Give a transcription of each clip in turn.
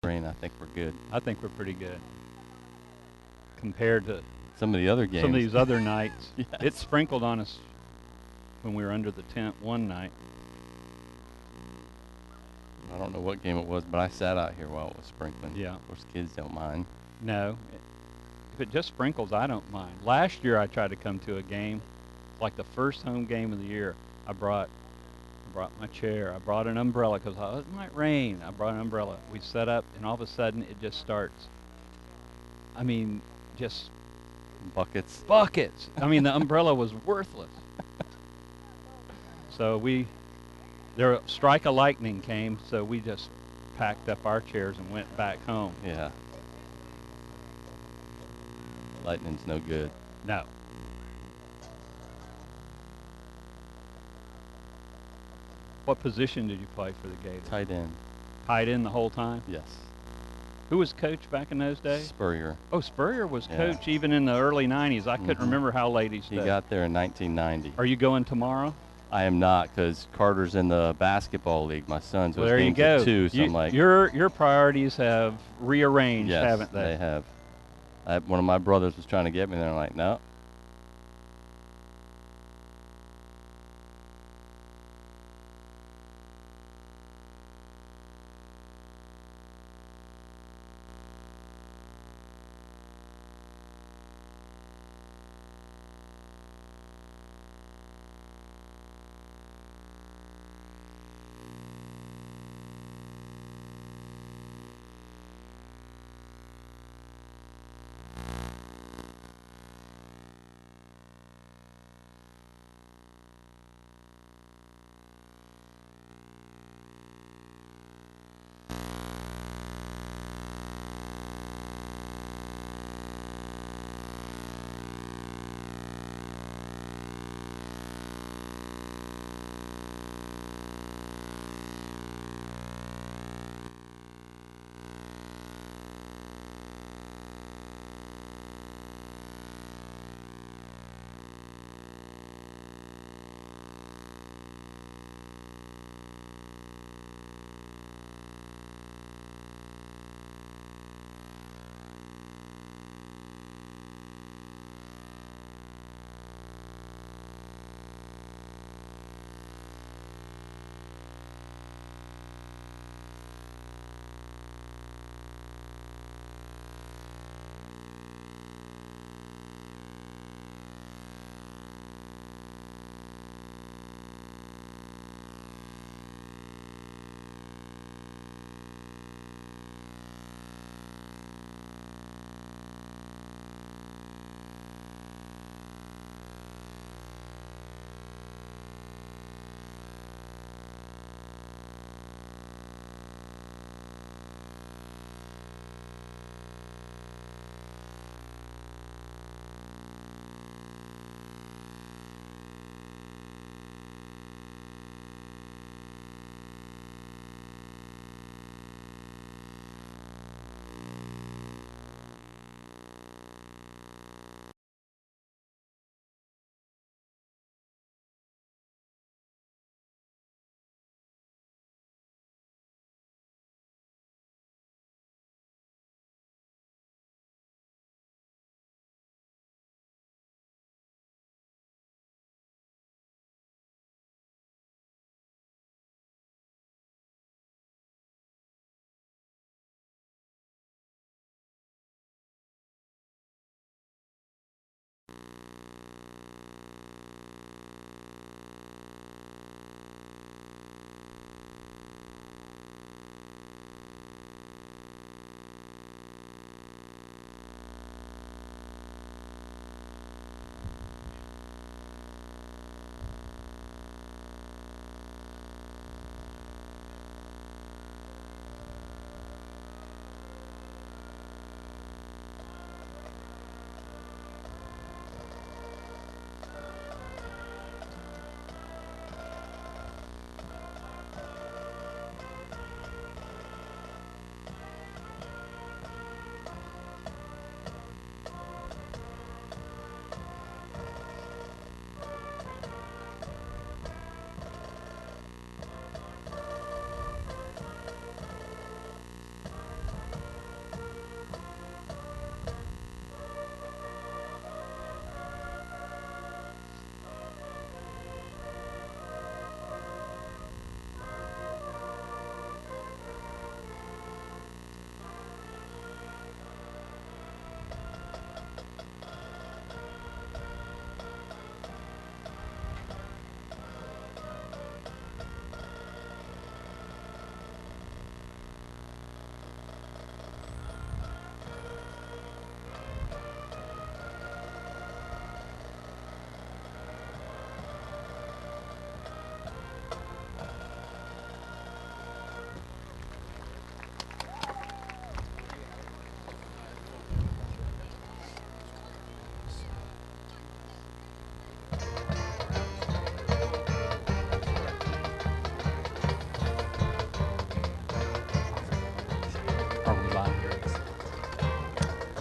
rain, I think we're good. I think we're pretty good compared to Some of the other games. some of these other nights. Yes. It sprinkled on us when we were under the tent one night. I don't know what game it was, but I sat out here while it was sprinkling. Yeah. Of course, kids don't mind. No. If it just sprinkles, I don't mind. Last year I tried to come to a game, like the first home game of the year. I brought my chair. I brought an umbrella because it might rain. I brought an umbrella. We set up, and all of a sudden it just starts. I mean, just Buckets. buckets. I mean, the umbrella was worthless. So a strike of lightning came, so we just packed up our chairs and went back home. Yeah. Lightning's no good. No. What position did you play for the Gators? Tight end. Tight end the whole time? Yes. Who was coach back in those days? Spurrier. Oh, Spurrier was Yeah. coach even in the early 90s. I couldn't remember how late he stayed. He got there in 1990. Are you going tomorrow? I am not, because Carter's in the basketball league. My son's Well, was there you games go. at 2, so I'm like, Your priorities have rearranged, yes, haven't they have. One of my brothers was trying to get me there. I'm like, no.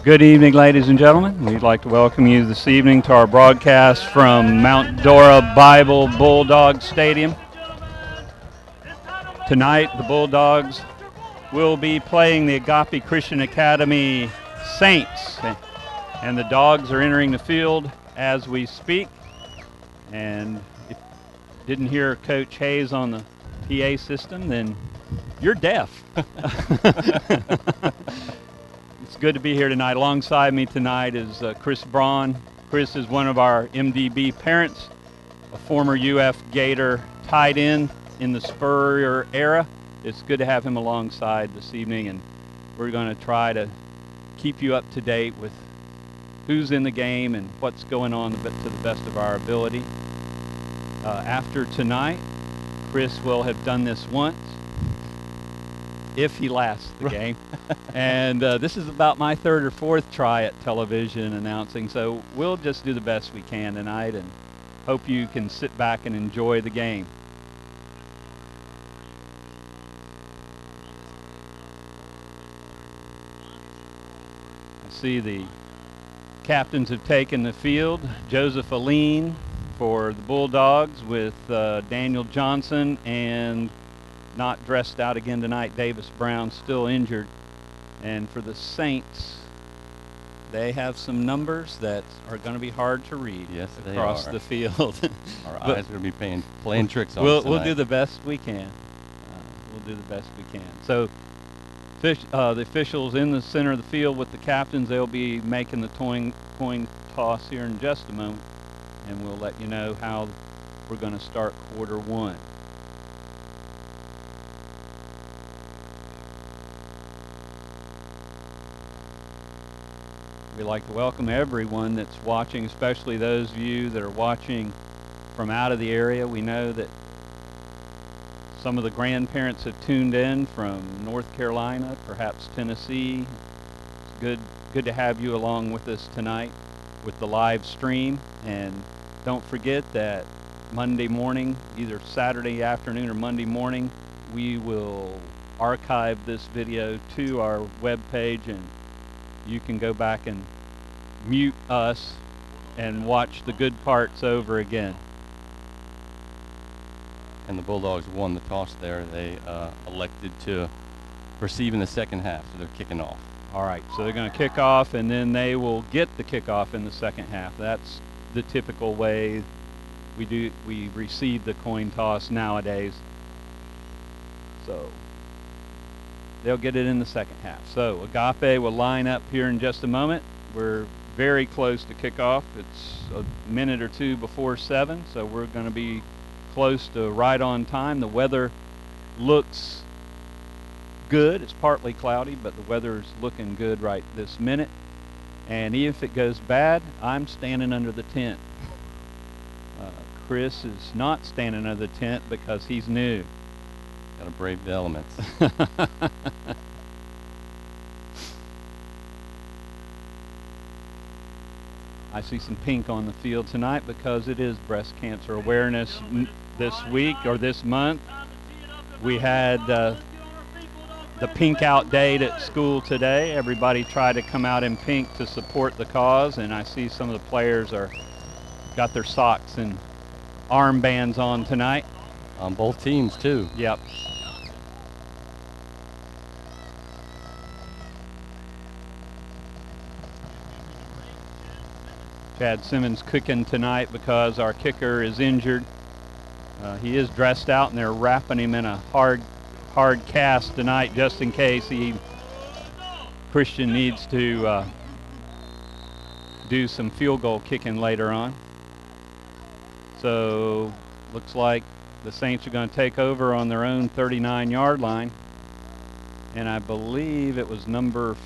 Good evening, ladies and gentlemen. We'd like to welcome you this evening to our broadcast from Mount Dora Bible Bulldog Stadium. Tonight, the Bulldogs will be playing the Agape Christian Academy Saints, and the Dogs are entering the field as we speak. And if you didn't hear Coach Hayes on the PA system, then you're deaf. It's good to be here tonight. Alongside me tonight is Chris Braun. Chris is one of our MDB parents, a former UF Gator tight end in the Spurrier era. It's good to have him alongside this evening, and we're going to try to keep you up to date with who's in the game and what's going on to the best of our ability. After tonight, Chris will have done this once, if he lasts the game. And this is about my third or fourth try at television announcing, so we'll just do the best we can tonight and hope you can sit back and enjoy the game. I see the captains have taken the field. Joseph Aline for the Bulldogs with Daniel Johnson, and not dressed out again tonight, Davis Brown, still injured. And for the Saints, they have some numbers that are going to be hard to read across the field. Our eyes are going to be playing tricks on us tonight. We'll do the best we can. We'll do the best we can. So the officials in the center of the field with the captains, they'll be making the coin toss here in just a moment, and we'll let you know how we're going to start quarter one. We'd like to welcome everyone that's watching, especially those of you that are watching from out of the area. We know that some of the grandparents have tuned in from North Carolina, perhaps Tennessee. It's good to have you along with us tonight with the live stream. And don't forget that Monday morning, either Saturday afternoon or Monday morning, we will archive this video to our webpage, and you can go back and mute us and watch the good parts over again. And the Bulldogs won the toss there. They elected to proceed in the second half, so they're kicking off. All right, so they're going to kick off, and then they will get the kickoff in the second half. That's the typical way we receive the coin toss nowadays. So they'll get it in the second half. So Agape will line up here in just a moment. We're very close to kickoff. It's a minute or two before 7, so we're going to be close to right on time. The weather looks good. It's partly cloudy, but the weather's looking good right this minute. And if it goes bad, I'm standing under the tent. Chris is not standing under the tent because he's new. Got to brave the elements. I see some pink on the field tonight because it is Breast Cancer Awareness this week or this month. We had the pink out date at school today. Everybody tried to come out in pink to support the cause, and I see some of the players got their socks and armbands on tonight. On both teams too. Yep. Chad Simmons cooking tonight because our kicker is injured. He is dressed out, and they're wrapping him in a hard cast tonight just in case Christian needs to do some field goal kicking later on. So looks like the Saints are going to take over on their own 39-yard line. And I believe it was number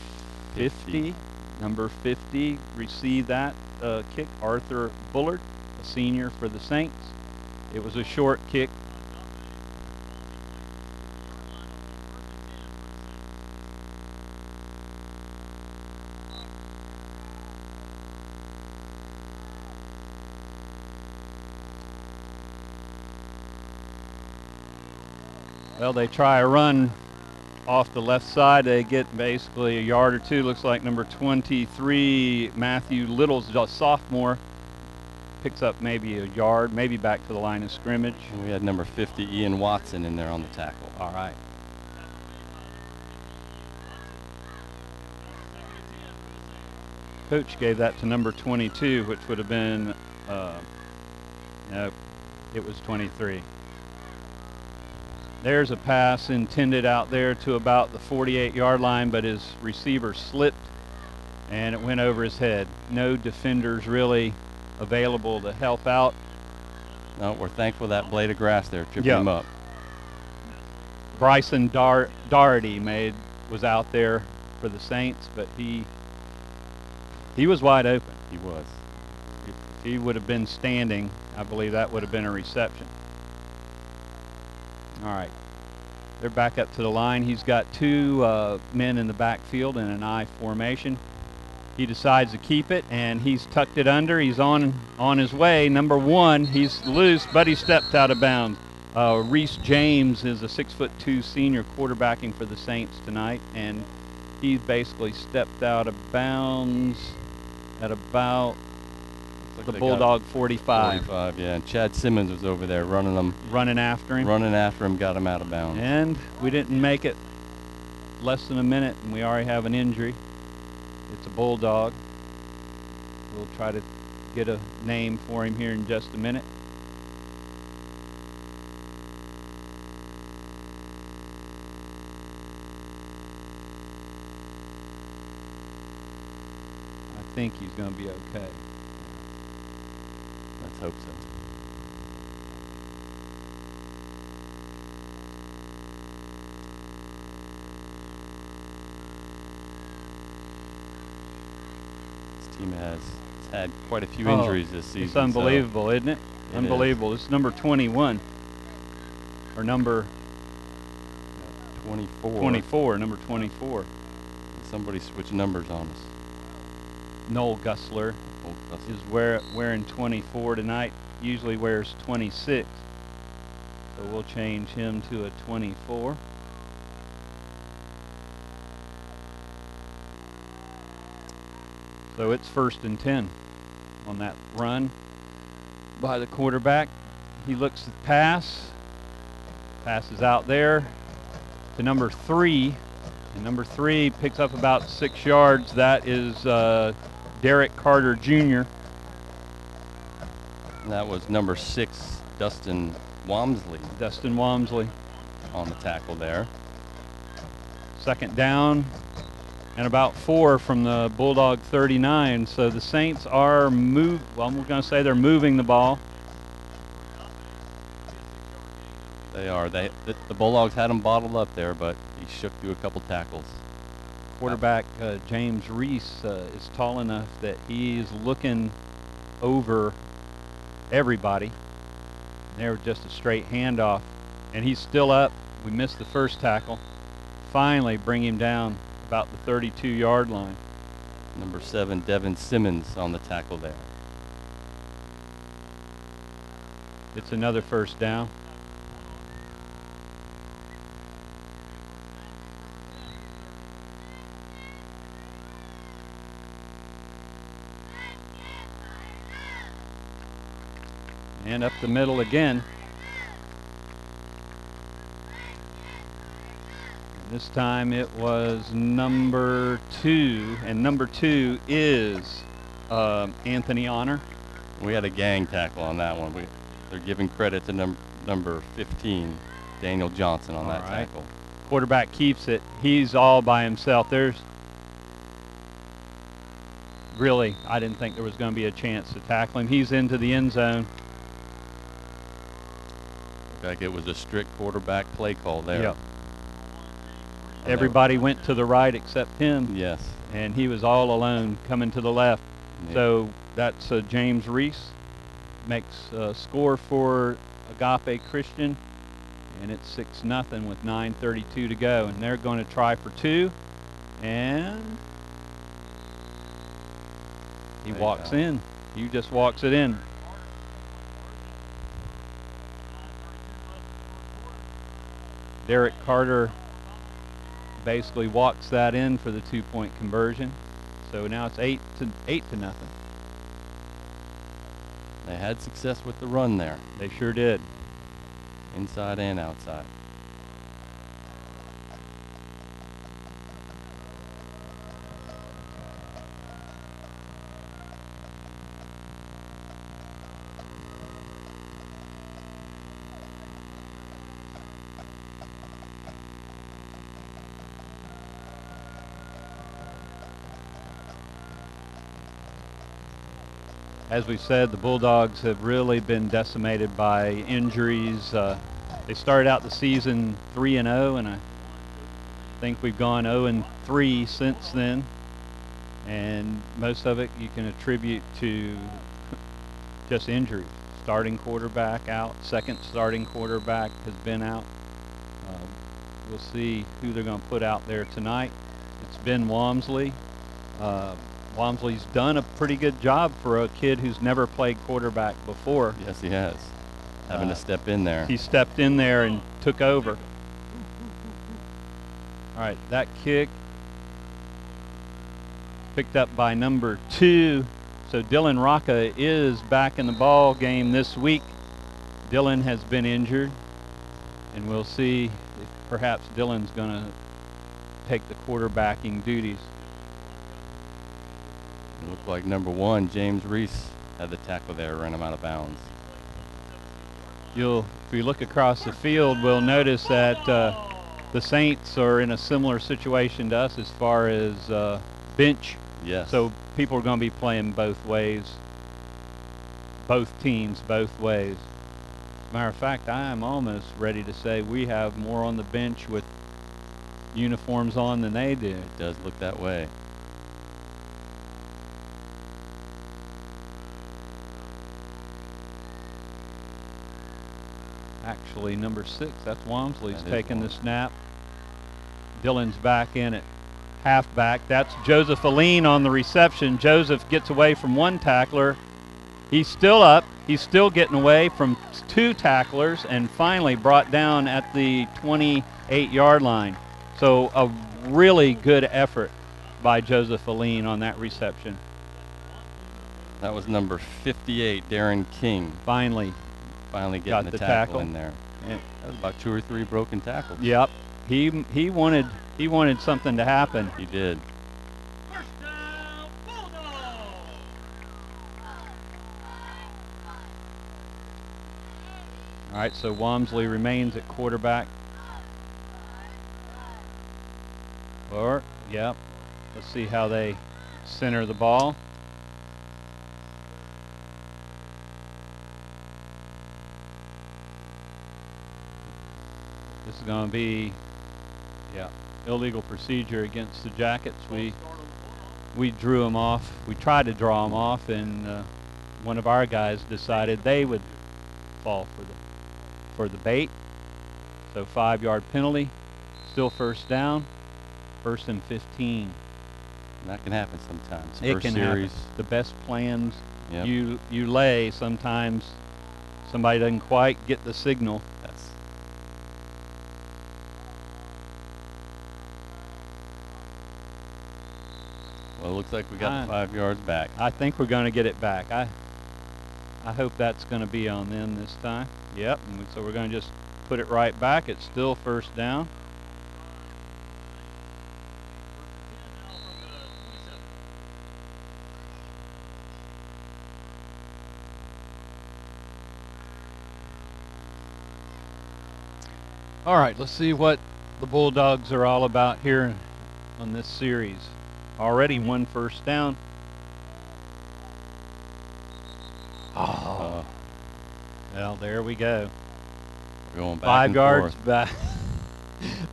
50. Number 50 received that kick, Arthur Bullard, a senior for the Saints. It was a short kick. Well, they try a run off the left side. They get basically a yard or two. Looks like number 23, Matthew Little's a sophomore. Picks up maybe a yard, maybe back to the line of scrimmage. And we had number 50, Ian Watson, in there on the tackle. All right. Coach gave that to number 22, which would have been, no, it was 23. There's a pass intended out there to about the 48-yard line, but his receiver slipped and it went over his head. No defenders really available to help out. No, we're thankful that blade of grass there tripped him up. Bryson Doherty was out there for the Saints, but he was wide open. He was. If he would have been standing, I believe that would have been a reception. All right. They're back up to the line. He's got two men in the backfield in an I formation. He decides to keep it, and he's tucked it under. He's on his way. Number 1, he's loose, but he stepped out of bounds. Reese James is a 6'2" senior quarterbacking for the Saints tonight, and he basically stepped out of bounds at about the Bulldog 45. 45, yeah. And Chad Simmons was over there running after him, got him out of bounds. And we didn't make it less than a minute, and we already have an injury. It's a Bulldog. We'll try to get a name for him here in just a minute. I think he's going to be okay. Let's hope so. This team has had quite a few injuries this season. It's unbelievable, isn't it? Unbelievable. It's number 21. Or number 24. 24, number 24. Somebody switched numbers on us. Noel Gussler is wearing 24 tonight. Usually wears 26. So we'll change him to a 24. So it's 1st and 10 on that run by the quarterback. He looks at the pass. Passes out there to number 3. And number 3 picks up about 6 yards. That is Derek Carter Jr. And that was number 6, Dustin Wamsley. Dustin Wamsley on the tackle there. 2nd down and about 4 from the Bulldog 39. So the Saints are we're going to say they're moving the ball. They are. The Bulldogs had him bottled up there, but he shook through a couple tackles. Quarterback James Reese is tall enough that he's looking over everybody. There was just a straight handoff, and he's still up. We missed the first tackle. Finally bring him down about the 32-yard line. Number 7, Devin Simmons on the tackle there. It's another 1st down. And up the middle again. And this time it was number 2, and number 2 is Anthony Honor. We had a gang tackle on that one. They're giving credit to number 15, Daniel Johnson, on that tackle. Quarterback keeps it. He's all by himself. Really, I didn't think there was going to be a chance to tackle him. He's into the end zone. Like it was a strict quarterback play call there. Yep. Everybody went to the right except him. Yes. And he was all alone coming to the left. Yeah. So that's James Reese. Makes a score for Agape Christian. And it's 6-0 with 9:32 to go. And they're going to try for 2. And he walks in. He just walks it in. Derek Carter basically walks that in for the 2-point conversion. So now it's 8 to nothing. They had success with the run there, They sure did. inside and outside. As we said, the Bulldogs have really been decimated by injuries. They started out the season 3-0, and I think we've gone 0-3 since then. And most of it you can attribute to just injuries. Starting quarterback out, second starting quarterback has been out. We'll see who they're going to put out there tonight. It's Ben Walmsley. Walmsley's done a pretty good job for a kid who's never played quarterback before. Yes, he has. Having to step in there. He stepped in there and took over. All right, that kick picked up by number 2. So Dylan Rocca is back in the ball game this week. Dylan has been injured, and we'll see if perhaps Dylan's going to take the quarterbacking duties. It looked like number 1, James Reese, had the tackle there, ran him out of bounds. If we look across the field, we'll notice that the Saints are in a similar situation to us as far as bench. Yes. So people are going to be playing both ways, both teams, both ways. As a matter of fact, I am almost ready to say we have more on the bench with uniforms on than they do. It does look that way. Actually, number 6, that's Walmsley's That taking the Walmsley. snap. Dylan's back in at halfback. That's Joseph Aline on the reception. Joseph gets away from one tackler. He's still up. He's still getting away from 2 tacklers and finally brought down at the 28-yard line. So a really good effort by Joseph Aline on that reception. That was number 58, Darren King. Finally Getting got the the tackle tackle in there. And- That was about 2 or 3 broken tackles. Yep. He wanted something to happen. He did. First down, Bulldogs! All right, so Walmsley remains at quarterback. Yep. Let's see how they center the ball. This is going to be, illegal procedure against the Jackets. We drew them off. We tried to draw them off, and one of our guys decided they would fall for the bait. So 5-yard penalty. Still first down. 1st and 15. And that can happen sometimes. It First can series. happen. The best plans Yep. you lay, sometimes somebody doesn't quite get the signal. Yes. Well, it looks like we got the 5 yards back. I think we're going to get it back. I hope that's going to be on them this time. Yep. And so we're going to just put it right back. It's still first down. All right, let's see what the Bulldogs are all about here on this series. Already 1 first down. Oh. Well, there we go. We're going back 5 and yards forth. back.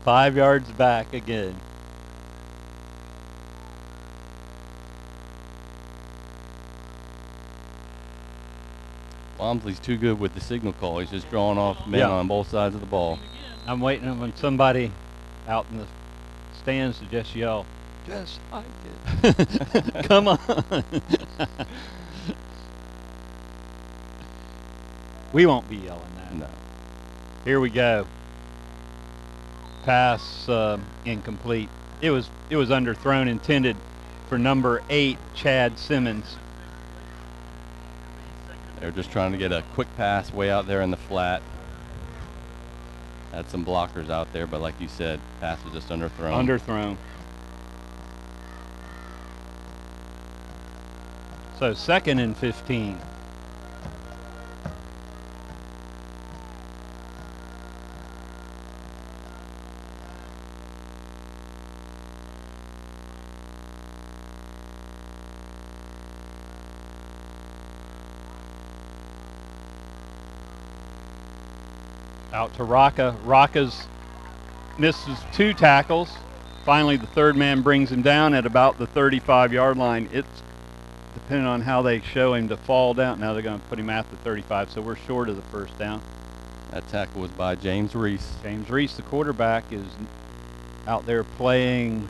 5 yards back again. Walmsley's too good with the signal call. He's just drawing off men on both sides of the ball. I'm waiting on somebody out in the stands to just yell, just like it. Come on. We won't be yelling that. No. Here we go. Pass incomplete. It was underthrown, intended for number 8, Chad Simmons. They're just trying to get a quick pass way out there in the flat. Had some blockers out there, but like you said, pass was just underthrown. Underthrown. So 2nd and 15. Out to Rocca. Rocca's misses 2 tackles. Finally, the third man brings him down at about the 35-yard line. It's depending on how they show him to fall down. Now they're going to put him at the 35, so we're short of the first down. That tackle was by James Reese. James Reese, the quarterback, is out there playing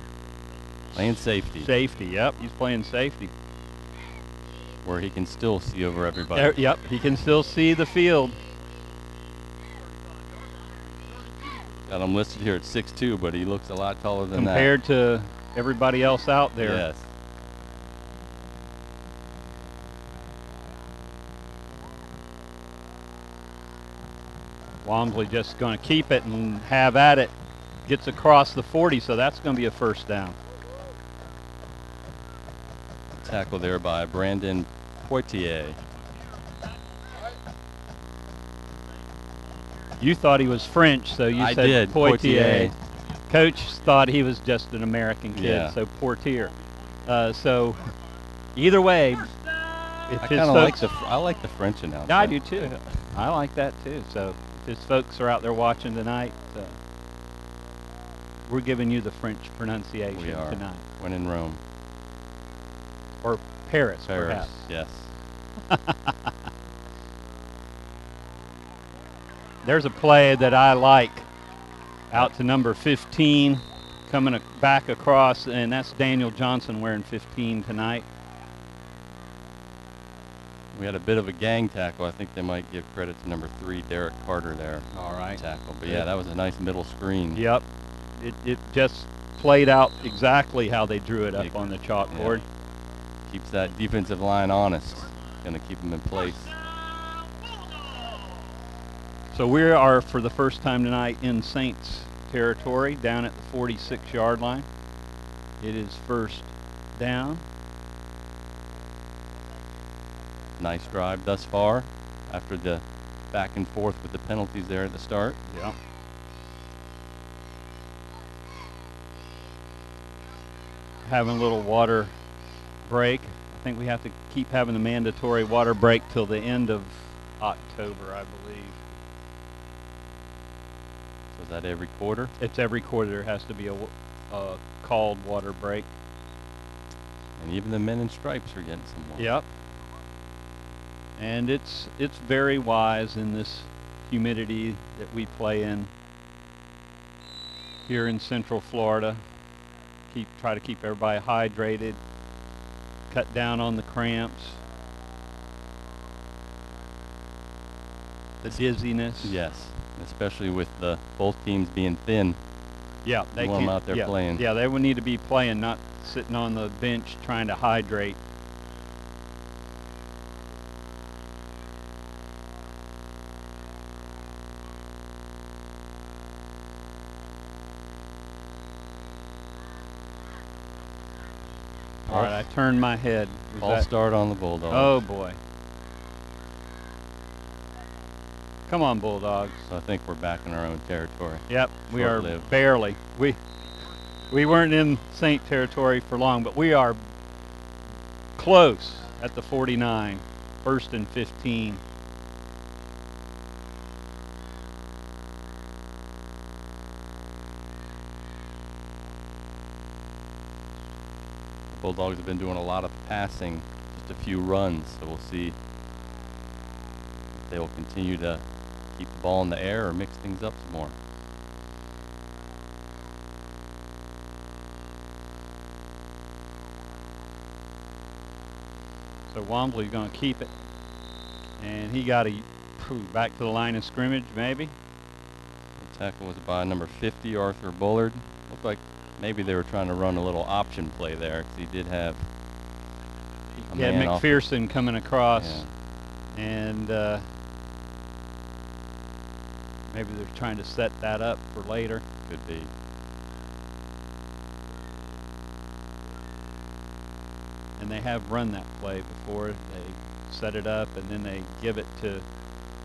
safety. Safety, yep, he's playing safety. Where he can still see over everybody. Yep, he can still see the field. Got him listed here at 6'2", but he looks a lot taller than compared to everybody else out there. Yes. Walmsley just going to keep it and have at it. Gets across the 40, so that's going to be a first down. Tackle there by Brandon Poitier. You thought he was French, so you I said did, Poitier. Coach thought he was just an American kid, Yeah. so Portier. So either way, if I his kind of like folks, I like the French announcement. I do too. I like that too. So if his folks are out there watching tonight, we're giving you the French pronunciation We are. tonight. When in Rome. Or Paris, Paris, perhaps. yes. There's a play that I like. Out to number 15, coming back across, and that's Daniel Johnson wearing 15 tonight. We had a bit of a gang tackle. I think they might give credit to number 3, Derek Carter there. All right. Tackle. But yeah, that was a nice middle screen. Yep. It just played out exactly how they drew it up on the chalkboard. Yeah. Keeps that defensive line honest. Going to keep them in place. So we are, for the first time tonight, in Saints territory, down at the 46-yard line. It is first down. Nice drive thus far after the back and forth with the penalties there at the start. Yeah. Having a little water break. I think we have to keep having the mandatory water break till the end of October, I believe. So is that every quarter? It's every quarter there has to be a called water break. And even the men in stripes are getting some water. Yep. And it's very wise in this humidity that we play in here in Central Florida. Try to keep everybody hydrated, cut down on the cramps, the dizziness. Yes, especially with both teams being thin. Yeah, they want them out there playing. Yeah, they would need to be playing, not sitting on the bench trying to hydrate. All right, I turned my head. False start on the Bulldogs. Oh, boy. Come on, Bulldogs. So I think we're back in our own territory. Yep, we are Short-lived. barely. We weren't in Saint territory for long, but we are close at the 49, 1st and 15. Bulldogs have been doing a lot of passing, just a few runs, so we'll see if they will continue to keep the ball in the air or mix things up some more. So Walmsley's going to keep it, and he got back to the line of scrimmage maybe. Tackle was by number 50, Arthur Bullard. Looked like maybe they were trying to run a little option play there because he did have a Yeah, man off the- McPherson coming across, Yeah. and maybe they're trying to set that up for later. Could be. And they have run that play before. They set it up, and then they give it to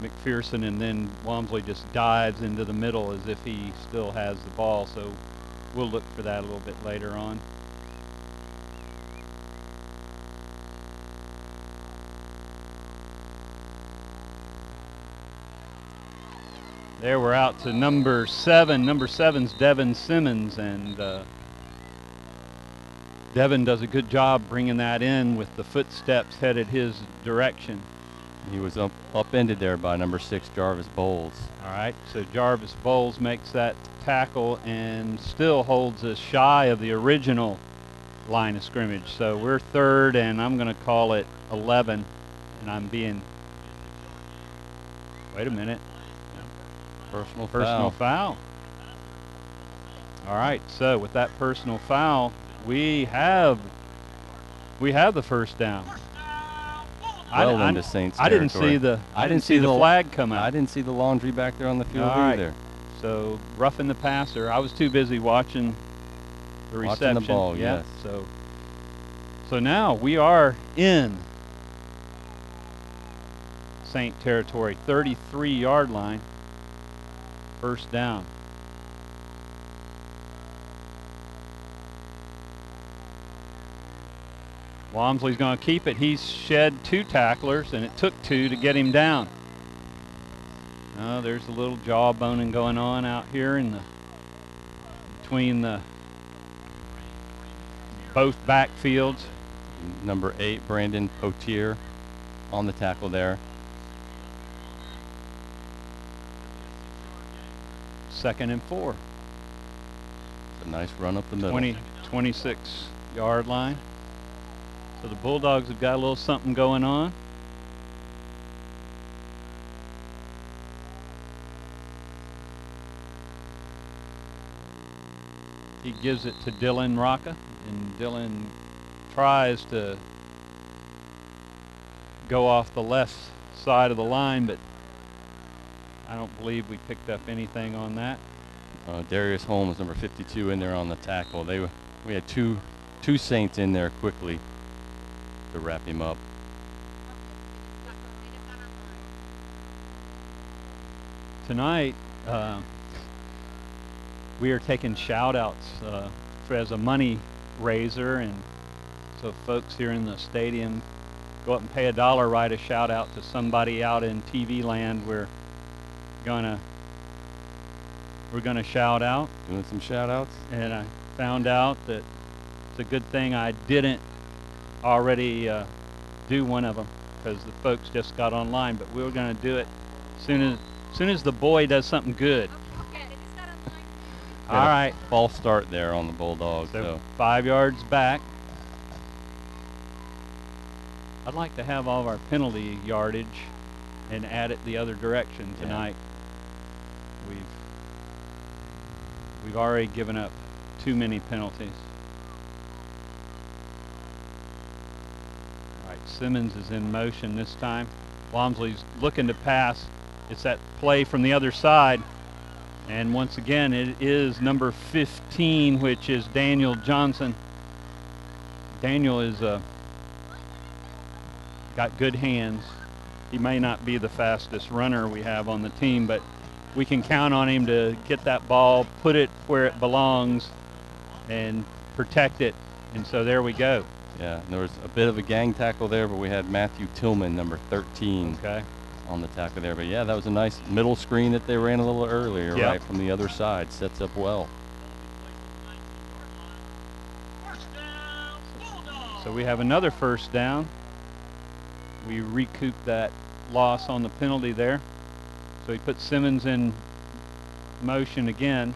McPherson, and then Walmsley just dives into the middle as if he still has the ball. So we'll look for that a little bit later on. There we're out to number 7. Number 7's Devin Simmons, and Devin does a good job bringing that in with the footsteps headed his direction. He was upended there by number 6, Jarvis Bowles. All right, so Jarvis Bowles makes that tackle and still holds us shy of the original line of scrimmage. So we're 3rd, and I'm going to call it 11, and I'm being, wait a minute, personal foul. All right, so with that personal foul, we have the first down. Well into Saints I didn't territory. see the flag come out. I didn't see the laundry back there on the field All right. either. So roughing the passer. I was too busy watching the reception. Watching the ball, yeah. yes. So now we are in Saint territory, 33-yard line. First down. Walmsley's going to keep it. He's shed 2 tacklers, and it took 2 to get him down. Oh, there's a little jawboning going on out here between the both backfields. Number 8, Brandon Potier, on the tackle there. 2nd and 4. It's a nice run up the middle. 26-yard line. So the Bulldogs have got a little something going on. He gives it to Dylan Rocca, and Dylan tries to go off the left side of the line, but I don't believe we picked up anything on that. Darius Holmes, number 52, in there on the tackle. We had two Saints in there quickly to wrap him up. Tonight, we are taking shout-outs as a money raiser, and so folks here in the stadium go up and pay $1, write a shout-out to somebody out in TV land. We're gonna shout out. Doing some shout-outs. And I found out that it's a good thing I didn't already do one of them, because the folks just got online. But we were going to do it soon as the boy does something good. All right. False start there on the Bulldogs. So 5 yards back. I'd like to have all of our penalty yardage and add it the other direction tonight. We've already given up too many penalties. All right, Simmons is in motion this time. Walmsley's looking to pass. It's that play from the other side. And once again, it is number 15, which is Daniel Johnson. Daniel is got good hands. He may not be the fastest runner we have on the team, but we can count on him to get that ball, put it where it belongs, and protect it. And so there we go. Yeah, there was a bit of a gang tackle there, but we had Matthew Tillman, number 13, on the tackle there. But yeah, that was a nice middle screen that they ran a little earlier, right from the other side. Sets up well. So we have another first down. We recoup that loss on the penalty there. So he puts Simmons in motion again.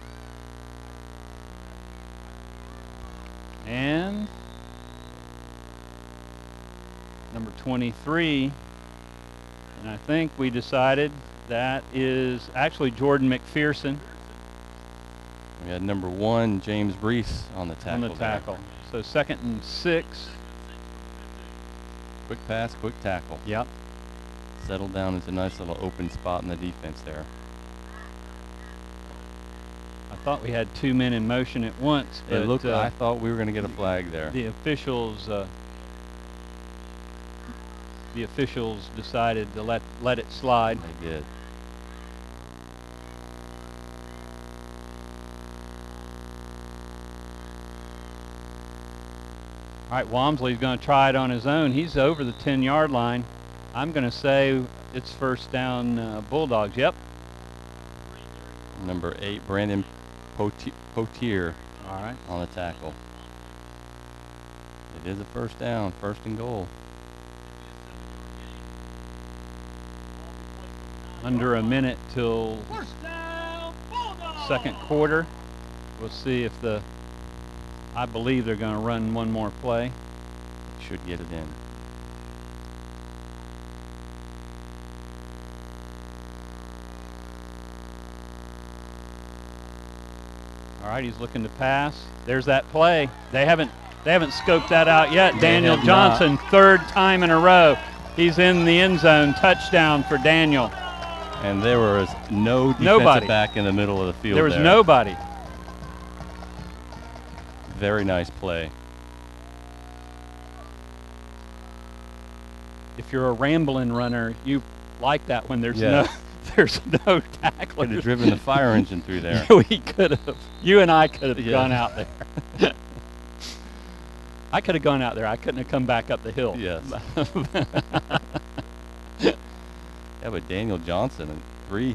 And number 23, and I think we decided that is actually Jordan McPherson. We had number 1, James Brees, on the tackle. On the tackle. So 2nd and 6. Quick pass, quick tackle. Yep. Settled down into a nice little open spot in the defense there. I thought we had 2 men in motion at once, but It looked. I thought we were going to get a flag there. The officials decided to let it slide. They did. All right, Walmsley's going to try it on his own. He's over the 10-yard line. I'm going to say it's first down, Bulldogs. Yep. Number 8, Brandon Potier. All right. On the tackle. It is a first down, 1st and goal. Under a minute till First down, Bulldogs. 2nd quarter. We'll see if I believe they're going to run one more play. Should get it in. All right, he's looking to pass. There's that play. They haven't scoped that out yet. Daniel Johnson, 3rd time in a row. He's in the end zone. Touchdown for Daniel. And there was no defensive back in the middle of the field. There was nobody. Very nice play. If you're a rambling runner, you like that when there's no tackler. Could have driven the fire engine through there. We could have. You and I could have gone out there. I could have gone out there. I couldn't have come back up the hill. Yes. Yeah, but Daniel Johnson, and three,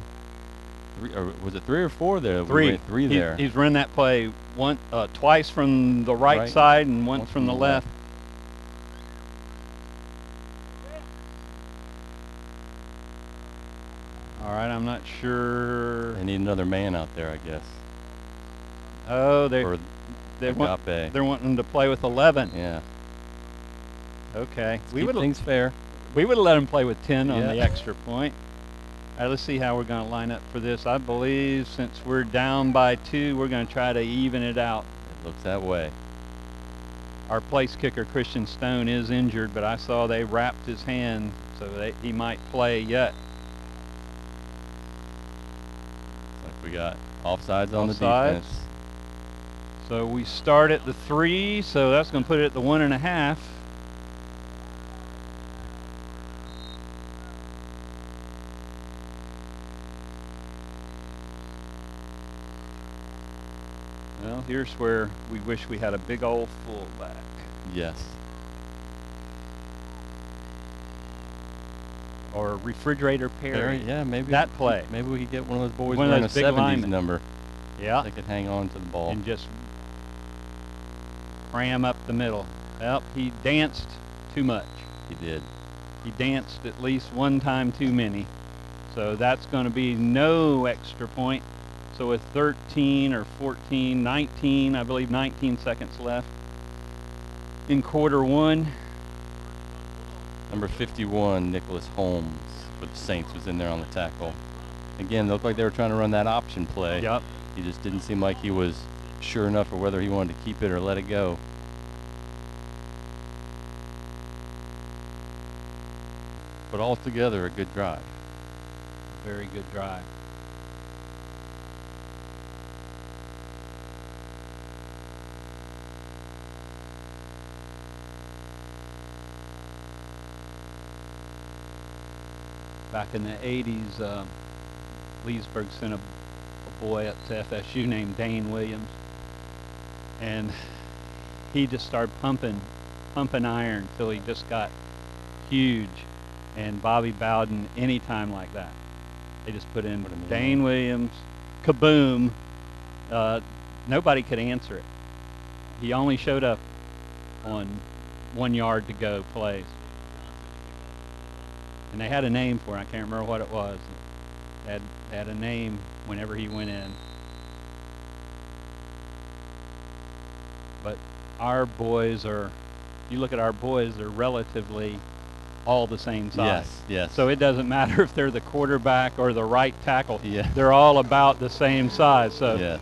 or was it 3 or 4 there? Three there. He's run that play twice from the right side and once from the left. All right, I'm not sure. They need another man out there, I guess. Oh, they're wanting to play with 11. Yeah. Okay. Keep things fair. We would have let him play with 10 on the extra point. All right, let's see how we're going to line up for this. I believe since we're down by 2, we're going to try to even it out. It looks that way. Our place kicker, Christian Stone, is injured, but I saw they wrapped his hand so he might play yet. Looks like we got offsides on the defense. So we start at the 3, so that's going to put it at the 1.5. Well, here's where we wish we had a big old fullback. Yes. Or refrigerator Perry. Yeah, maybe that play. Maybe we could get one of those boys wearing wearing a big 70s linemen. number. Yeah. They could hang on to the ball. And just ram up the middle. Well, he danced too much. He did. He danced at least one time too many. So that's going to be no extra point. So with 13 or 14, 19, I believe 19 seconds left in quarter 1. Number 51, Nicholas Holmes for the Saints, was in there on the tackle. Again, it looked like they were trying to run that option play. Yep. He just didn't seem like he was sure enough or whether he wanted to keep it or let it go. But altogether, a good drive. Very good drive. Back in the 80s, Leesburg sent a boy up to FSU named Dane Williams, and he just started pumping iron until he just got huge. And Bobby Bowden, anytime like that, they just put in Dane Williams, kaboom. Nobody could answer it. He only showed up on 1 yard to go plays. And they had a name for it. I can't remember what it was. They had a name whenever he went in. But our boys are, you look at our boys, they're relatively all the same size. Yes, yes. So it doesn't matter if they're the quarterback or the right tackle. Yeah. They're all about the same size. So yes.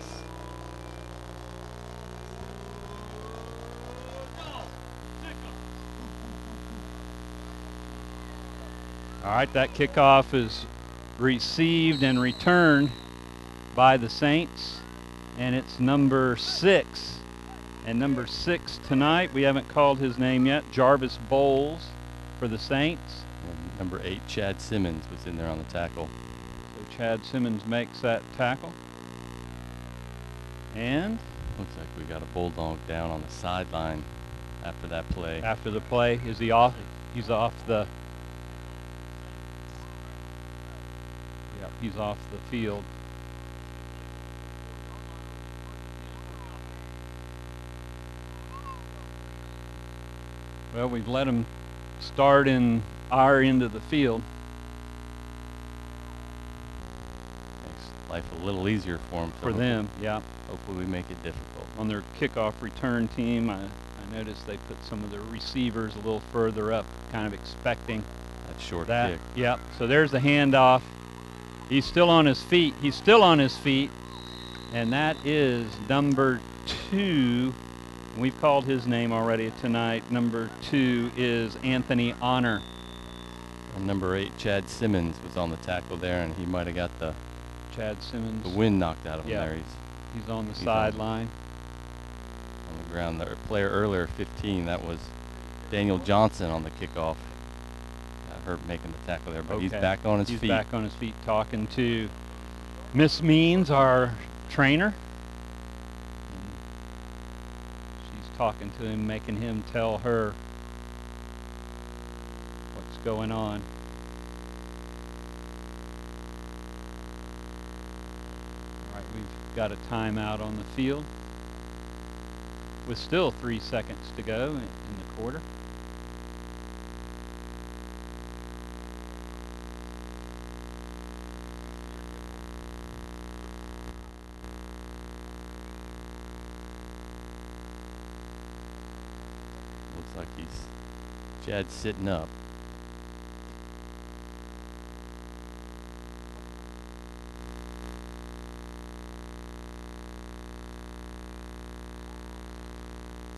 All right, that kickoff is received and returned by the Saints, and it's number 6. And number 6 tonight, we haven't called his name yet, Jarvis Bowles for the Saints. And number 8, Chad Simmons, was in there on the tackle. So Chad Simmons makes that tackle. And looks like we got a Bulldog down on the sideline after that play. After the play, is he off? He's off the. Yeah, he's off the field. Well, we've let him start in our end of the field. Makes life a little easier for him. For them, yeah. Hopefully we make it difficult. On their kickoff return team, I noticed they put some of the receivers a little further up, kind of expecting that short that. kick. Yep. So there's the handoff. He's still on his feet. He's still on his feet. And that is number 2. We've called his name already tonight. Number 2 is Anthony Honor. And number 8, Chad Simmons, was on the tackle there, and he might have got the Chad Simmons. The wind knocked out of him there. He's on the sideline. On the ground. The player earlier, 15, that was Daniel Johnson on the kickoff. Got hurt making the tackle there, but he's back on his feet. He's back on his feet talking to Miss Means, our trainer. She's talking to him, making him tell her what's going on. All right, we've got a timeout on the field with still 3 seconds to go in the quarter. Looks like Chad's sitting up.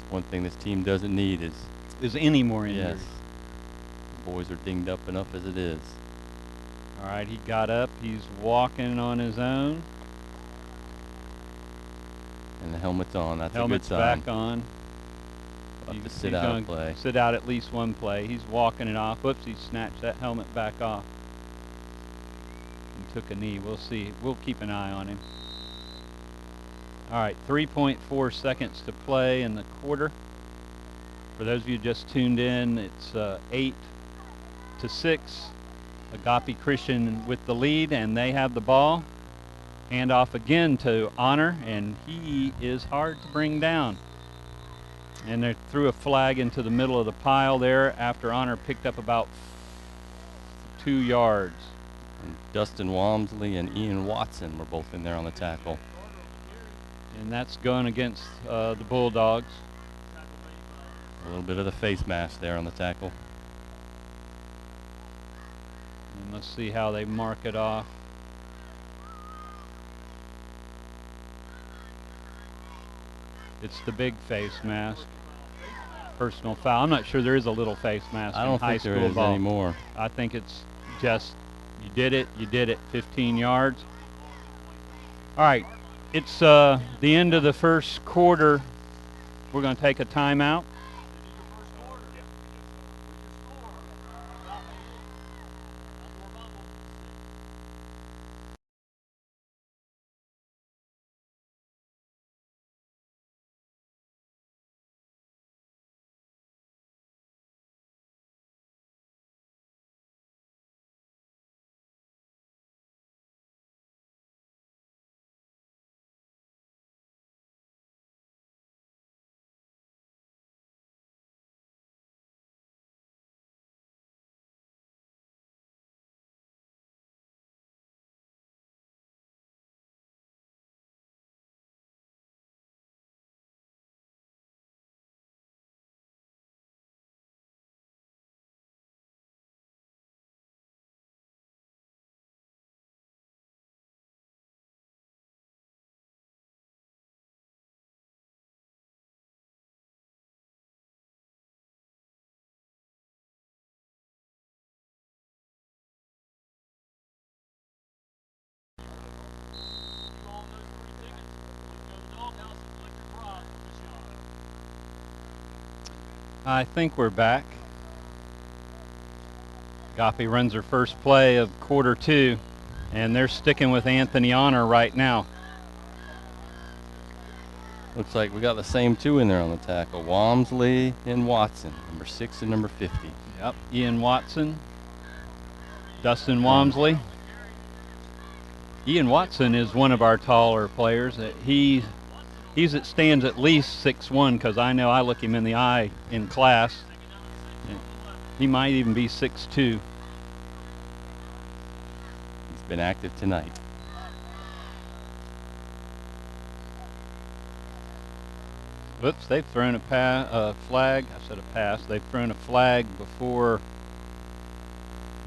One thing this team doesn't need is any more injuries. Yes. The boys are dinged up enough as it is. All right, he got up. He's walking on his own. And the helmet's on. That's Helmet's a good sign. back on. He's to sit out and play. Sit out at least one play. He's walking it off. Whoops, he snatched that helmet back off and took a knee. We'll see. We'll keep an eye on him. All right, 3.4 seconds to play in the quarter. For those of you just tuned in, it's 8-6. Agape Christian with the lead, and they have the ball. Hand off again to Honor, and he is hard to bring down. And they threw a flag into the middle of the pile there after Honor picked up about 2 yards. And Dustin Walmsley and Ian Watson were both in there on the tackle. And that's going against the Bulldogs. A little bit of the face mask there on the tackle. And let's see how they mark it off. It's the big face mask. Personal foul. I'm not sure there is a little face mask I don't in high think school there is ball anymore. I think it's just you did it, 15 yards. All right, it's the end of the first quarter. We're going to take a timeout. I think we're back. Agape runs her first play of quarter 2, and they're sticking with Anthony Honor right now. Looks like we got the same 2 in there on the tackle. Walmsley and Watson, number 6 and number 50. Yep, Ian Watson, Dustin Walmsley. Ian Watson is one of our taller players. Stands at least 6'1", because I know I look him in the eye in class. He might even be 6'2". He's been active tonight. Whoops, they've thrown a flag. I said a pass. They've thrown a flag before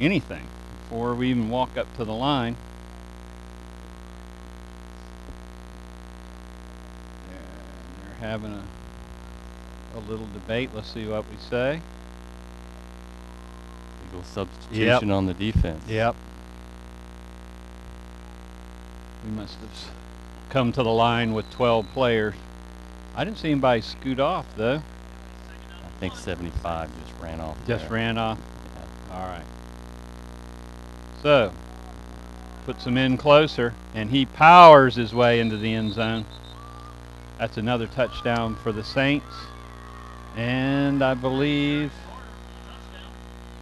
anything, before we even walk up to the line. They're having a little debate. Let's see what we say. Legal substitution on the defense. Yep. We must have come to the line with 12 players. I didn't see anybody scoot off, though. I think 75 just ran off. Just ran off? Yeah. All right. So, puts him in closer, and he powers his way into the end zone. That's another touchdown for the Saints. And I believe,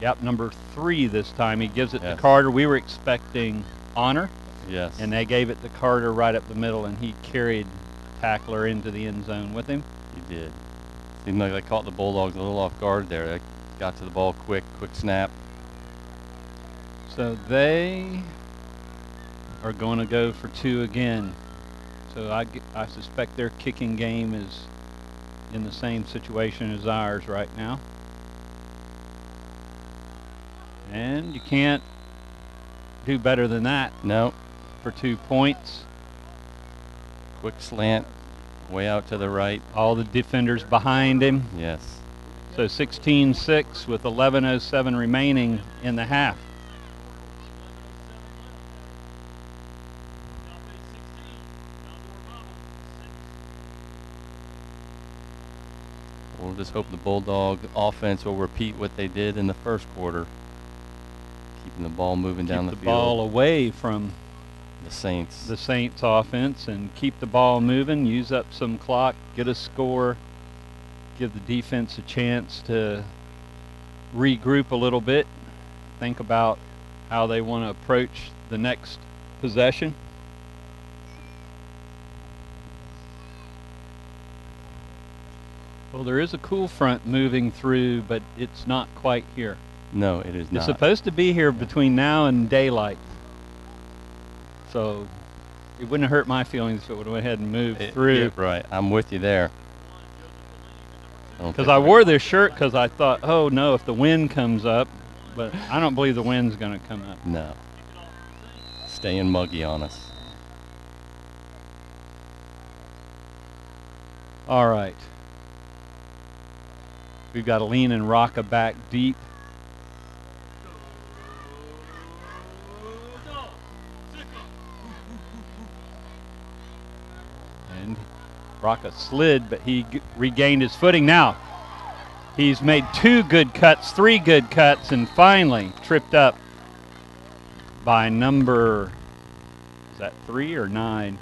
yep, number 3 this time. He gives it to Carter. We were expecting Honor. Yes. And they gave it to Carter right up the middle, and he carried tackler into the end zone with him. He did. Seemed like they caught the Bulldogs a little off guard there. They got to the ball quick snap. So they are going to go for 2 again. So I suspect their kicking game is in the same situation as ours right now. And you can't do better than that. No. For 2 points. Quick slant, way out to the right. All the defenders behind him. Yes. So 16-6 with 11:07 remaining in the half. We'll just hope the Bulldog offense will repeat what they did in the first quarter. Keeping the ball moving down the field. Keep the ball away from the Saints. The Saints offense, and keep the ball moving, use up some clock, get a score, give the defense a chance to regroup a little bit, think about how they want to approach the next possession. Well, there is a cool front moving through, but it's not quite here. No, it is not. It's supposed to be here between now and daylight. So it wouldn't have hurt my feelings if it would have went ahead and moved through. Yeah, right. I'm with you there. Because I wore this shirt because I thought, oh, no, if the wind comes up. But I don't believe the wind's going to come up. No. Staying muggy on us. All right. We've got Aline and Rocca back deep. And Rocca slid, but he regained his footing. Now, he's made 2 good cuts, 3 good cuts, and finally tripped up by number, is that 3 or 9?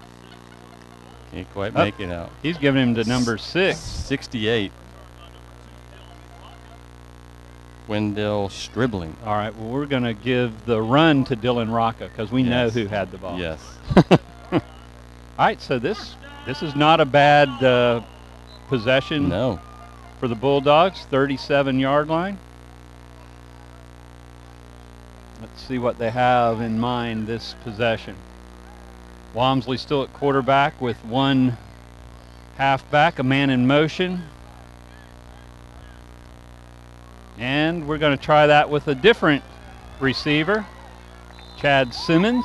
Can't quite make it out. He's giving him to number 6. 68. Wendell Stribling. All right, well, we're going to give the run to Dylan Rocca because we know who had the ball. Yes. All right, so this is not a bad possession. No. For the Bulldogs, 37-yard line. Let's see what they have in mind this possession. Walmsley still at quarterback with 1 halfback, a man in motion. And we're going to try that with a different receiver, Chad Simmons.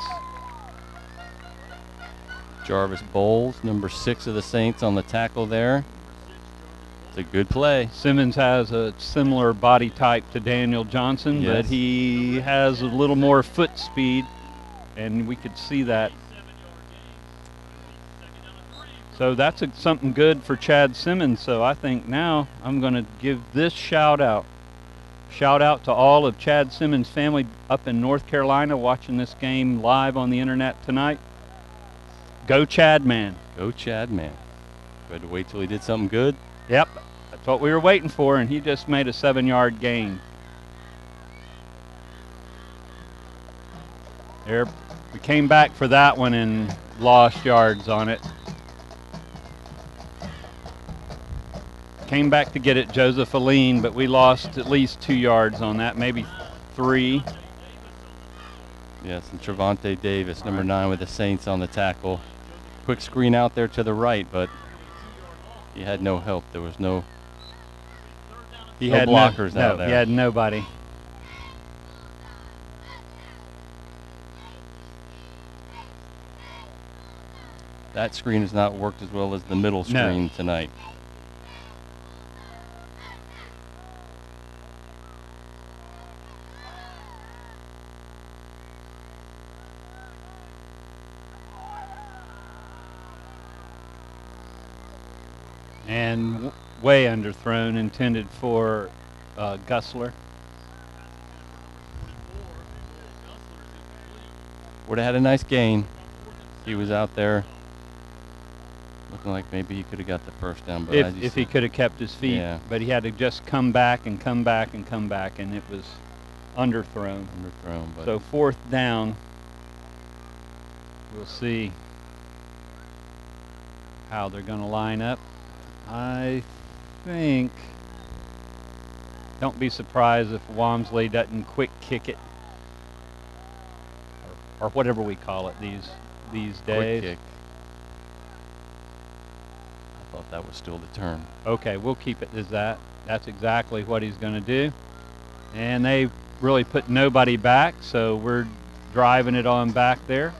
Jarvis Bowles, number 6 of the Saints, on the tackle there. It's a good play. Simmons has a similar body type to Daniel Johnson, but he has a little more foot speed, and we could see that. So that's something good for Chad Simmons. So I think now I'm going to give this shout out. Shout out to all of Chad Simmons' family up in North Carolina watching this game live on the internet tonight. Go Chad, man. Go Chad, man. We had to wait till he did something good. Yep, that's what we were waiting for, and he just made a 7-yard gain. There, we came back for that one and lost yards on it. Came back to get it, Joseph Aline, but we lost at least 2 yards on that, maybe 3. Yes, and Trevante Davis, number 9 with the Saints on the tackle. Quick screen out there to the right, but he had no help. There was no blockers out there. He had nobody. That screen has not worked as well as the middle screen tonight. And way underthrown, intended for Gussler. Would have had a nice gain. He was out there looking like maybe he could have got the first down. But if he could have kept his feet. Yeah. But he had to just come back and come back and come back, and it was underthrown. But So 4th down. We'll see how they're going to line up. I think, don't be surprised if Walmsley doesn't quick kick it, or whatever we call it these days. quick kick. I thought that was still the turn. Okay, we'll keep it as that. That's exactly what he's going to do. And they really put nobody back, so we're driving it on back there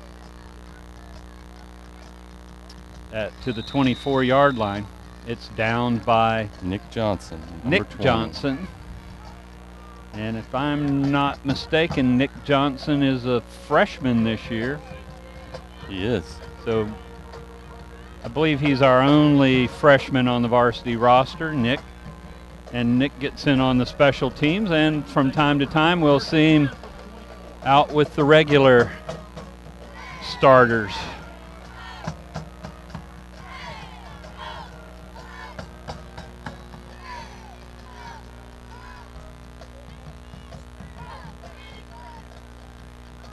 to the 24-yard line. It's down by Nick Johnson. Nick 20. Johnson. And if I'm not mistaken, Nick Johnson is a freshman this year. He is. So I believe he's our only freshman on the varsity roster, Nick. And Nick gets in on the special teams, and from time to time we'll see him out with the regular starters.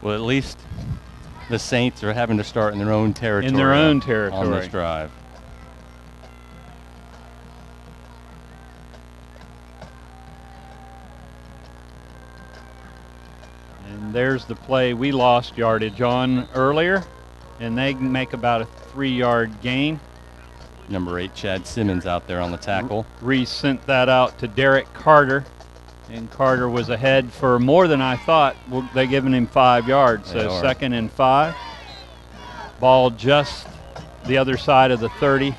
Well, at least the Saints are having to start in their own territory. In their own territory. On this drive. And there's the play we lost yardage on earlier, and they make about a 3-yard gain. Number 8, Chad Simmons out there on the tackle. Reese sent that out to Derek Carter, and Carter was ahead for more than I thought. Well, they're giving him 5 yards, so 2nd and 5. Ball just the other side of the 30.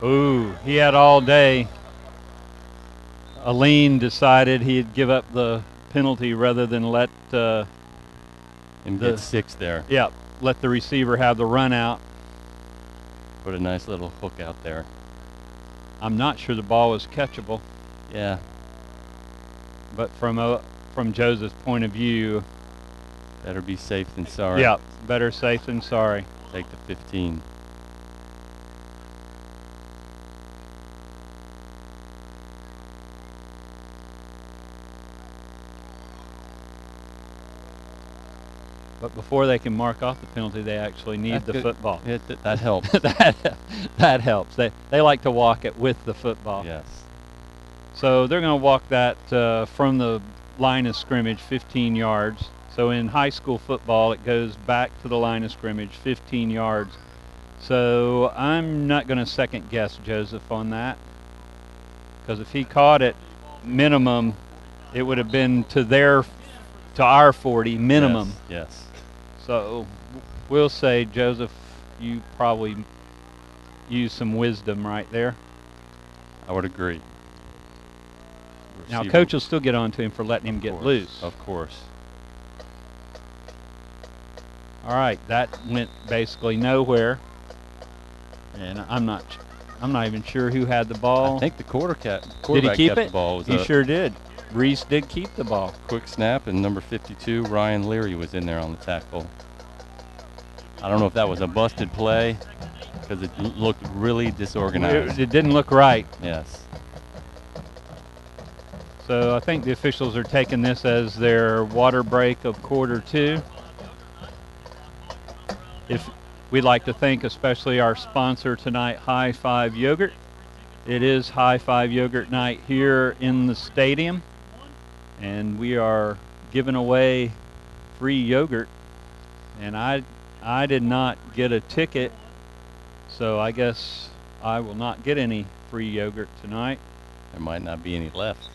Ooh, he had all day. Aline decided he'd give up the penalty rather than let And get 6 there. Yeah, let the receiver have the run out. Put a nice little hook out there. I'm not sure the ball was catchable. Yeah. But from Joseph's point of view, better be safe than sorry. Yeah, better safe than sorry. Take the 15. But before they can mark off the penalty, they actually need the football. That helps. that helps. They like to walk it with the football. Yes. So they're going to walk that from the line of scrimmage 15 yards. So in high school football, it goes back to the line of scrimmage 15 yards. So I'm not going to second guess Joseph on that, because if he caught it minimum, it would have been to our 40 minimum. Yes. So we'll say, Joseph, you probably used some wisdom right there. I would agree. Now, Receiver, coach will still get on to him for letting him get course, loose. Of course. All right, that went basically nowhere. And I'm not even sure who had the ball. I think the quarterback Did he keep kept it? the ball. It was He sure did. Reese did keep the ball. Quick snap, and number 52, Ryan Leary, was in there on the tackle. I don't know if that was a busted play because it looked really disorganized. It didn't look right. Yes. So I think the officials are taking this as their water break of quarter 2. If we'd like to thank especially our sponsor tonight, High Five Yogurt. It is High Five Yogurt night here in the stadium, and we are giving away free yogurt. And I did not get a ticket, so I guess I will not get any free yogurt tonight. There might not be any left.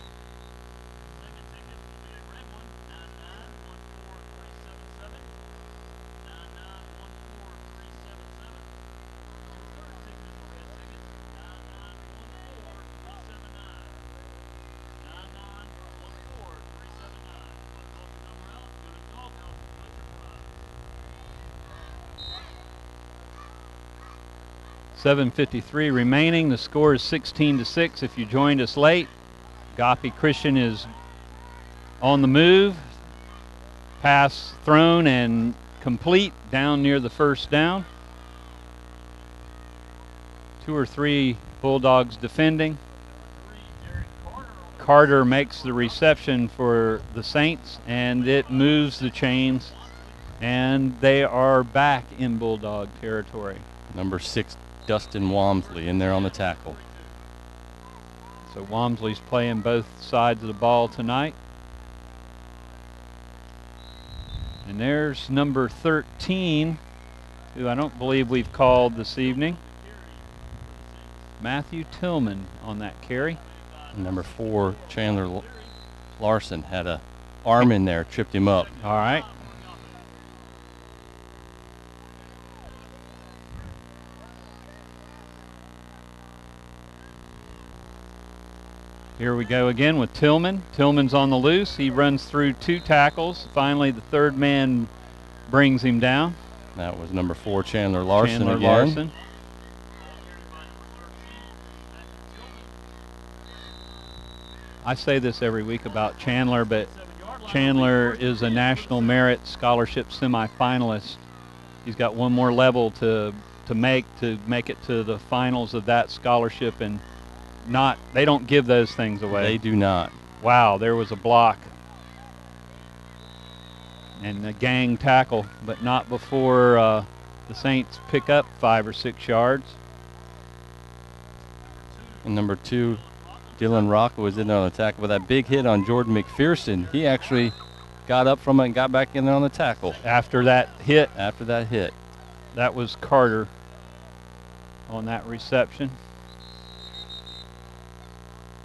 $7:53 remaining. The score is 16-6. If you joined us late, Agape Christian is on the move. Pass thrown and complete down near the first down. 2 or 3 Bulldogs defending. Carter makes the reception for the Saints, and it moves the chains, and they are back in Bulldog territory. Number 6, Dustin Walmsley, in there on the tackle. So Walmsley's playing both sides of the ball tonight. And there's number 13, who I don't believe we've called this evening. Matthew Tillman on that carry. And number 4, Chandler Larson, had a arm in there, tripped him up. All right. Here we go again with Tillman. Tillman's on the loose. He runs through 2 tackles. Finally, the third man brings him down. That was number 4, Chandler Larson again. Larson. I say this every week about Chandler, but Chandler is a National Merit Scholarship semifinalist. He's got one more level to make it to the finals of that scholarship, and they don't give those things away. They do not. Wow, there was a block and a gang tackle, but not before the Saints pick up 5 or 6 yards. And number 2, Dylan Rocca, was in there on the tackle with that big hit on Jordan McPherson. He actually got up from it and got back in there on the tackle. After that hit. That was Carter on that reception.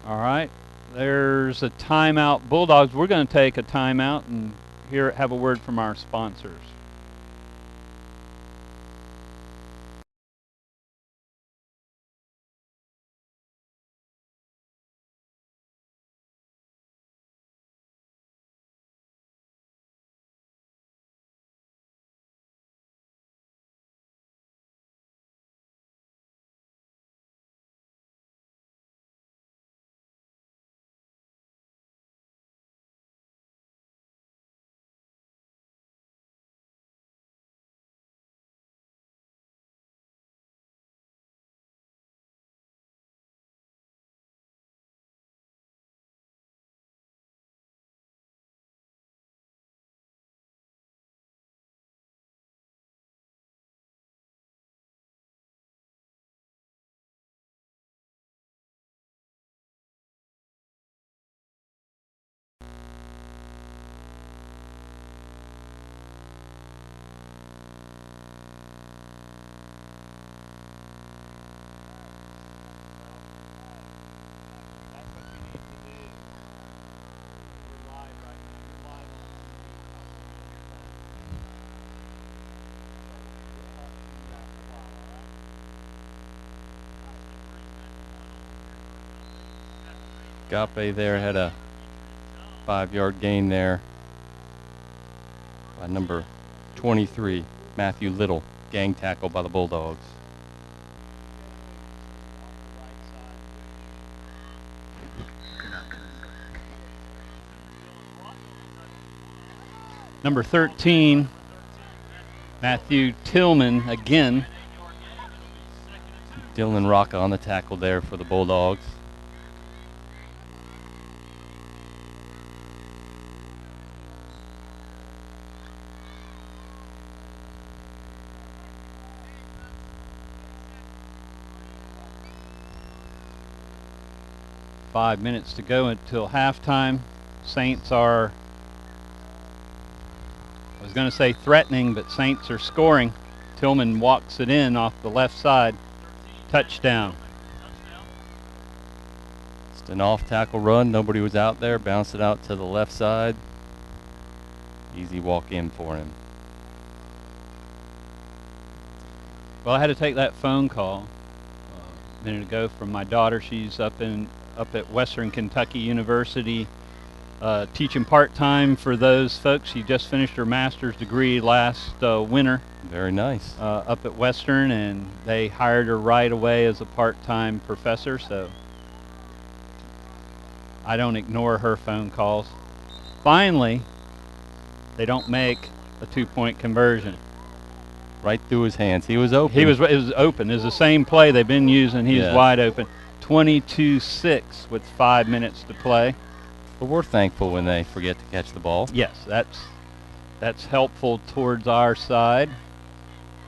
All right, there's a timeout. Bulldogs, we're going to take a timeout and have a word from our sponsors. Agape there had a 5-yard gain there by number 23, Matthew Little. Gang tackle by the Bulldogs. Number 13, Matthew Tillman again. Dylan Rocca on the tackle there for the Bulldogs. Five minutes to go until halftime. Saints are, I was going to say threatening, but Saints are scoring. Tillman walks it in off the left side. Touchdown. Just an off-tackle run. Nobody was out there. Bounced it out to the left side. Easy walk in for him. Well, I had to take that phone call a minute ago from my daughter. She's up at Western Kentucky University teaching part-time for those folks. She just finished her master's degree last winter. Very nice. Up at Western, and they hired her right away as a part-time professor, so I don't ignore her phone calls. Finally, they don't make a two-point conversion. Right through his hands. He was open. It was open. It was the same play they've been using. He's wide open. 22-6 with 5 minutes to play. But we're thankful when they forget to catch the ball. Yes, that's helpful towards our side.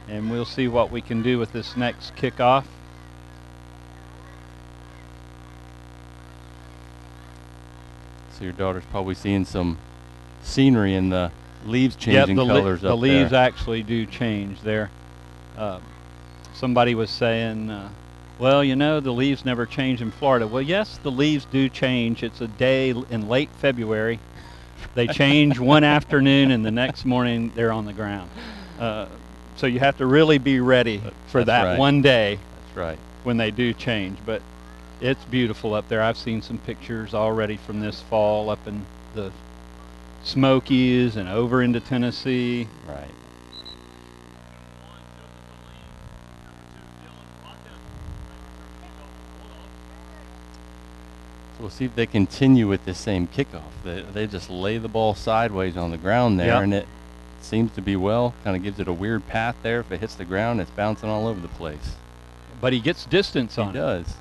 And we'll see what we can do with this next kickoff. So your daughter's probably seeing some scenery in the leaves changing colors up there. The leaves actually do change there. Somebody was saying, well, you know, the leaves never change in Florida. Well, yes, the leaves do change. It's a day in late February. They change one afternoon, and the next morning they're on the ground. So you have to really be ready for that one day. That's right. When they do change. But it's beautiful up there. I've seen some pictures already from this fall up in the Smokies and over into Tennessee. Right. So we'll see if they continue with this same kickoff. They just lay the ball sideways on the ground there, and it seems to be kind of gives it a weird path there. If it hits the ground, it's bouncing all over the place. But he gets distance on it. He does.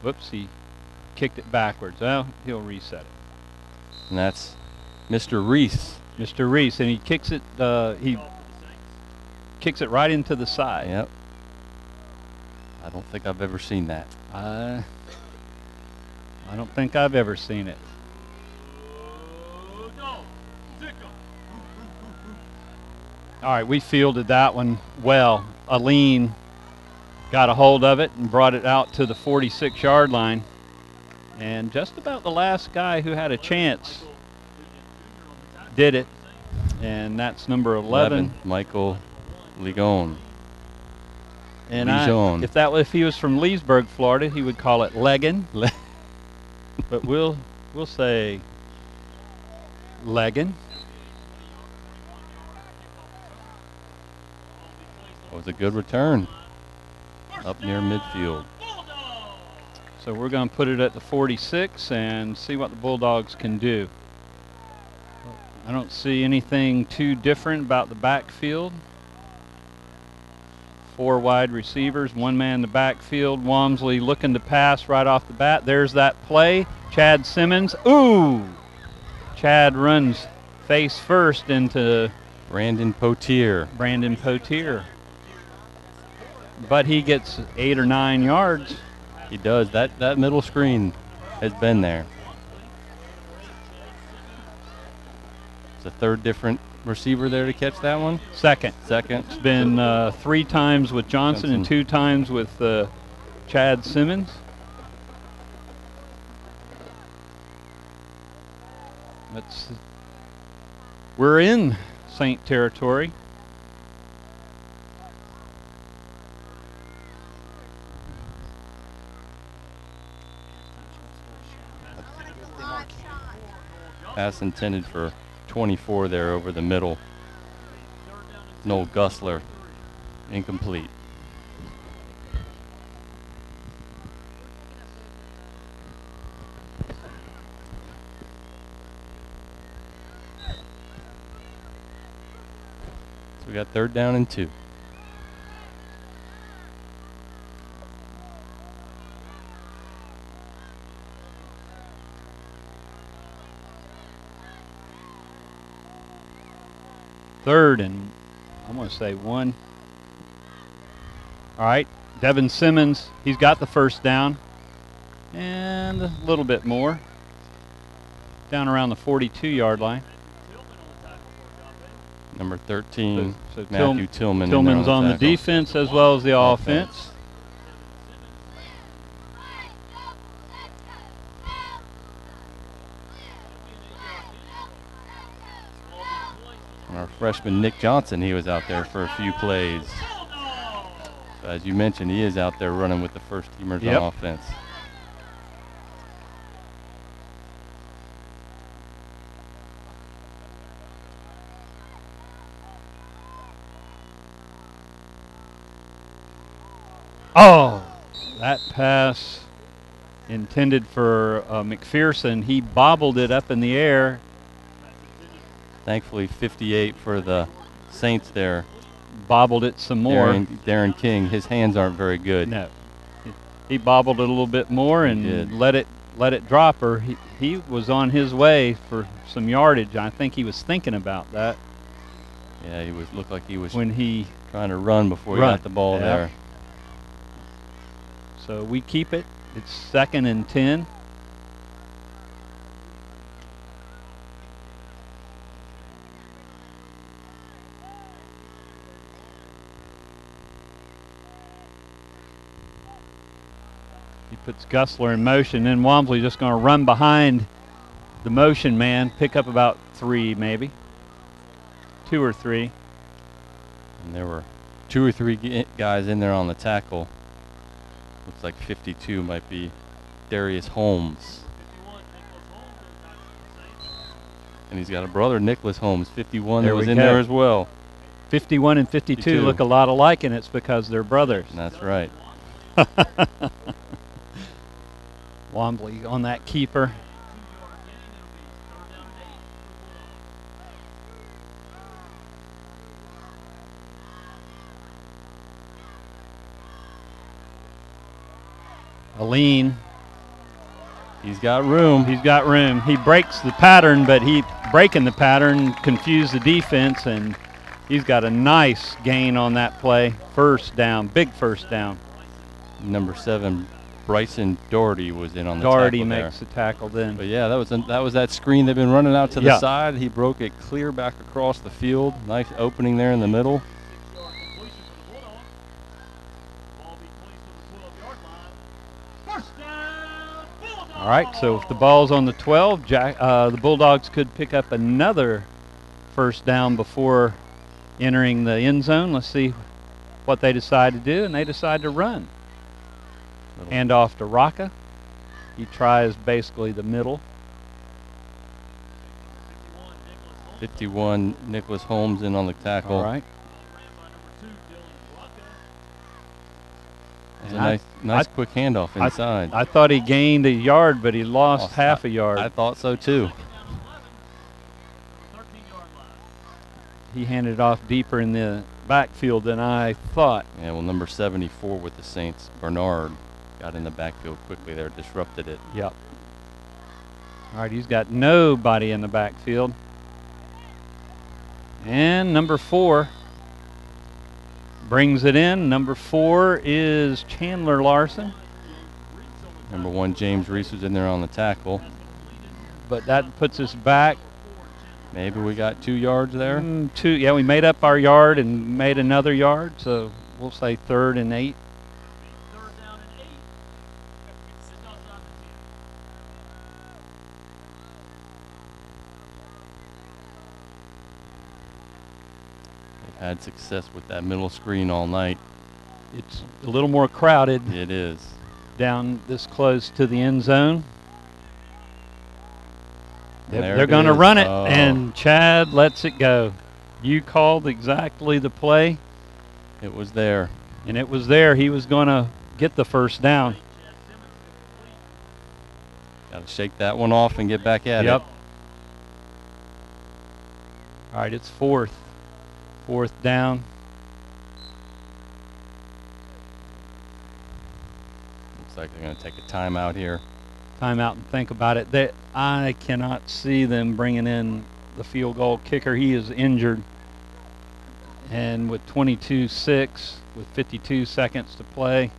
Whoops, he kicked it backwards. Well, he'll reset it. And that's Mr. Reese. Mr. Reese, and he kicks it right into the side. Yep. I don't think I've ever seen that. I don't think I've ever seen it. All right, we fielded that one well. Aline got a hold of it and brought it out to the 46-yard line. And just about the last guy who had a chance did it. And that's number 11. Michael Ligon. And if he was from Leesburg, Florida, he would call it Leggin. But we'll say Leggin. That was a good return up near midfield. So we're going to put it at the 46 and see what the Bulldogs can do. I don't see anything too different about the backfield. 4 wide receivers, 1 man in the backfield. Walmsley looking to pass right off the bat. There's that play. Chad Simmons. Ooh! Chad runs face first into Brandon Potier. But he gets 8 or 9 yards. He does. That middle screen has been there. It's a third different receiver there to catch that one? Second. It's been 3 times with Johnson and 2 times with Chad Simmons. We're in Saint territory. Pass intended for 24 there over the middle. Noel Gussler, incomplete. So we got 3rd down and 2. Third and I'm going to say 1. All right, Devin Simmons, he's got the first down and a little bit more. Down around the 42-yard line. Number 13, so Matthew Tillman. Tillman's on the defense as well as the offense. And our freshman Nick Johnson, he was out there for a few plays. So as you mentioned, he is out there running with the first teamers on offense. Oh, that pass intended for McPherson. He bobbled it up in the air. Thankfully, 58 for the Saints there. Bobbled it some more. Darren King, his hands aren't very good. No, he bobbled it a little bit more and let it drop. Or he was on his way for some yardage. I think he was thinking about that. Yeah, he looked like he was when he trying to run before he got the ball there. So we keep it. It's 2nd and 10. He puts Gussler in motion. Then Walmsley's just going to run behind the motion man, pick up about 3 maybe. 2 or 3. And there were 2 or 3 guys in there on the tackle. Looks like 52 might be Darius Holmes. And he's got a brother, Nicholas Holmes, 51, that was in there as well. 51 and 52 look a lot alike, and it's because they're brothers. That's right. Wombley on that keeper. Aline. He's got room. He's got room. He breaks the pattern, but breaking the pattern confused the defense, and he's got a nice gain on that play. First down, big first down. Number 7, Bryson Doherty was in on the Doherty tackle there. makes the tackle then. But yeah, that was that screen they've been running out to the side. He broke it clear back across the field. Nice opening there in the middle. All right, so if the ball's on the 12, the Bulldogs could pick up another first down before entering the end zone. Let's see what they decide to do, and they decide to run. Hand off to Rocca. He tries basically the middle. 51, Nicholas Holmes in on the tackle. All right. It's a nice quick handoff inside. I thought he gained a yard, but he lost half a yard. I thought so too. He handed it off deeper in the backfield than I thought. Yeah, well, number 74 with the Saints, Bernard, got in the backfield quickly there, disrupted it. Yep. All right, he's got nobody in the backfield. And number 4 brings it in. Number 4 is Chandler Larson. Number 1, James Reese, was in there on the tackle. But that puts us back. Maybe we got 2 yards there? 2, yeah, we made up our yard and made another yard, so we'll say 3rd and 8. Had success with that middle screen all night. It's a little more crowded. It is. Down this close to the end zone. They're going to run it, and Chad lets it go. You called exactly the play. It was there. And it was there. He was going to get the first down. Got to shake that one off and get back at it. Yep. All right, it's fourth down. Looks like they're going to take a timeout here. Timeout and think about it. I cannot see them bringing in the field goal kicker. He is injured. And with 22-6, with 52 seconds to play,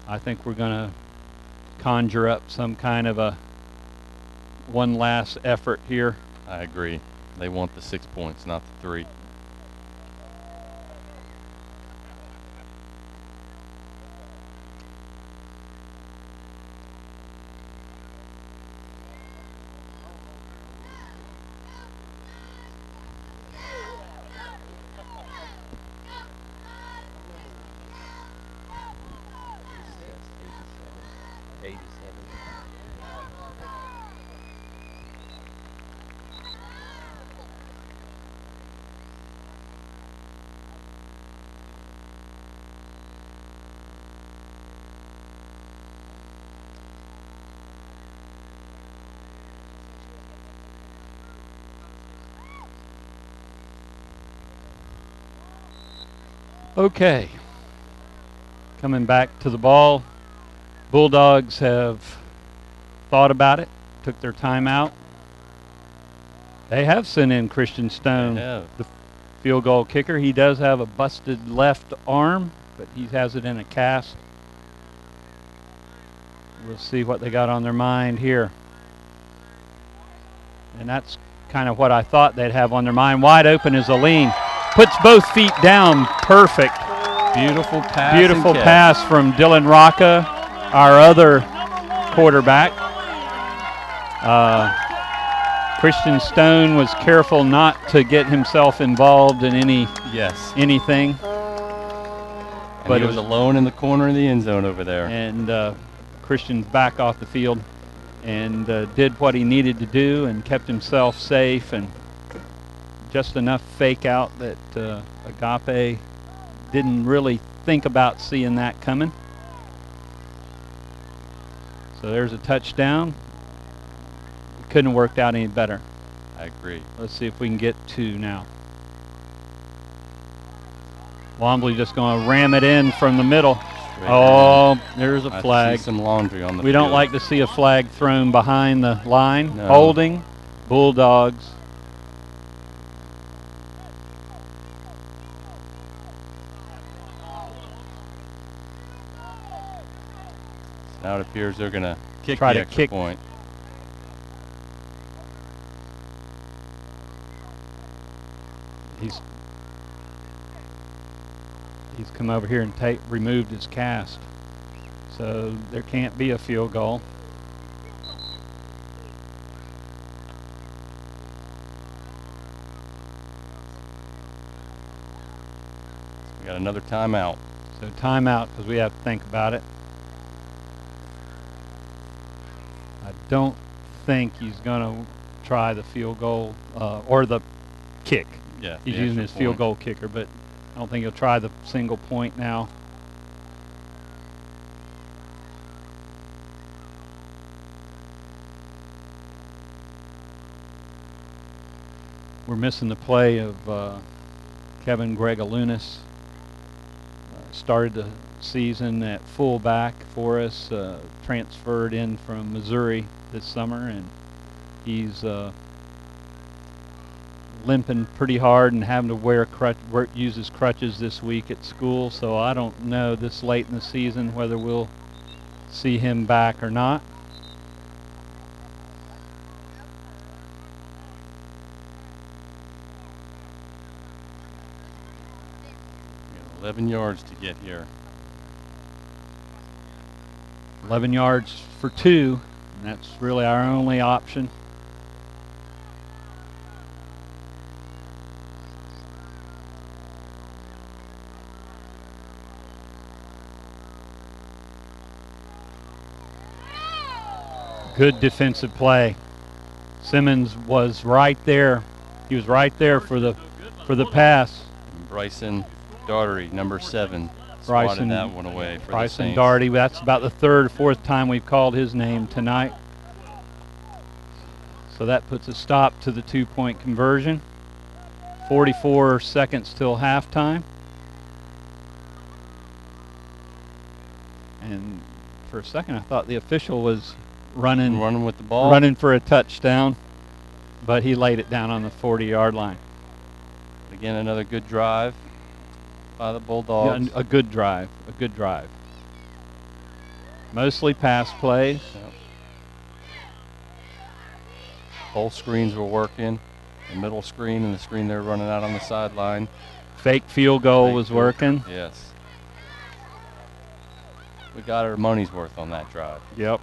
I think we're going to conjure up some kind of a one last effort here. I agree. They want the 6 points, not the 3. Okay. Coming back to the ball. Bulldogs have thought about it, took their timeout. They have sent in Christian Stone, the field goal kicker. He does have a busted left arm, but he has it in a cast. We'll see what they got on their mind here. And that's kind of what I thought they'd have on their mind. Wide open is Aline. Puts both feet down. Perfect. Beautiful pass. Beautiful pass from Dylan Rocca, our other quarterback. Christian Stone was careful not to get himself involved in anything. But he was alone in the corner of the end zone over there. And Christian's back off the field and did what he needed to do and kept himself safe, and just enough fake out that Agape didn't really think about seeing that coming. So there's a touchdown. Couldn't have worked out any better. I agree. Let's see if we can get 2 now. Wombly just going to ram it in from the middle. There's a flag. See some laundry on the We field. don't like to see a flag thrown behind the line. No. Holding. Bulldogs. Now it appears they're going to kick Try the to extra kick. point. He's come over here and removed his cast. So there can't be a field goal. We got another timeout. So timeout because we have to think about it. I don't think he's going to try the field goal or the kick. Yeah, he's using his field goal kicker, but I don't think he'll try the single point now. We're missing the play of Kevin Gregalunas. Started the season at fullback for us, transferred in from Missouri this summer, and he's limping pretty hard and having to use his crutches this week at school. So I don't know this late in the season whether we'll see him back or not. We got 11 yards to get here. 11 yards for 2, and that's really our only option. Good defensive play. Simmons was right there. He was right there for the pass. And Bryson Daugherty, number 7, Bryson, swatted that one away for the Saints. Daugherty, that's about the third or fourth time we've called his name tonight. So that puts a stop to the 2-point conversion. 44 seconds till halftime. And for a second I thought the official was running with the ball, running for a touchdown, but he laid it down on the 40-yard line. Again, another good drive by the Bulldogs. Yeah, a good drive. Mostly pass plays. Yep. Both screens were working. The middle screen and the screen they're running out on the sideline. Fake field goal was working. Yes. We got our money's worth on that drive. Yep.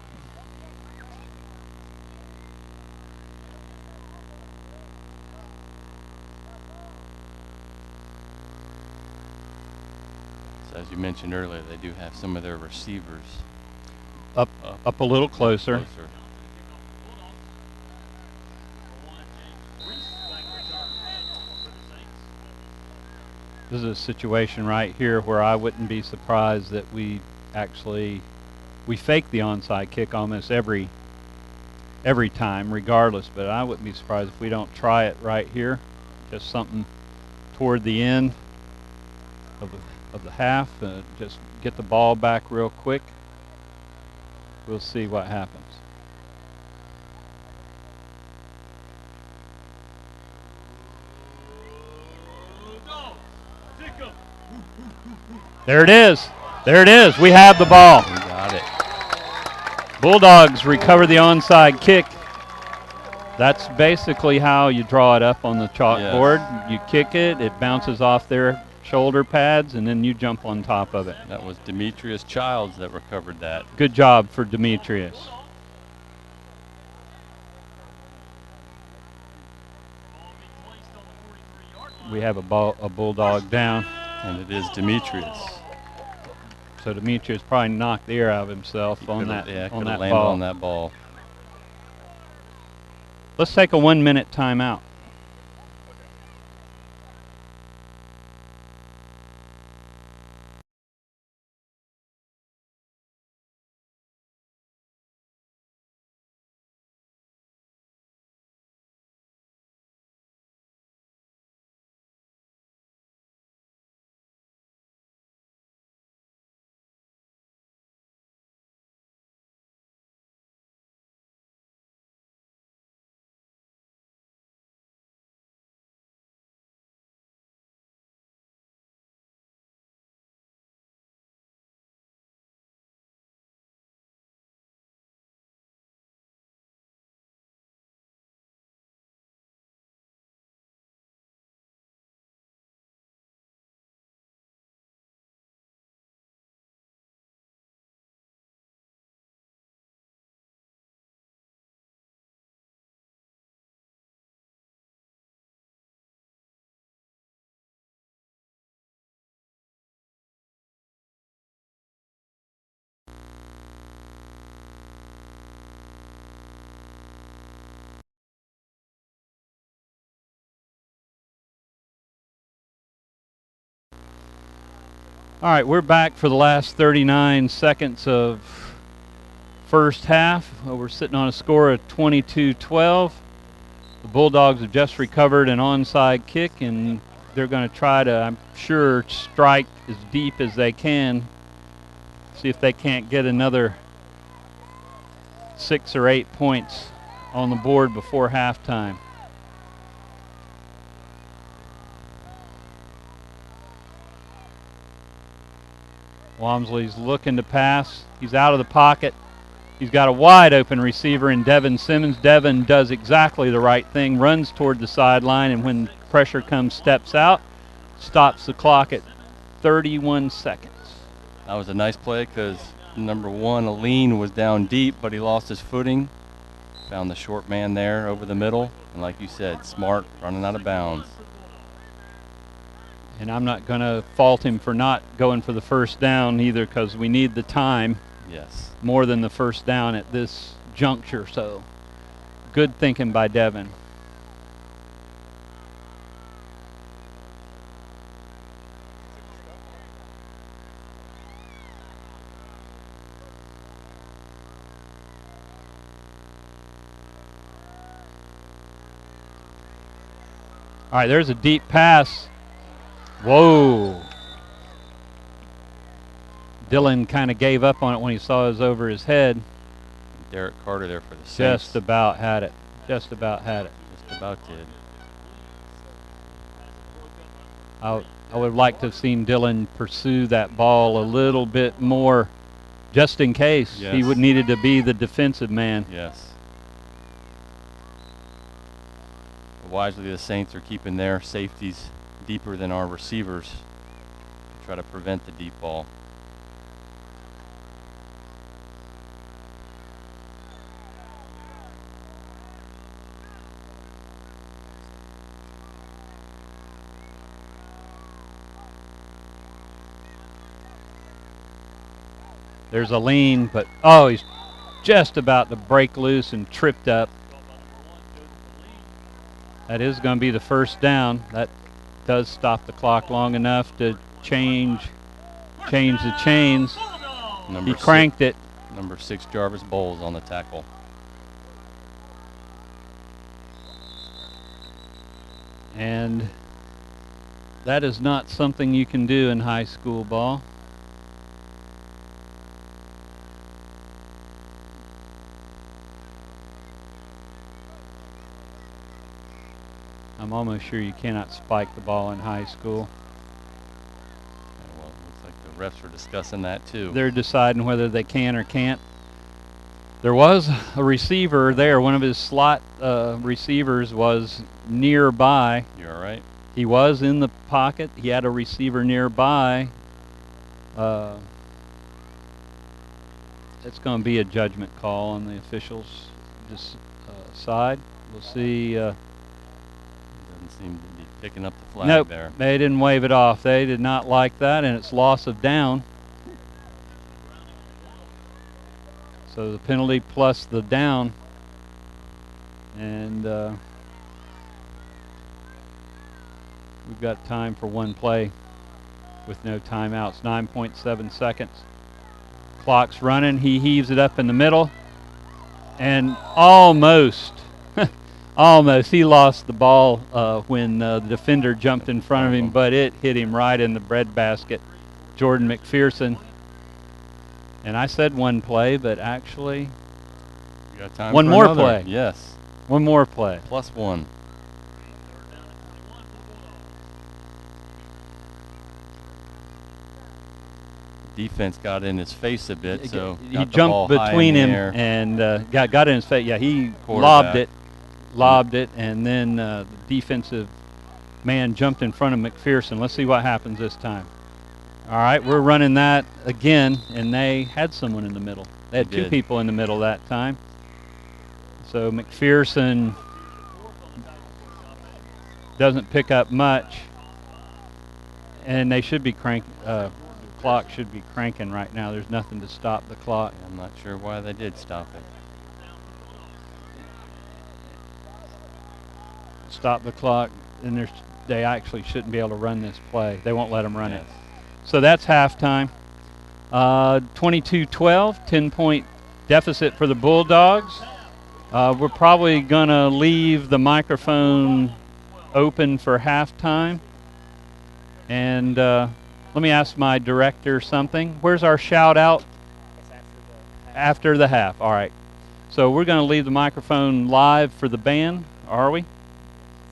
So as you mentioned earlier, they do have some of their receivers up a little closer. This is a situation right here where I wouldn't be surprised that we fake the onside kick almost every time regardless, but I wouldn't be surprised if we don't try it right here. Just something toward the end of the half, just get the ball back real quick. We'll see what happens. There it is. There it is. We have the ball. We got it. Bulldogs recover the onside kick. That's basically how you draw it up on the chalkboard. Yes. You kick it, it bounces off their shoulder pads, and then you jump on top of it. That was Demetrius Childs that recovered that. Good job for Demetrius. We have a Bulldog down. And it is Demetrius. So Demetrius probably knocked the air out of himself on that ball. On that ball. Let's take a 1-minute timeout. All right, we're back for the last 39 seconds of first half. We're sitting on a score of 22-12. The Bulldogs have just recovered an onside kick, and they're going to try to, I'm sure, strike as deep as they can. See if they can't get another 6 or 8 points on the board before halftime. Walmsley's looking to pass. He's out of the pocket. He's got a wide open receiver in Devin Simmons. Devin does exactly the right thing, runs toward the sideline, and when pressure comes, steps out, stops the clock at 31 seconds. That was a nice play because number 1, Aline, was down deep, but he lost his footing. Found the short man there over the middle, and like you said, smart, running out of bounds. And I'm not going to fault him for not going for the first down either, because we need the time. Yes. More than the first down at this juncture. So Good thinking by Devin. All right, there's a deep pass. Whoa. Dylan kind of gave up on it when he saw it was over his head. Derek Carter there for the Saints. Just about had it. Just about had it. Just about did. I would have liked to have seen Dylan pursue that ball a little bit more, just in case. Yes. He would needed to be the defensive man. Yes. Wisely, the Saints are keeping their safeties deeper than our receivers to try to prevent the deep ball. There's a lean, but oh, he's just about to break loose and tripped up. That is going to be the first down. That does stop the clock long enough to change the chains. He cranked it. Number 6, Jarvis Bowles on the tackle. And that is not something you can do in high school ball. I'm almost sure you cannot spike the ball in high school. Yeah, well, it looks like the refs are discussing that too. They're deciding whether they can or can't. There was a receiver there. One of his slot receivers was nearby. You all right? He was in the pocket. He had a receiver nearby. It's going to be a judgment call on the officials' side. We'll see. Doesn't seem to be picking up the flag Nope, there. they didn't wave it off. They did not like that, and it's loss of down. So the penalty plus the down. And we've got time for one play with no timeouts. 9.7 seconds. Clock's running. He heaves it up in the middle. And almost he lost the ball when the defender jumped in front of him, but it hit him right in the breadbasket. Jordan McPherson. And I said one play, but actually You got time one for more another. play. Yes. One more play. +1. Defense got in his face a bit, so he jumped between him and got in his face. Yeah, he lobbed it, and then the defensive man jumped in front of McPherson. Let's see what happens this time. All right, we're running that again, and they had someone in the middle. They had two people in the middle that time. So McPherson doesn't pick up much, and they should be clock should be cranking right now. There's nothing to stop the clock. I'm not sure why they did stop it. Stop the clock, and they actually shouldn't be able to run this play. They won't let them run it. So that's halftime. 22-12, 10-point deficit for the Bulldogs. We're probably going to leave the microphone open for halftime. And let me ask my director something. Where's our shout out? It's after the half. All right. So we're going to leave the microphone live for the band, are we?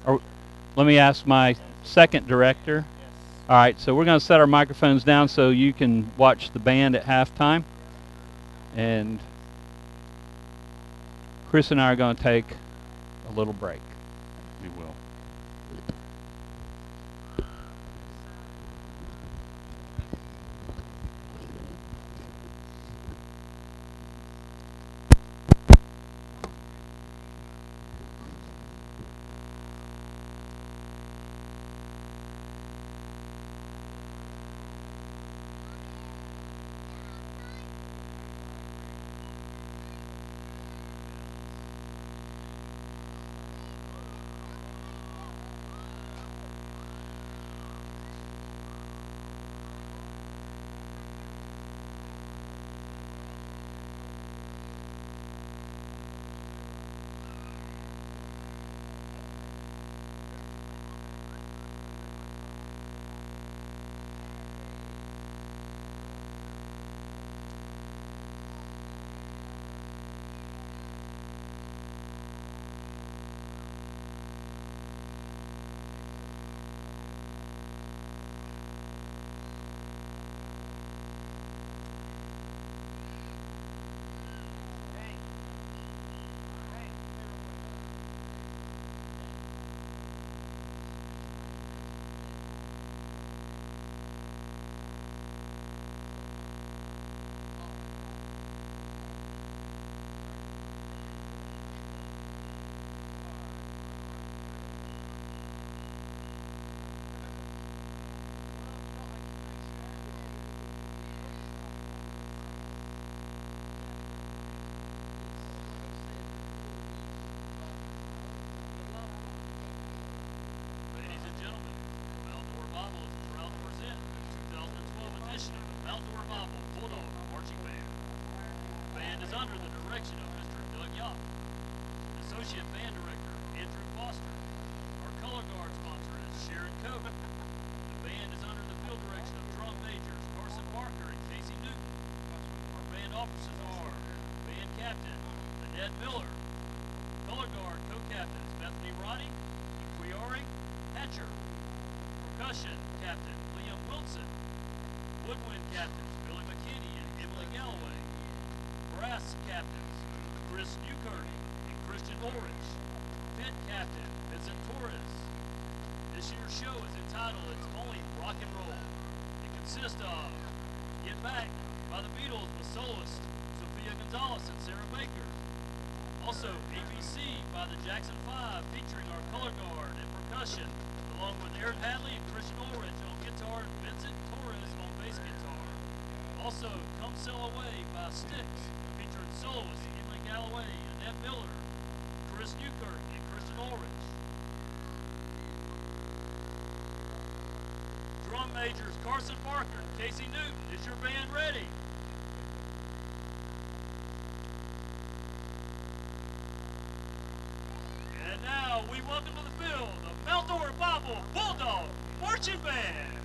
Or let me ask my second director. Yes. All right. So we're going to set our microphones down so you can watch the band at halftime. And Chris and I are going to take a little break. We will. under the direction of Mr. Doug Yopp. Associate Band Director, Andrew Foster. Our color guard sponsor is Sharon Coe. The band is under the field direction of drum majors Carson Barker and Casey Newton. Our band officers are Band Captain Annette Miller. Color guard co-captains Bethany Roddy and Quiari Hatcher. Percussion Captain Liam Wilson. Woodwind Captains Billy McKinney and Emily Galloway. Brass Captains Chris Newkirk and Christian Ulrich. Pit Captain Vincent Torres. This year's show is entitled It's Only Rock and Roll. It consists of Get Back by the Beatles with soloist Sophia Gonzalez and Sarah Baker. Also ABC by the Jackson 5 featuring our color guard and percussion along with Aaron Hadley and Christian Ulrich on guitar and Vincent Torres on bass guitar. Also Come Sail Away by Styx featuring soloists Emily Galloway, Annette Miller, Chris Newkirk, and Christian Ulrich. Drum majors Carson Barker and Casey Newton. Is your band ready? And now we welcome to the field the Mount Dora Bible Bulldog Marching Band.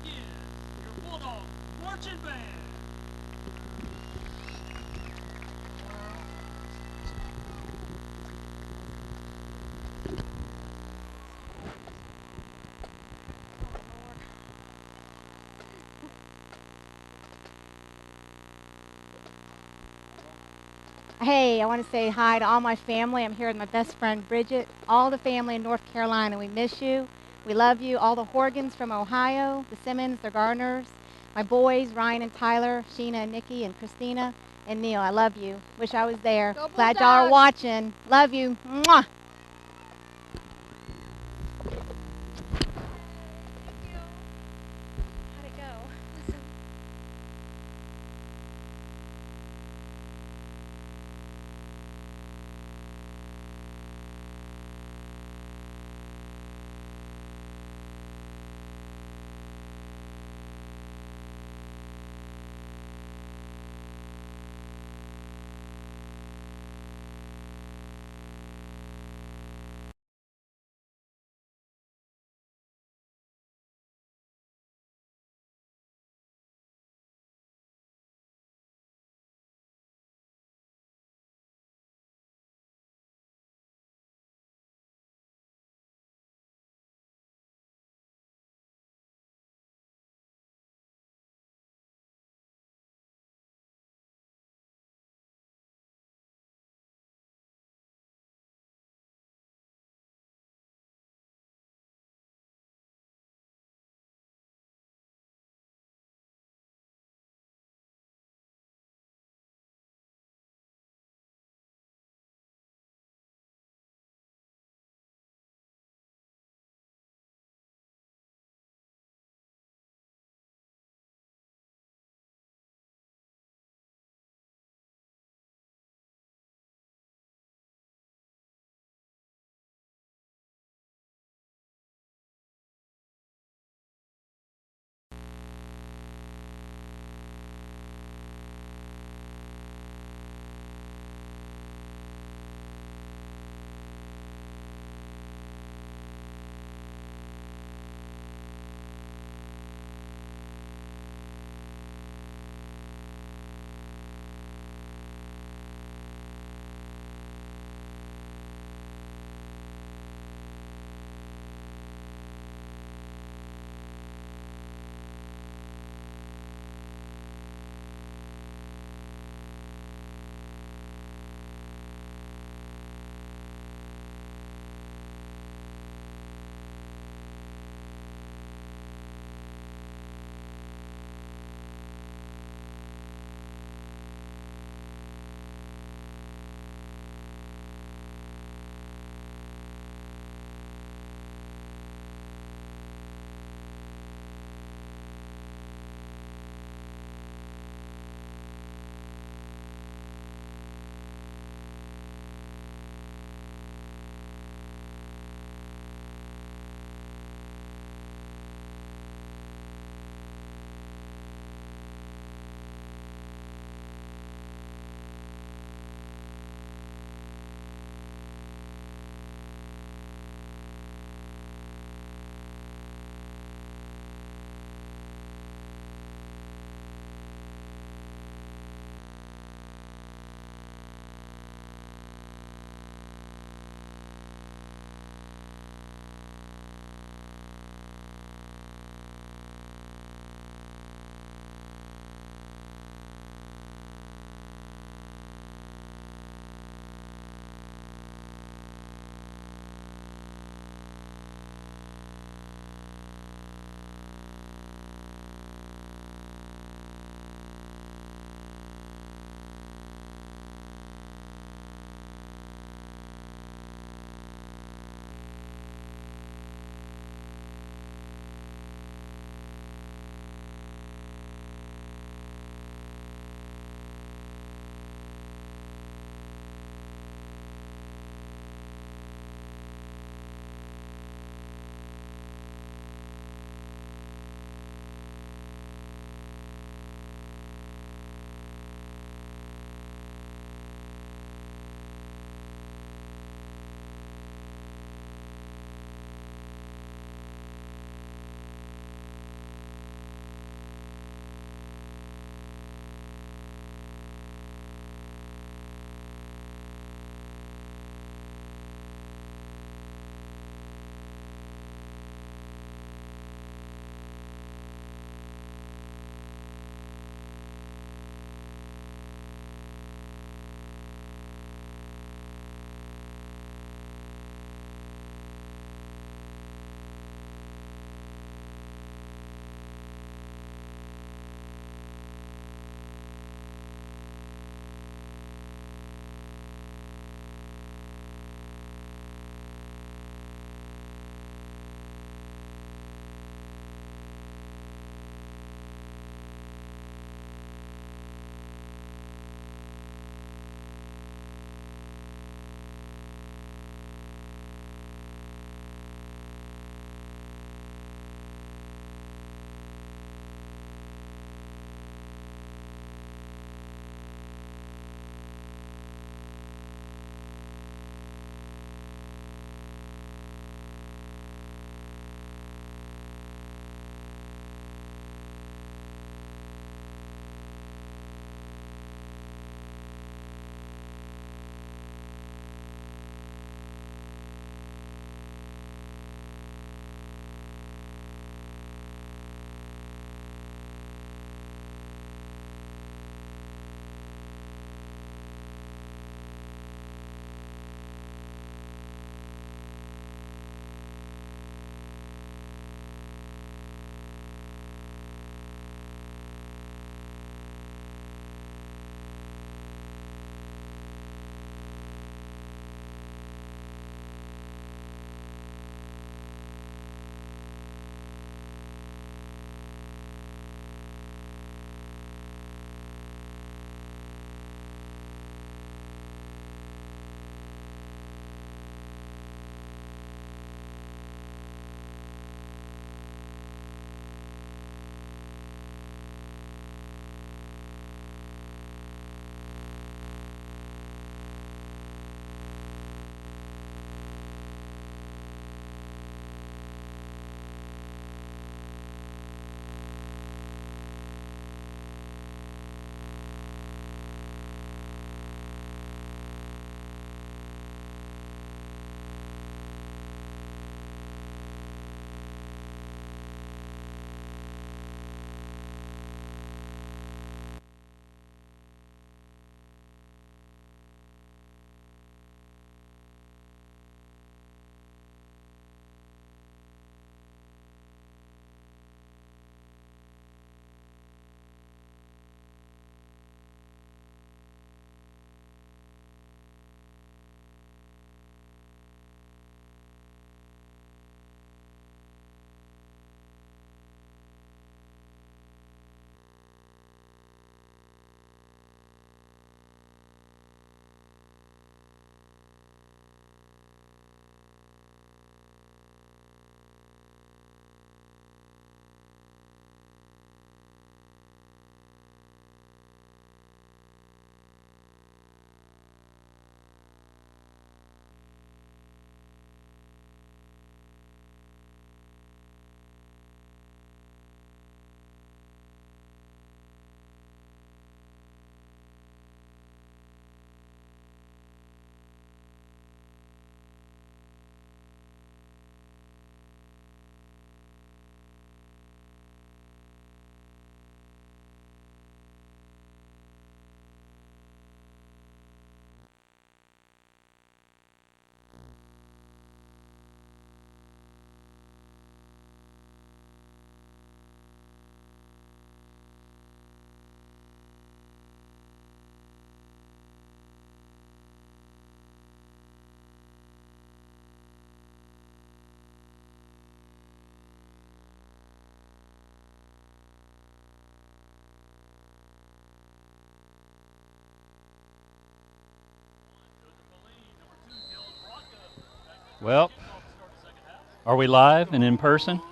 begin. Your Bulldog Marching Band. Hey, I want to say hi to all my family. I'm here with my best friend Bridget, all the family in North Carolina. We miss you. We love you. All the Horgans from Ohio, the Simmons, the Gardners, my boys, Ryan and Tyler, Sheena and Nikki and Christina and Neil. I love you. Wish I was there. Go Glad y'all are Bulldogs! watching. Love you. Mwah. Well, are we live and in person?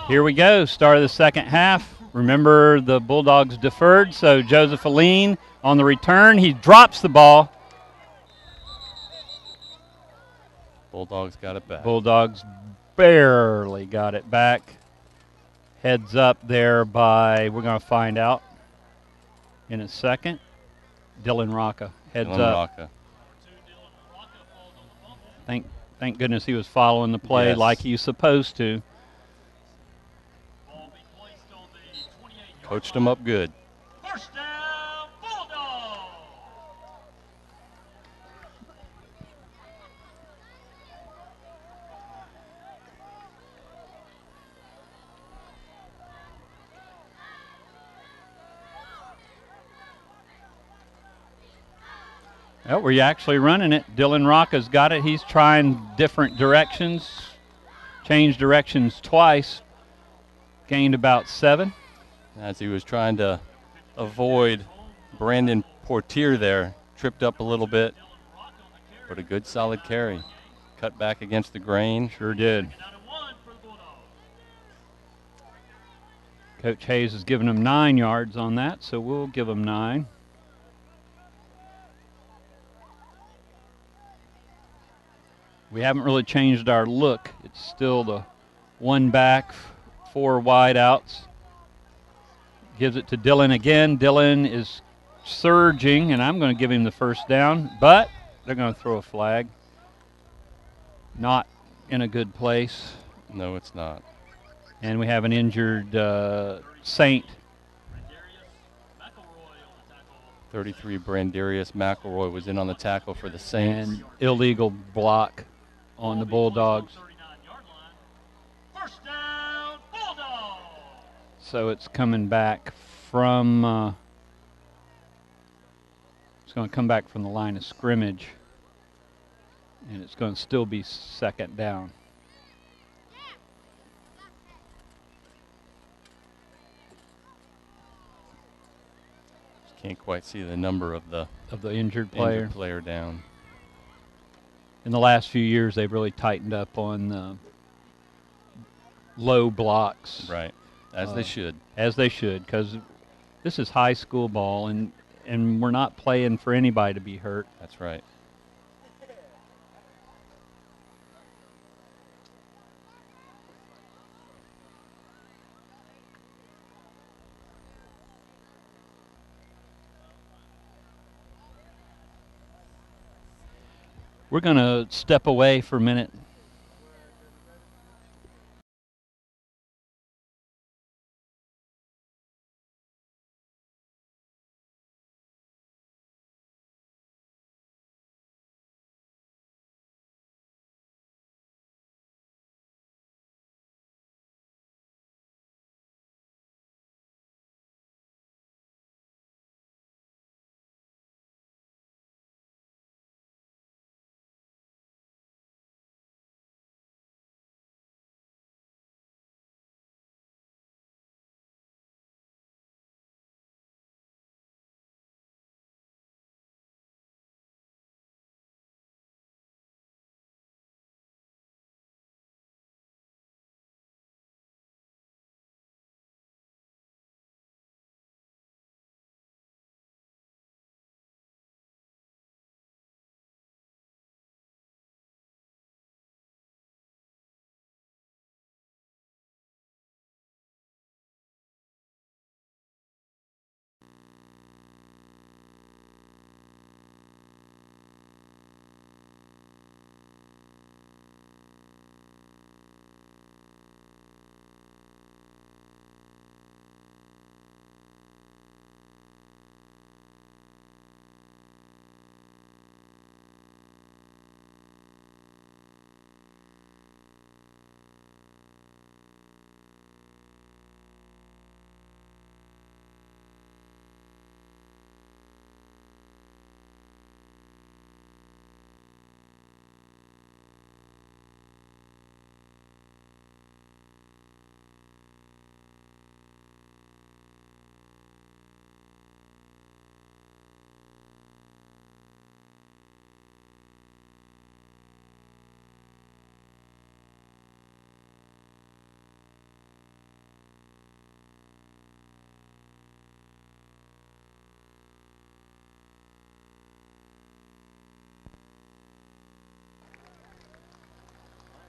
Here we go, start of the second half. Remember, the Bulldogs deferred, so Joseph Aline on the return. He drops the ball. Bulldogs got it back. Bulldogs barely got it back. Heads up there by, we're going to find out in a second. Dylan Rocca, heads Dylan up. Rocca. Thank goodness he was following the play Yes. like he's supposed to. Coached him up good. First down, Bulldogs. Well, we're actually running it. Dylan Rocca's got it. He's trying different directions. Changed directions twice. Gained about 7. As he was trying to avoid Brandon Portier there. Tripped up a little bit. But a good solid carry. Cut back against the grain. Sure did. Coach Hayes has given him 9 yards on that, so we'll give him 9. We haven't really changed our look. It's still the 1 back, 4 wide outs. Gives it to Dylan again. Dylan is surging, and I'm going to give him the first down, but they're going to throw a flag. Not in a good place. No, it's not. And we have an injured Saint. 33 Brandarius McElroy was in on the tackle for the Saints. And illegal block on the Bulldogs. First down, Bulldogs. So it's coming back from it's going to come back from the line of scrimmage, and it's going to still be second down. Can't quite see the number of the injured player. player down. In the last few years, they've really tightened up on low blocks. Right, as they should. As they should, because this is high school ball, and we're not playing for anybody to be hurt. That's right. We're going to step away for a minute.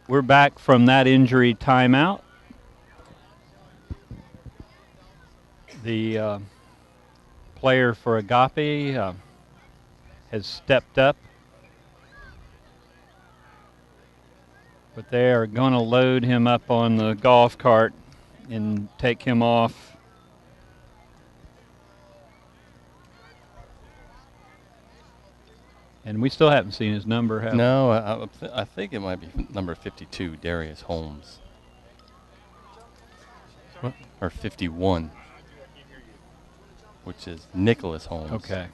we're back from that injury timeout. The player for Agape has stepped up, but they are going to load him up on the golf cart and take him off. And we still haven't seen his number, have we? No, I think it might be number 52, Darius Holmes. What? Or 51, which is Nicholas Holmes. Okay.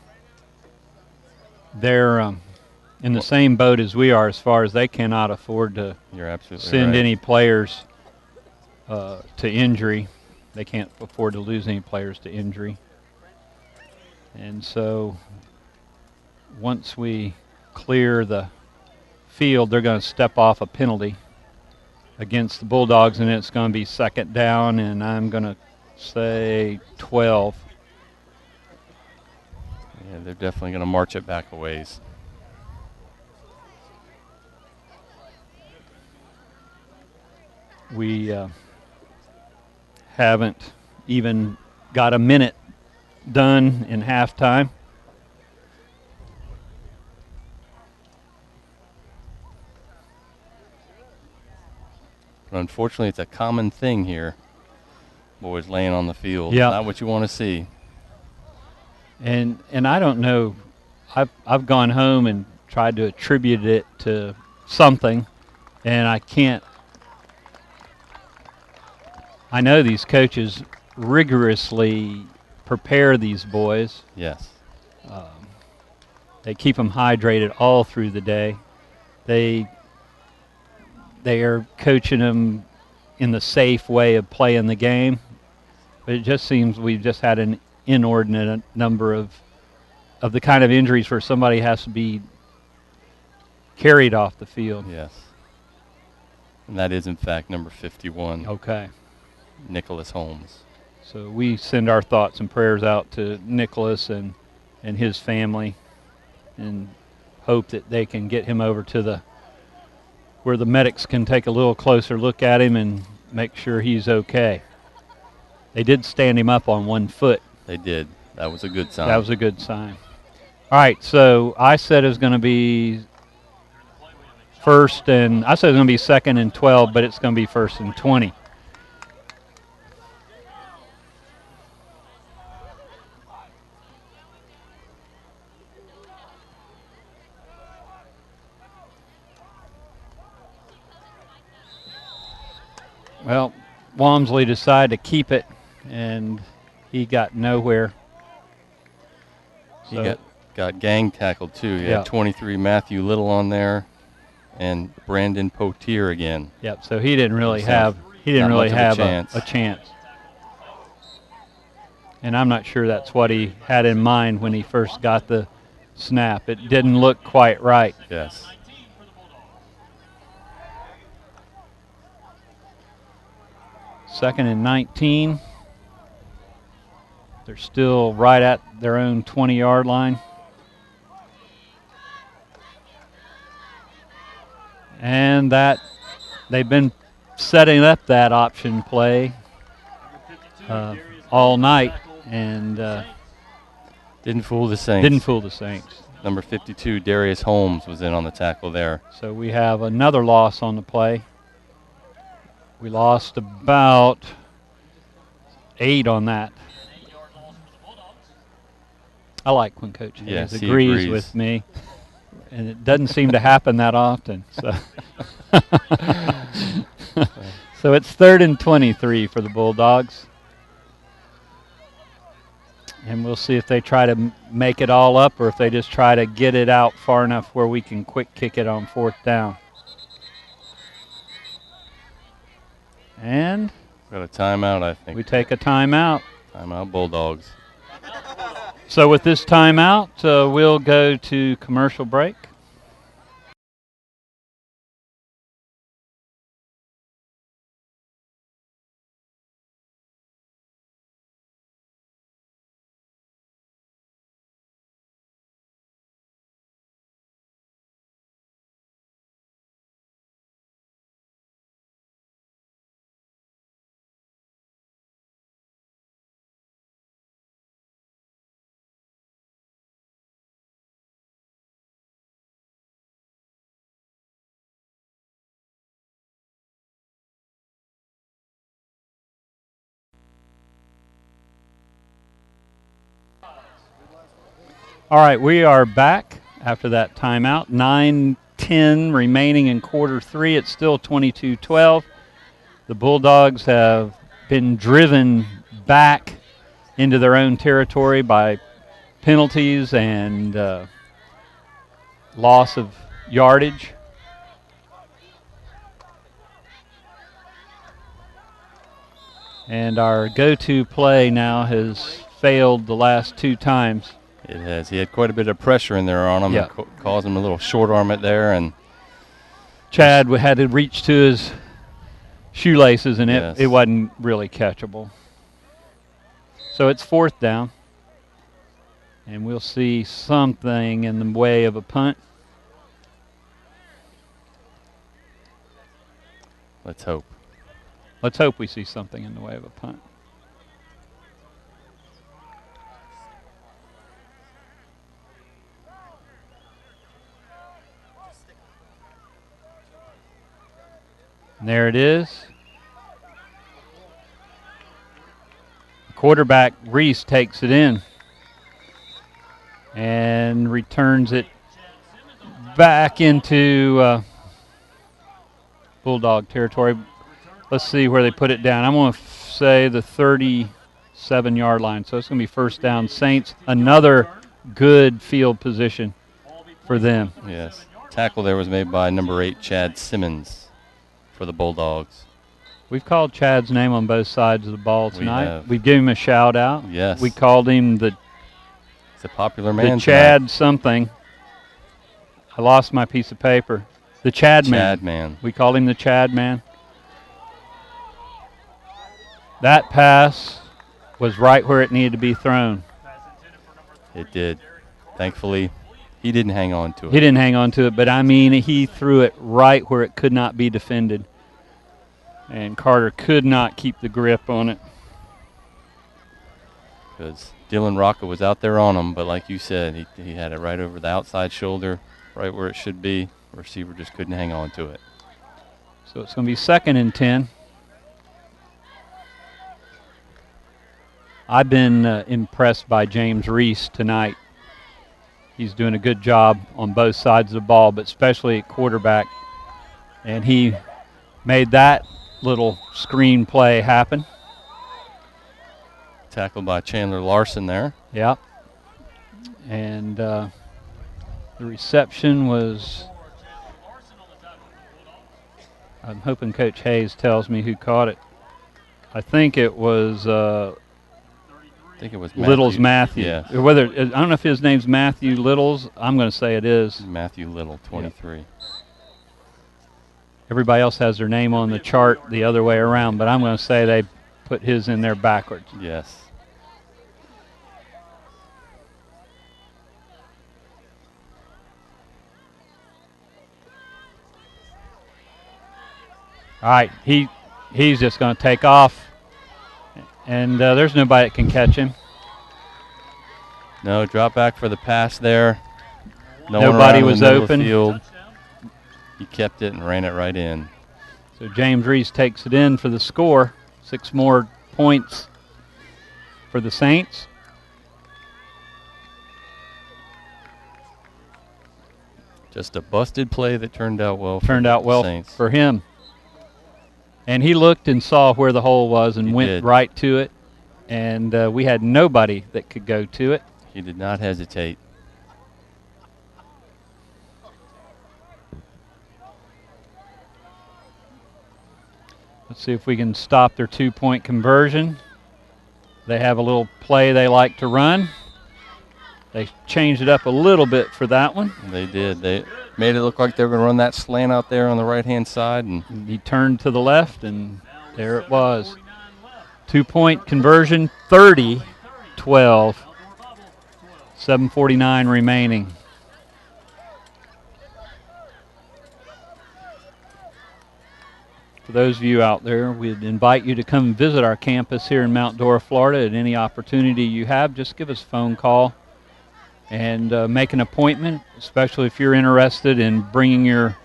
They're in the same boat as we are as far as they cannot afford to You're absolutely send right. any players to injury. They can't afford to lose any players to injury. And so once we clear the field, they're going to step off a penalty against the Bulldogs, and it's going to be second down, and I'm going to say 12. Yeah, they're definitely going to march it back a ways. We haven't even got a minute done in halftime. But unfortunately, it's a common thing here. Boys laying on the field. Yeah. Not what you want to see. And I don't know. I've gone home and tried to attribute it to something, and I can't. I know these coaches rigorously prepare these boys. Yes. They keep them hydrated all through the day. They are coaching them in the safe way of playing the game. But it just seems we've just had an inordinate number of the kind of injuries where somebody has to be carried off the field. Yes. And that is, in fact, number 51, Okay. Nicholas Holmes. So we send our thoughts and prayers out to Nicholas and his family, and hope that they can get him over to where the medics can take a little closer look at him and make sure he's okay. They did stand him up on one foot. They did. That was a good sign. That was a good sign. All right, so I said it was going to be first, and I said it was going to be second and 12, but it's going to be first and 20. Well, Walmsley decided to keep it, and he got nowhere. He got gang tackled, too. He Yeah. had 23 Matthew Little on there and Brandon Potier again. Yep. So he didn't really So have not much of a a chance. chance. And I'm not sure that's what he had in mind when he first got the snap. It didn't look quite right. Yes. Second and 19. They're still right at their own 20-yard line. And they've been setting up that option play all night, and Didn't fool the Saints. didn't fool the Saints. Number 52, Darius Holmes, was in on the tackle there. So we have another loss on the play. We lost about 8 on that. I like when Coach Hayes Yes, he agrees agrees. with me, and it doesn't seem to happen that often. So, so it's 3rd and 23 for the Bulldogs. And we'll see if they try to make it all up or if they just try to get it out far enough where we can quick kick it on 4th down. And Got a timeout, I think. we take a timeout. Timeout, Bulldogs. So with this timeout, we'll go to commercial break. All right, we are back after that timeout. 9:10 remaining in quarter three. It's still 22-12. The Bulldogs have been driven back into their own territory by penalties and loss of yardage. And our go-to play now has failed the last two times. It has. He had quite a bit of pressure in there on him. Yeah. Caused him a little short arm it there. And Chad had to reach to his shoelaces, and Yes. it wasn't really catchable. So it's fourth down. And we'll see something in the way of a punt. let's hope. Let's hope we see something in the way of a punt. And there it is. Quarterback Reese takes it in and returns it back into Bulldog territory. Let's see where they put it down. I'm going to say the 37-yard line. So it's going to be first down. Saints, another good field position for them. Yes. Tackle there was made by number 8, Chad Simmons, for the Bulldogs. We've called Chad's name on both sides of the ball tonight. have. We gave him a shout out. Yes. We called him the He's a popular man. Chad tonight. something. I lost my piece of paper. The Chad man. Chad man. We called him the Chad man. That pass was right where it needed to be thrown. It did. Thankfully, he didn't hang on to it. He didn't hang on to it, but I mean, he threw it right where it could not be defended. And Carter could not keep the grip on it. Because Dylan Rocca was out there on him, but like you said, he had it right over the outside shoulder, right where it should be. The receiver just couldn't hang on to it. So it's going to be 2nd and 10. I've been impressed by James Reese tonight. He's doing a good job on both sides of the ball, but especially at quarterback. And he made that little screen play happen. Tackled by Chandler Larson there. Yep. And the reception was, I'm hoping Coach Hayes tells me who caught it. I think it was Little's Matthew. Yes. Whether I don't know if his name's Matthew Little's. I'm going to say it is. Matthew Little, 23. Yep. Everybody else has their name on the chart the other way around, but I'm going to say they put his in there backwards. Yes. All right, he's just going to take off, and there's nobody that can catch him. No, drop back for the pass there. Nobody was open. Field. He kept it and ran it right in. So James Reese takes it in for the score. 6 more points for the Saints. Just a busted play that turned out well. Turned out well Saints. for him. And he looked and saw where the hole was and went did. right to it. And we had nobody that could go to it. He did not hesitate. Let's see if we can stop their 2-point conversion. They have a little play they like to run. They changed it up a little bit for that one. They did. They made it look like they were going to run that slant out there on the right-hand side. And he turned to the left, and there it was. 2-point conversion, 30-12. 7:49 remaining. For those of you out there, we'd invite you to come visit our campus here in Mount Dora, Florida. At any opportunity you have, just give us a phone call and make an appointment, especially if you're interested in bringing your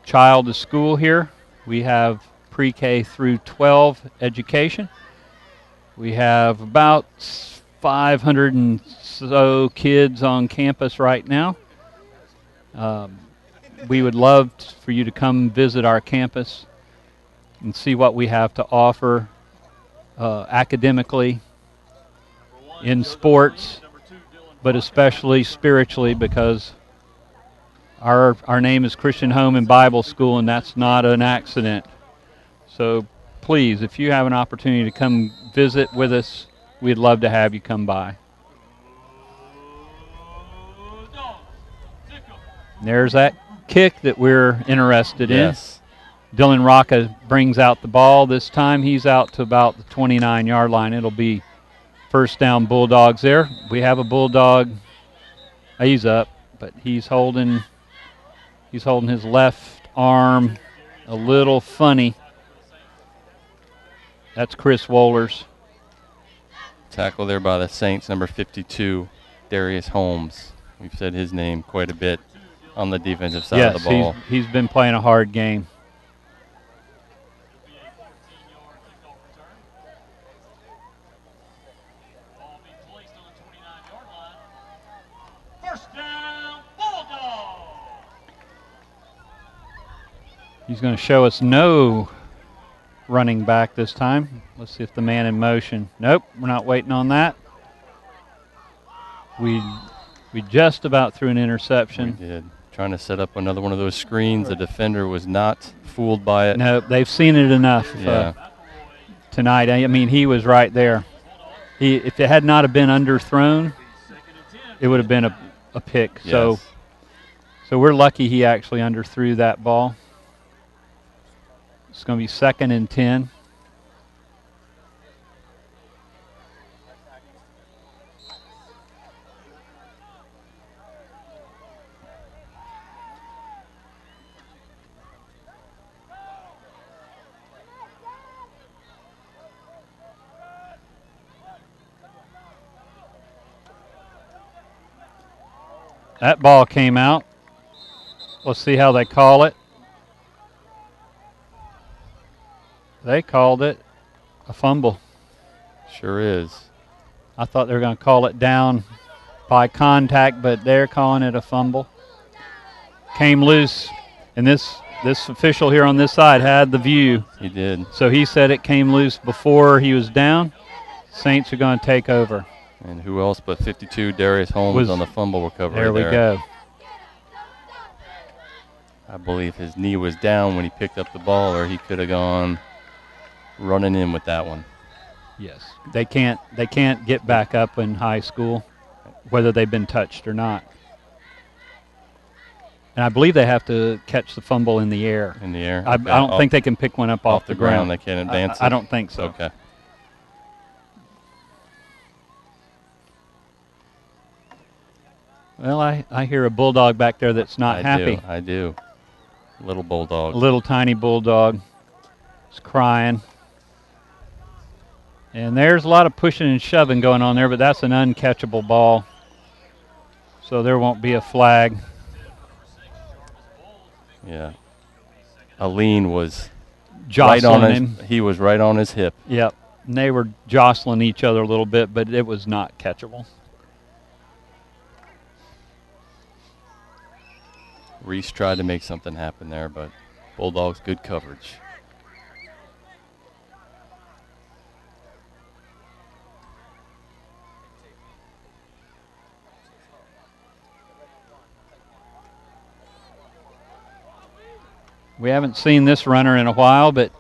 child to school here. We have pre-K through 12 education. We have about 500 and so kids on campus right now. We would love for you to come visit our campus and see what we have to offer academically, in sports, but especially spiritually, because our name is Christian Home and Bible School, and that's not an accident. So please, if you have an opportunity to come visit with us, we'd love to have you come by. There's that kick that we're interested in. Dylan Rocca brings out the ball. This time he's out to about the 29-yard line. It'll be first down Bulldogs there. We have a Bulldog. He's up, but he's holding his left arm a little funny. That's Chris Wohlers. Tackle there by the Saints, number 52, Darius Holmes. We've said his name quite a bit on the defensive side of the ball. Yes, he's been playing a hard game. First down, Bulldog. He's going to show us no running back this time. Let's see if the man in motion. Nope, we're not waiting on that. We just about threw an interception. We did. Trying to set up another one of those screens. The defender was not fooled by it. Nope, they've seen it enough tonight. I mean, he was right there. If it had not have been underthrown, it would have been a pick. Yes. So we're lucky he actually underthrew that ball. It's going to be 2nd and 10. That ball came out. Let's see how they call it. They called it a fumble. Sure is. I thought they were going to call it down by contact, but they're calling it a fumble. Came loose, and this official here on this side had the view. He did. So he said it came loose before he was down. Saints are going to take over. And who else but 52, Darius Holmes, was on the fumble recovery there. There we go. I believe his knee was down when he picked up the ball, or he could have gone running in with that one. Yes. They can't get back up in high school, whether they've been touched or not. And I believe they have to catch the fumble in the air. In the air? I don't think they can pick one up off the ground. They can't advance it? I don't think so. Okay. Well, I hear a bulldog back there that's not happy. I do. Little bulldog. A little tiny bulldog. It's crying. And there's a lot of pushing and shoving going on there, but that's an uncatchable ball. So there won't be a flag. Yeah. Aline was jostling him. He was right on his hip. Yep. And they were jostling each other a little bit, but it was not catchable. Reese tried to make something happen there, but Bulldogs good coverage. We haven't seen this runner in a while, but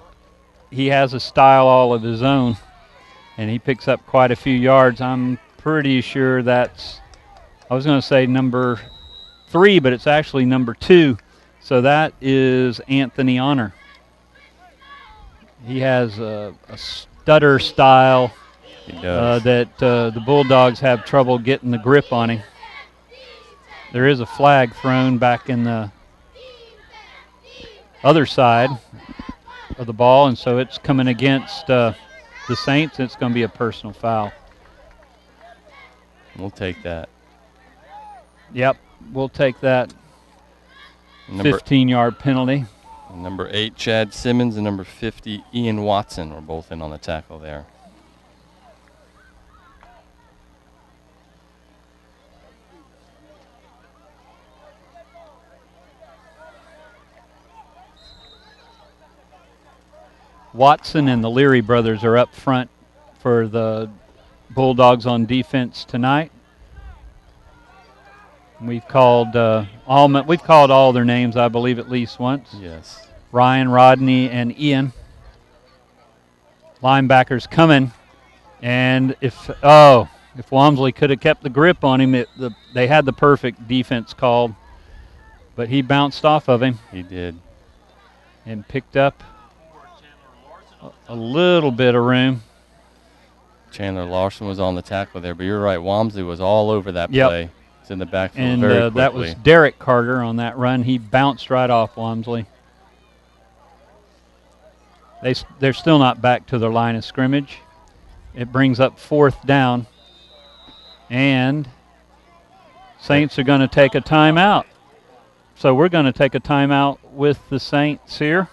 he has a style all of his own, and he picks up quite a few yards. I'm pretty sure that's, I was going to say number 3, but it's actually number 2. So that is Anthony Honor. He has a stutter style that the Bulldogs have trouble getting the grip on him. There is a flag thrown back in the other side of the ball, and so it's coming against the Saints. It's going to be a personal foul. We'll take that. Yep, we'll take that 15-yard penalty. Number 8, Chad Simmons, and number 50, Ian Watson, were both in on the tackle there. Watson and the Leary brothers are up front for the Bulldogs on defense tonight. We've called all their names, I believe, at least once. Yes. Ryan, Rodney, and Ian. Linebackers coming, and if Walmsley could have kept the grip on him, they had the perfect defense called, but he bounced off of him. He did. And picked up a little bit of room. Chandler Larson was on the tackle there, but you're right. Walmsley was all over that play. It's in the backfield and very quickly. That was Derek Carter on that run. He bounced right off Walmsley. They're still not back to their line of scrimmage. It brings up 4th down, and Saints are going to take a timeout. So we're going to take a timeout with the Saints here.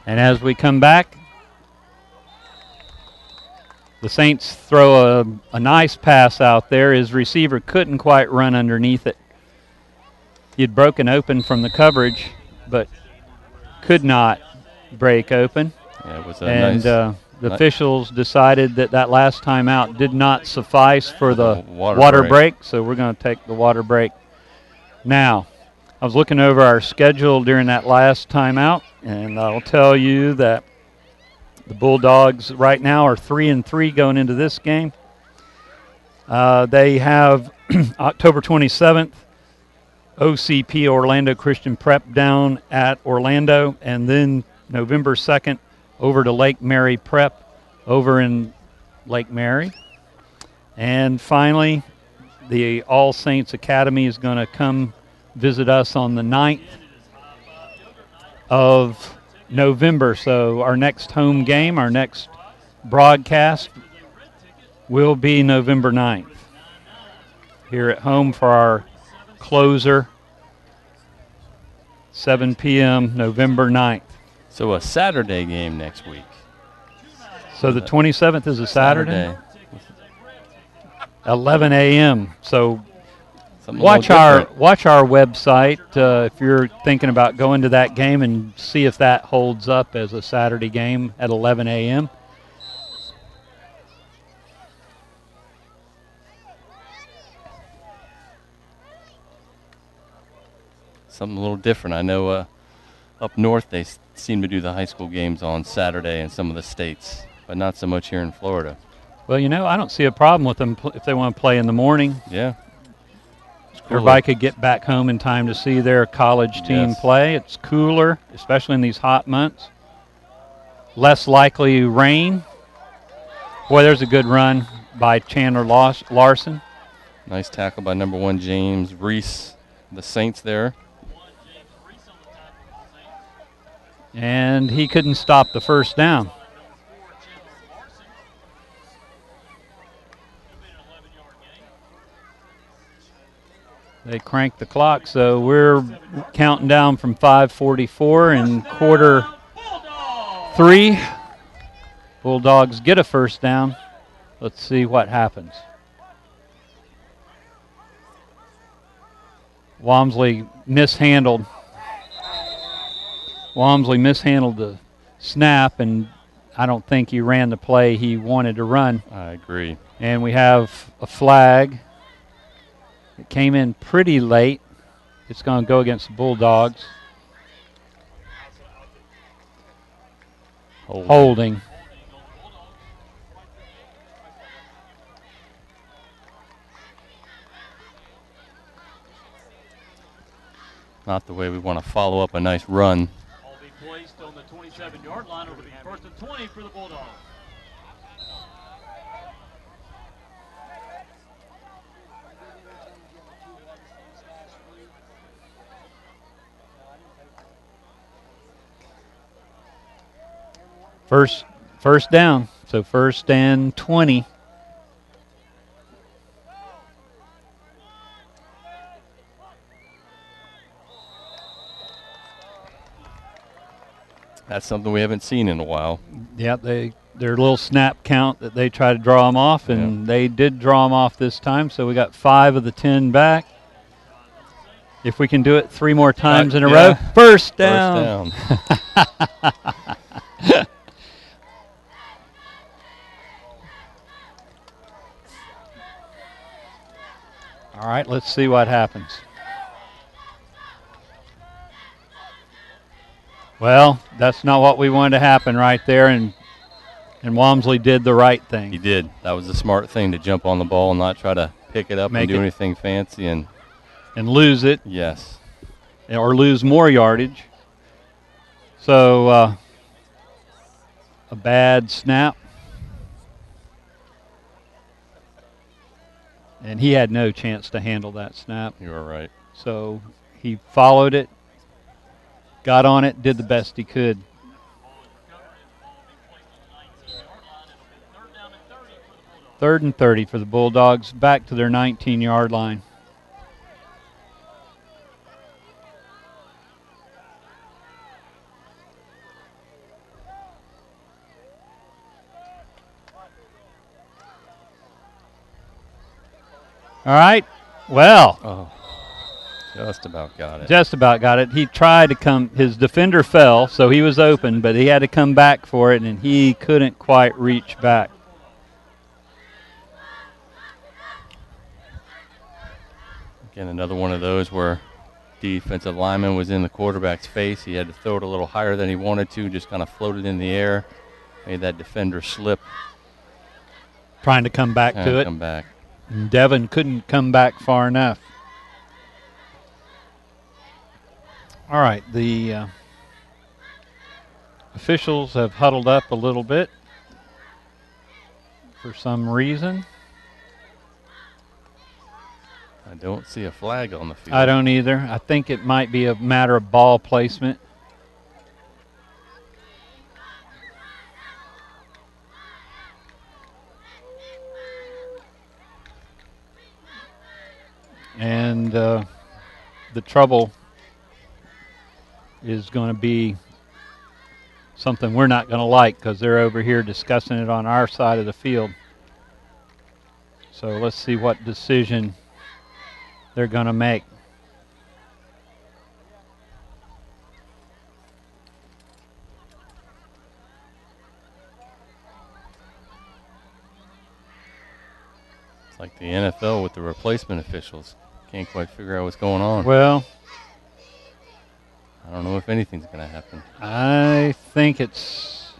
And as we come back, the Saints throw a nice pass out there. His receiver couldn't quite run underneath it. He had broken open from the coverage, but could not break open. Yeah, it was the officials decided that last timeout did not suffice for the water break, so we're going to take the water break now. I was looking over our schedule during that last timeout, and I'll tell you that the Bulldogs right now are 3-3 going into this game. They have October 27th, OCP Orlando Christian Prep down at Orlando, and then November 2nd over to Lake Mary Prep over in Lake Mary. And finally, the All Saints Academy is going to come visit us on the 9th of November. So our next home game, our next broadcast will be November 9th here at home for our closer, 7 p.m. November 9th. So a Saturday game next week. So the 27th is a Saturday. 11 a.m. So watch our website if you're thinking about going to that game, and see if that holds up as a Saturday game at 11 a.m. Something a little different. I know up north they seem to do the high school games on Saturday in some of the states, but not so much here in Florida. Well, I don't see a problem with them if they want to play in the morning. Yeah. Everybody could get back home in time to see their college team play. It's cooler, especially in these hot months. Less likely rain. Boy, there's a good run by Chandler Larson. Nice tackle by number 1 James Reese, the Saints there. And he couldn't stop the first down. They cranked the clock, so we're counting down from 5:44 in quarter 3. Bulldogs get a first down. Let's see what happens. Walmsley mishandled. Walmsley mishandled the snap, and I don't think he ran the play he wanted to run. I agree. And we have a flag. It came in pretty late. It's going to go against the Bulldogs. Holding. Not the way we want to follow up a nice run. Ball being placed on the 27-yard line. It'll be first and 20 for the Bulldogs. First down, so 1st and 20. That's something we haven't seen in a while. Yeah, their little snap count that they try to draw them off, and they did draw them off this time, so we got 5 of the 10 back. If we can do it 3 more times in a row, first down. All right, let's see what happens. Well, that's not what we wanted to happen right there, and Walmsley did the right thing. He did. That was the smart thing, to jump on the ball and not try to pick it up and do anything fancy and lose it. Yes. Or lose more yardage. So a bad snap. And he had no chance to handle that snap. You were right. So he followed it, got on it, did the best he could. 3rd and 30 for the Bulldogs, back to their 19-yard line. All right, well. Oh, just about got it. Just about got it. He tried to come, his defender fell, so he was open, but he had to come back for it, and he couldn't quite reach back. Again, another one of those where defensive lineman was in the quarterback's face. He had to throw it a little higher than he wanted to, just kind of floated in the air, made that defender slip. Trying to come back to it. Come back. And Devin couldn't come back far enough. All right, the officials have huddled up a little bit for some reason. I don't see a flag on the field. I don't either. I think it might be a matter of ball placement. And the trouble is going to be something we're not going to like, because they're over here discussing it on our side of the field. So let's see what decision they're going to make. It's like the NFL with the replacement officials. Can't quite figure out what's going on. Well, I don't know if anything's going to happen. I think it's...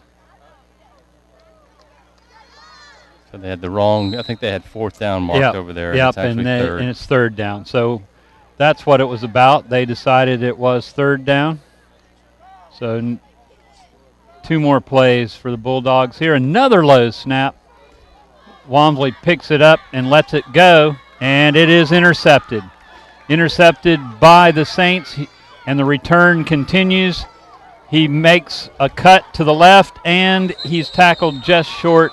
So they had the wrong, I think they had 4th down marked over there. Yep, it's actually third. And it's 3rd down. So that's what it was about. They decided it was 3rd down. So 2 more plays for the Bulldogs here. Another low snap. Walmsley picks it up and lets it go, and it is intercepted. Intercepted by the Saints, and the return continues. He makes a cut to the left, and he's tackled just short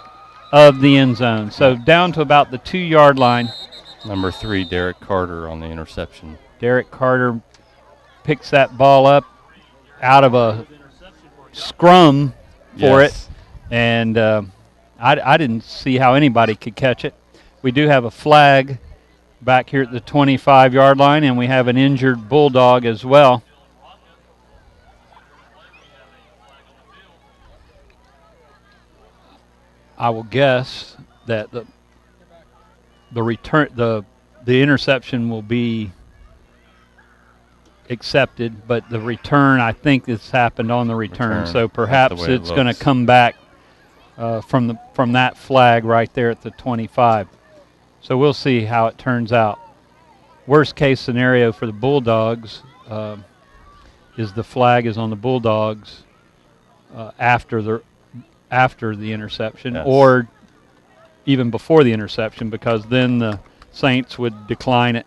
of the end zone. So down to about the 2-yard line. Number 3, Derek Carter on the interception. Derek Carter picks that ball up out of a scrum for it, and I didn't see how anybody could catch it. We do have a flag back here at the 25-yard line, and we have an injured Bulldog as well. I will guess that the return the interception will be accepted, but the return, I think this happened on the return. So perhaps it's going to come back from that flag right there at the 25. So we'll see how it turns out. Worst case scenario for the Bulldogs is the flag is on the Bulldogs after the interception, yes, or even before the interception, because then the Saints would decline it.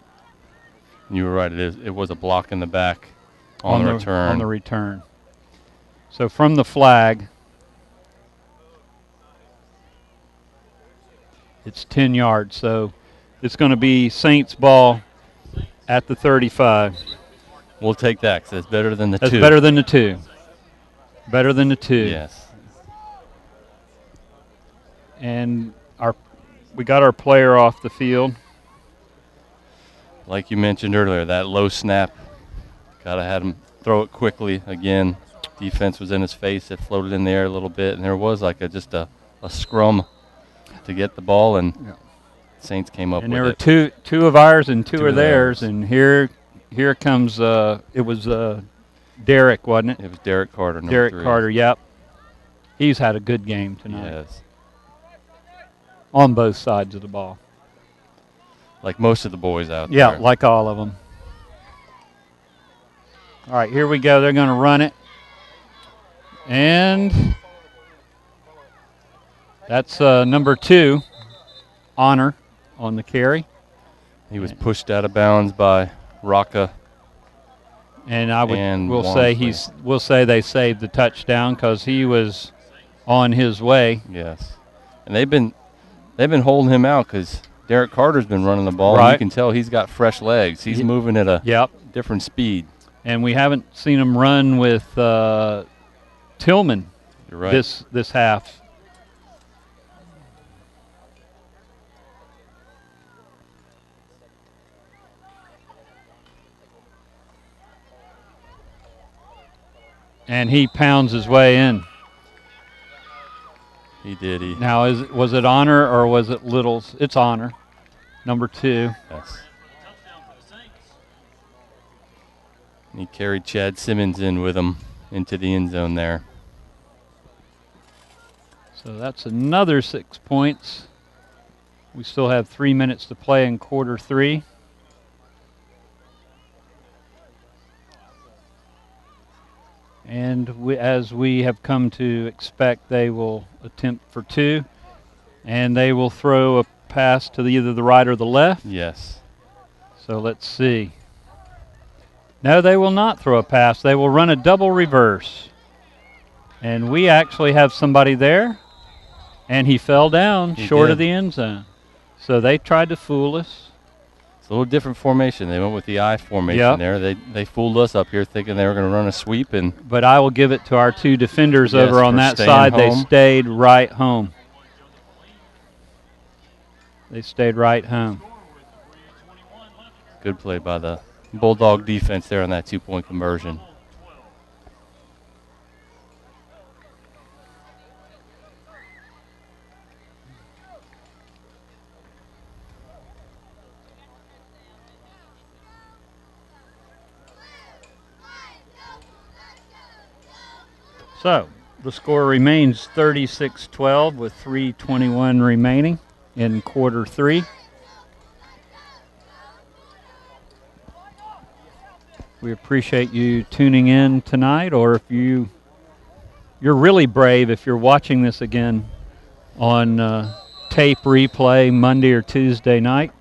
You were right. It was a block in the back on the return. On the return. So from the flag, it's 10 yards. So it's going to be Saints ball at the 35. We'll take that because it's better than the 2. That's better than the 2. Better than the 2. Yes. And we got our player off the field. Like you mentioned earlier, that low snap, got to have him throw it quickly again. Defense was in his face. It floated in the air a little bit, and there was like just a scrum to get the ball, and Saints came up with it. And there were two of ours and two of theirs, and here comes it was Derek, wasn't it? It was Derek Carter, number Derek 3. Carter, yep. He's had a good game tonight. Yes. On both sides of the ball. Like most of the boys out there. Yeah, like all of them. All right, here we go. They're going to run it. And that's number 2, Honor, on the carry. He was pushed out of bounds by Rocca. And we'll say they saved the touchdown because he was on his way. Yes. And they've been holding him out because Derek Carter's been running the ball. Right. And you can tell he's got fresh legs. He's moving at a different speed. And we haven't seen him run with Tillman. You're right. This half. And he pounds his way in. He did. Now, was it Honor or was it Littles? It's Honor, number 2. Yes. He carried Chad Simmons in with him into the end zone there. So that's another 6 points. We still have 3 minutes to play in quarter 3. And as we have come to expect, they will attempt for 2. And they will throw a pass to either the right or the left. Yes. So let's see. No, they will not throw a pass. They will run a double reverse. And we actually have somebody there. And he fell down short of the end zone. So they tried to fool us. It's a little different formation. They went with the I formation there. They fooled us up here thinking they were going to run a sweep. But I will give it to our 2 defenders over on that side. They stayed right home. They stayed right home. Good play by the Bulldog defense there on that 2-point conversion. So the score remains 36-12 with 3:21 remaining in quarter 3. We appreciate you tuning in tonight, or if you're really brave if you're watching this again on tape replay Monday or Tuesday night.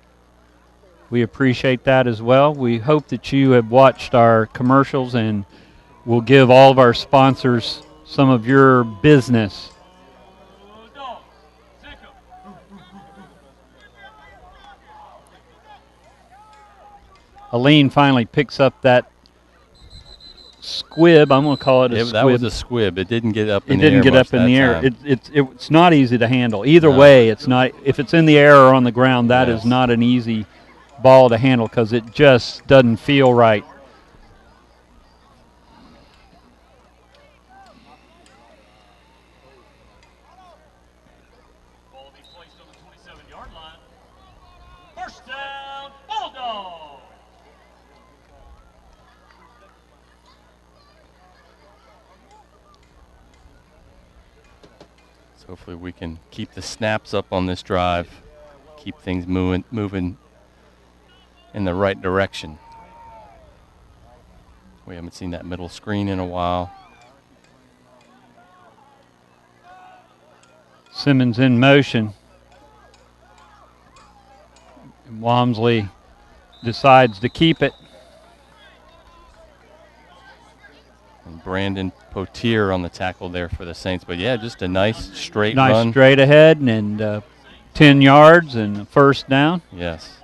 We appreciate that as well. We hope that you have watched our commercials and will give all of our sponsors some of your business. Aline finally picks up that squib. I'm going to call it a squib. That was a squib. It didn't get up in the air. It didn't get up in the air. It's not easy to handle. Either way, it's not. If it's in the air or on the ground, that is not an easy ball to handle because it just doesn't feel right. So hopefully we can keep the snaps up on this drive, keep things moving in the right direction. We haven't seen that middle screen in a while. Simmons in motion. And Walmsley decides to keep it. And Brandon Potier on the tackle there for the Saints. But, yeah, just a nice straight Nice run. straight ahead and 10 yards and a first down. Yes.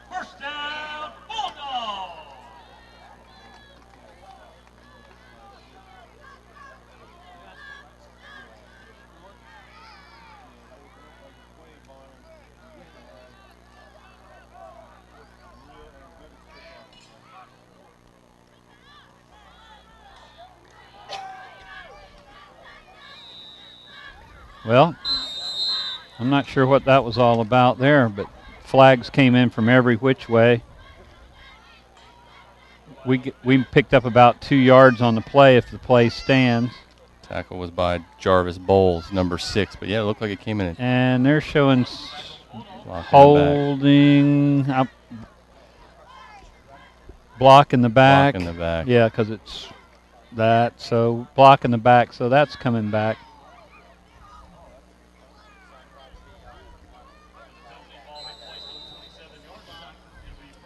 First down, Bulldog. Well, I'm not sure what that was all about there, but flags came in from every which way. We picked up about 2 yards on the play if the play stands. Tackle was by Jarvis Bowles, number 6. But, yeah, it looked like it came in. And they're showing Holding up, block in the back. Block in the back. Yeah, because it's that. So block in the back. So that's coming back.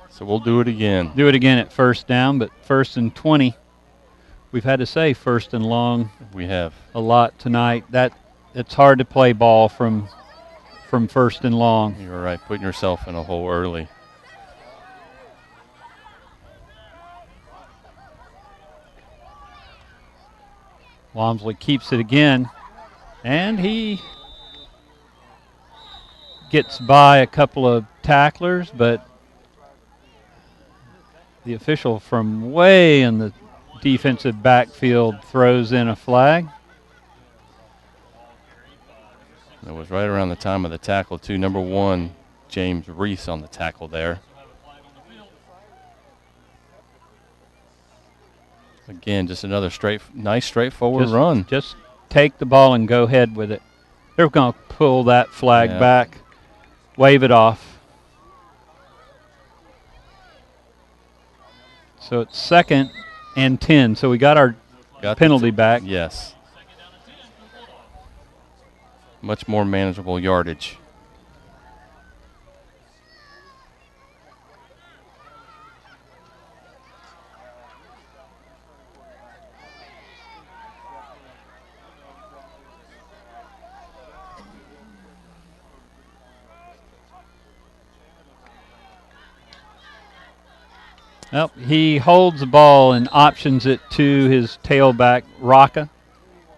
So we'll do it again. Do it again at first down, but first and 20. We've had to say first and long We have. a lot tonight. It's hard to play ball from first and long. You're right, putting yourself in a hole early. Walmsley keeps it again, and he gets by a couple of tacklers, but the official from way in the defensive backfield throws in a flag. It was right around the time of the tackle, too. Number 1, James Reese on the tackle there. Again, just another nice straightforward run. Just take the ball and go ahead with it. They're going to pull that flag back, wave it off. So it's second and 10. So we got our penalty back. Yes. Much more manageable yardage. Well, he holds the ball and options it to his tailback, Rocca,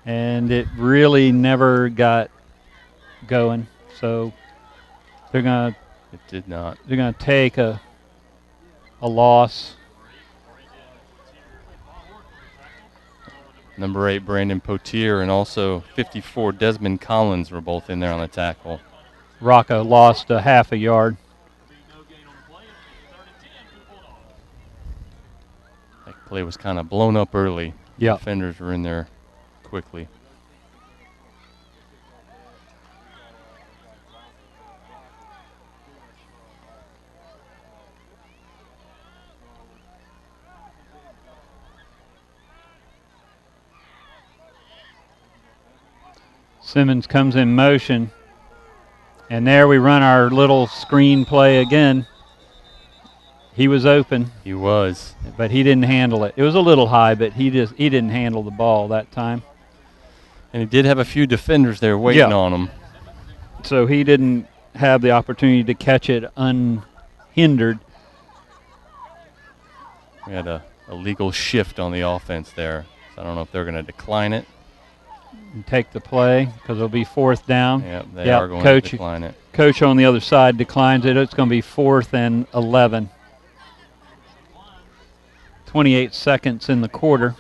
and it really never got going. So they're gonna. It did not. They're gonna take a loss. Number 8, Brandon Potier, and also 54, Desmond Collins were both in there on the tackle. Rocca lost a half a yard. That play was kind of blown up early. Yeah. Defenders were in there quickly. Simmons comes in motion, and there we run our little screen play again. He was open. He was. But he didn't handle it. It was a little high, but he didn't handle the ball that time. And he did have a few defenders there waiting on him. So he didn't have the opportunity to catch it unhindered. We had a legal shift on the offense there. So I don't know if they're going to decline it. And take the play because it'll be fourth down. Yeah, they are going to decline it. Coach on the other side declines it. It's going to be 4th and 11. 28 seconds in the quarter.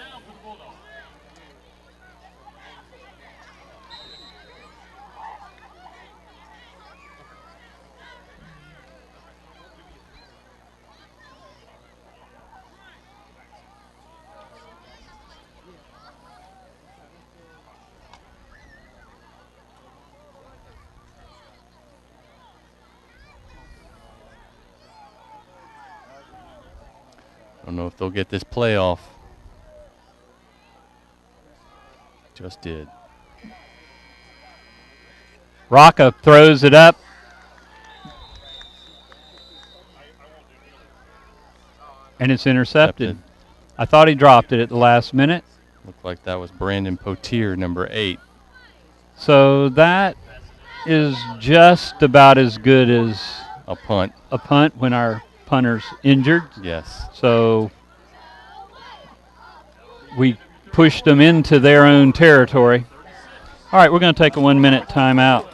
Don't know if they'll get this playoff. Just did. Rocca throws it up. And it's intercepted. I thought he dropped it at the last minute. Looked like that was Brandon Potier, number 8. So that is just about as good as a punt. A punt when our punter's injured. Yes. So we pushed them into their own territory. All right, we're going to take a 1-minute timeout.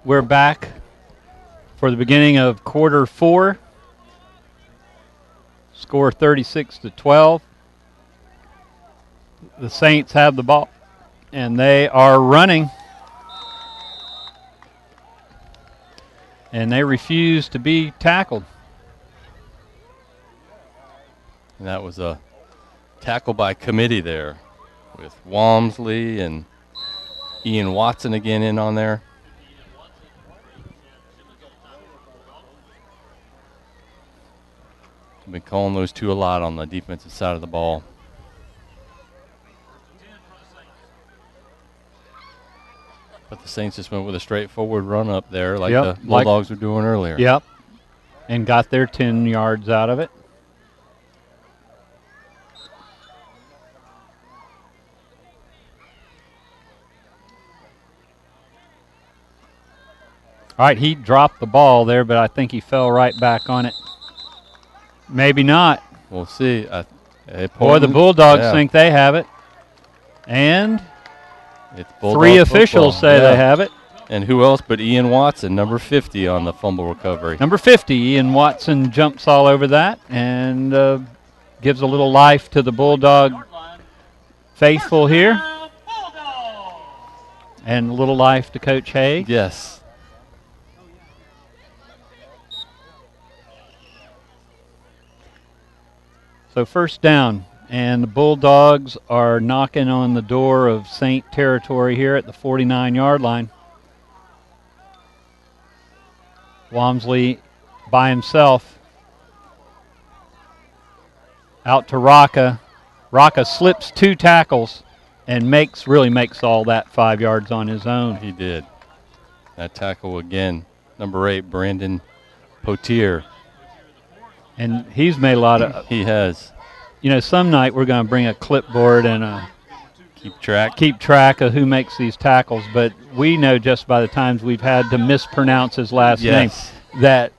We're back for the beginning of quarter 4. Score 36-12. The Saints have the ball, and they are running. And they refuse to be tackled. And that was a tackle by committee there with Walmsley and Ian Watson again in on there. I've been calling those two a lot on the defensive side of the ball. But the Saints just went with a straightforward run up there like the Bulldogs were doing earlier. Yep. And got their 10 yards out of it. All right, he dropped the ball there, but I think he fell right back on it. Maybe not. We'll see. Boy, the Bulldogs think they have it. And it's 3 officials say they have it. And who else but Ian Watson, number 50 on the fumble recovery. Number 50, Ian Watson jumps all over that and gives a little life to the Bulldog faithful here. And a little life to Coach Hay. Yes. So first down, and the Bulldogs are knocking on the door of Saint territory here at the 49-yard line. Walmsley by himself. Out to Rocca. Rocca slips 2 tackles and really makes all that 5 yards on his own. He did. That tackle again, number 8, Brandon Potier. And he's made a lot of. He has. You know, some night we're going to bring a clipboard and keep track of who makes these tackles. But we know just by the times we've had to mispronounce his last name that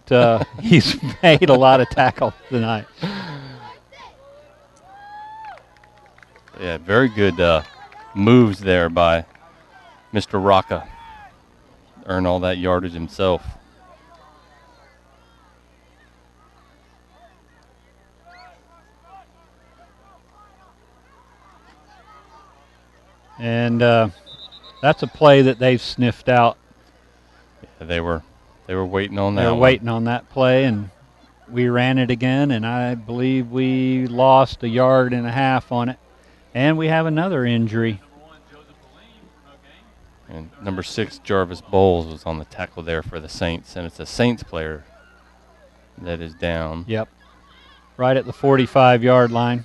he's made a lot of tackles tonight. Yeah, very good moves there by Mr. Rocca. Earn all that yardage himself. And that's a play that they've sniffed out. Yeah, they were waiting on that. They were waiting on that play, and we ran it again, and I believe we lost 1.5 yards on it. And we have another injury. And number 6, Jarvis Bowles, was on the tackle there for the Saints, and it's a Saints player that is down. Yep, right at the 45-yard line.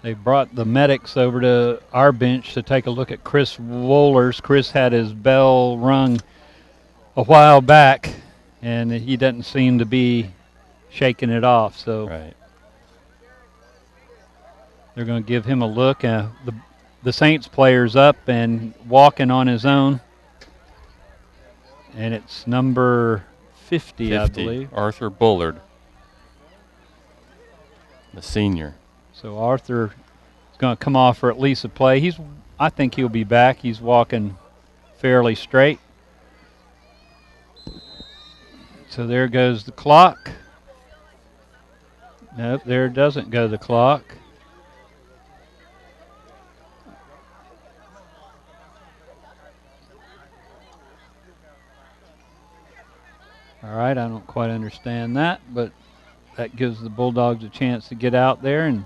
They brought the medics over to our bench to take a look at Chris Wohlers. Chris had his bell rung a while back, and he doesn't seem to be shaking it off. So right. They're going to give him a look. The the Saints players up and walking on his own. And it's number 50, I believe. Arthur Bullard, the senior. So Arthur is going to come off for at least a play. I think he'll be back. He's walking fairly straight. So there goes the clock. Nope, there doesn't go the clock. All right, I don't quite understand that, but that gives the Bulldogs a chance to get out there and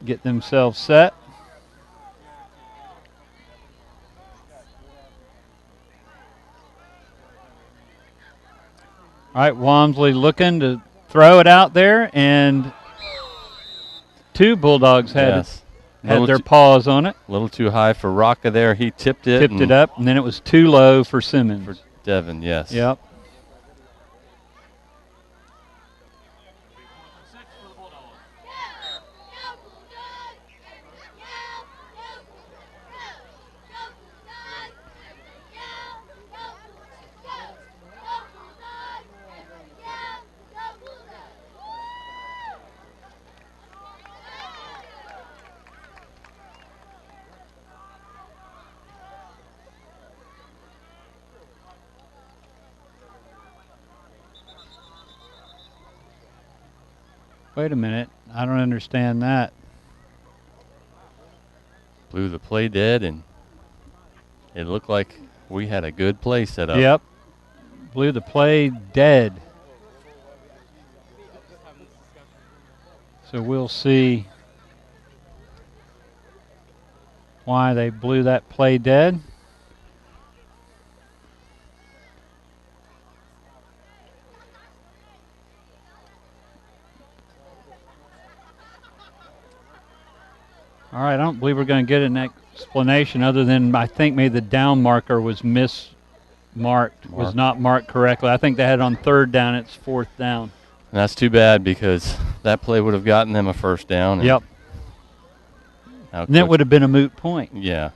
get themselves set. All right, Walmsley looking to throw it out there, and two Bulldogs had their paws on it. A little too high for Rocca there. He tipped it. Tipped it up, and then it was too low for Simmons. For Devin, yes. Yep. Wait a minute. I don't understand that. Blew the play dead, and it looked like we had a good play set up. Yep. Blew the play dead. So we'll see why they blew that play dead. All right, I don't believe we're going to get an explanation other than I think maybe the down marker was was not marked correctly. I think they had it on third down. It's fourth down. And that's too bad because that play would have gotten them a first down. Yep. And that would have been a moot point. Yeah.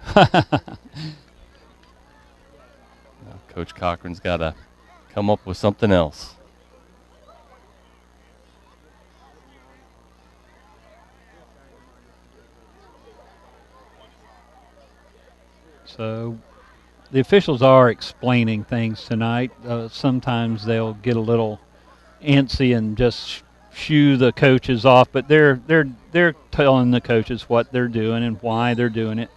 Coach Cochran's got to come up with something else. So the officials are explaining things tonight. Sometimes they'll get a little antsy and just shoo the coaches off, but they're telling the coaches what they're doing and why they're doing it.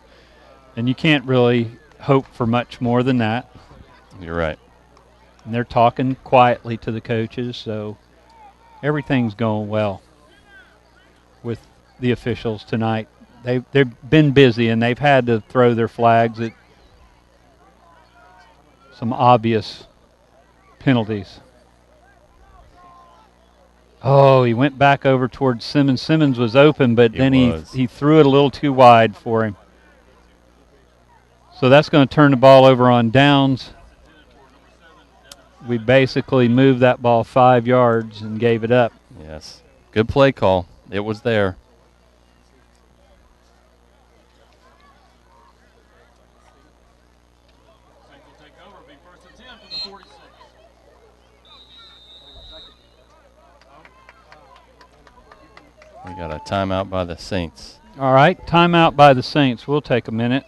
And you can't really hope for much more than that. You're right. And they're talking quietly to the coaches, so everything's going well with the officials tonight. They've been busy, and they've had to throw their flags at some obvious penalties. Oh, he went back over towards Simmons. Simmons was open, but then he threw it a little too wide for him. So that's going to turn the ball over on downs. We basically moved that ball 5 yards and gave it up. Yes. Good play call. It was there. We got a timeout by the Saints. All right, timeout by the Saints. We'll take a minute.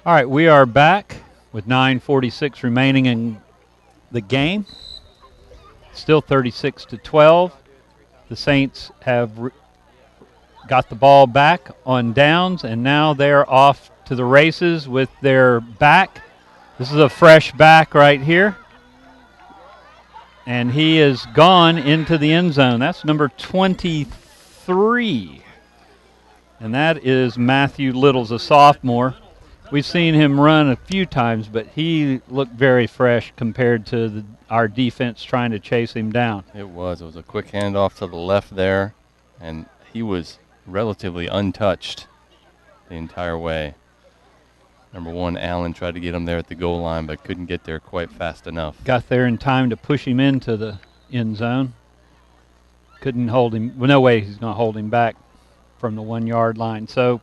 All right, we are back with 9:46 remaining in the game. Still 36-12. The Saints have got the ball back on downs, and now they're off to the races with their back. This is a fresh back right here. And he is gone into the end zone. That's number 23. And that is Matthew Littles, a sophomore. We've seen him run a few times, but he looked very fresh compared to our defense trying to chase him down. It was a quick handoff to the left there, and he was relatively untouched the entire way. Number 1, Allen tried to get him there at the goal line, but couldn't get there quite fast enough. Got there in time to push him into the end zone. Couldn't hold him. Well, no way he's going to hold him back from the 1 yard line. So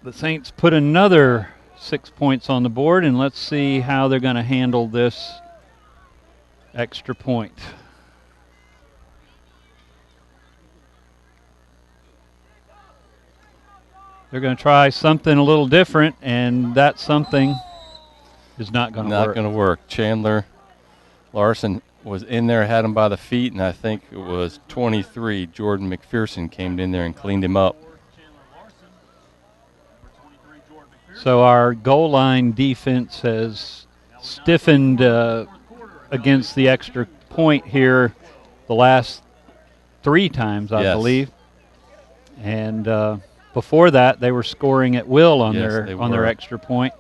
the Saints put another 6 points on the board, and let's see how they're going to handle this extra point. They're going to try something a little different, and that something is not going to work. Not going to work. Chandler Larson was in there, had him by the feet, and I think it was 23, Jordan McPherson, came in there and cleaned him up. So our goal line defense has stiffened against the extra point here the last 3 times, I believe. And before that, they were scoring at will on their extra point.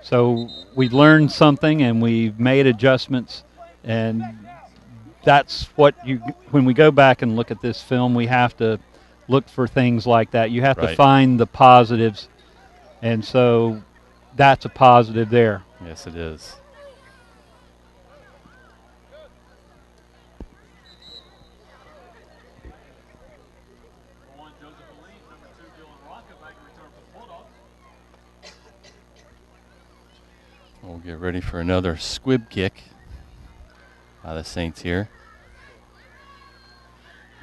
So we learned something, and we've made adjustments, and that's what when we go back and look at this film, we have to look for things like that. You have to find the positives, and so that's a positive there. Yes, it is. We'll get ready for another squib kick by the Saints here.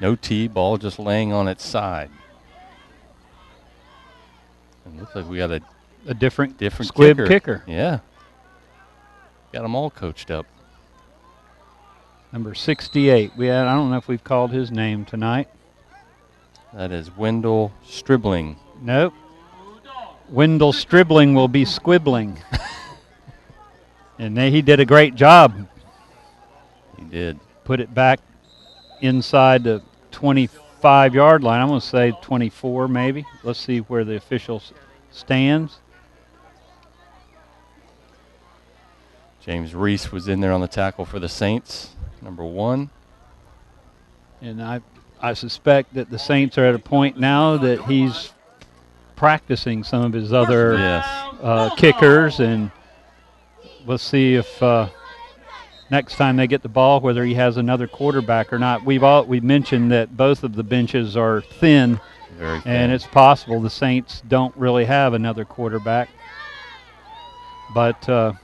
No tee, ball just laying on its side. And looks like we got a different squib kicker. Yeah. Got them all coached up. Number 68. I don't know if we've called his name tonight. That is Wendell Stribling. Nope. Wendell Stribling will be squibbling. And he did a great job. He did. Put it back inside the 25-yard line. I'm going to say 24 maybe. Let's see where the official stands. James Reese was in there on the tackle for the Saints, number 1. And I suspect that the Saints are at a point now that he's practicing some of his other kickers, and we'll see if next time they get the ball, whether he has another quarterback or not. We've mentioned that both of the benches are thin, very thin, and it's possible the Saints don't really have another quarterback. But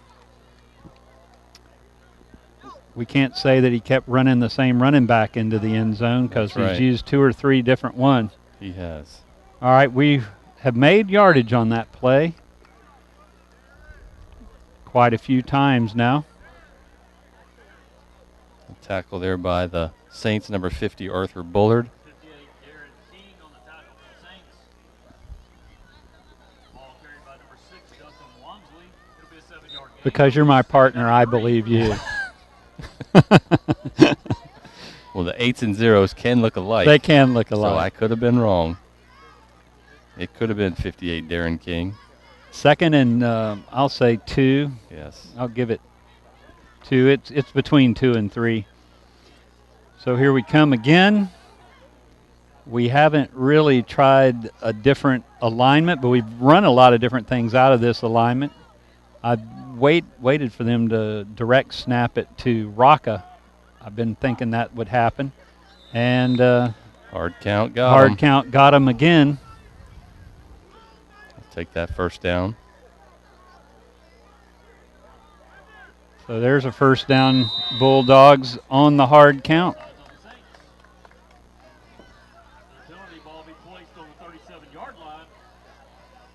we can't say that he kept running the same running back into the end zone, because he's used 2 or 3 different ones. He has. All right, we have made yardage on that play quite a few times now. A tackle there by the Saints, number 50, Arthur Bullard. 58, Darren King on the tackle for the Saints. Ball carried by number 6, Justin Walmsley. It'll be a 7-yard gain. Because you're my partner, I believe you. Well, the 8s and 0s can look alike. They can look alike. So I could have been wrong. It could have been 58, Darren King. Second and I'll say 2. Yes. I'll give it 2. It's between 2 and 3. So here we come again. We haven't really tried a different alignment, but we've run a lot of different things out of this alignment. I've waited for them to direct snap it to Rocca. I've been thinking that would happen. And hard count got him again. Take that first down. So there's a first down, Bulldogs on the hard count. Penalty penalty ball be placed on the 37-yard line.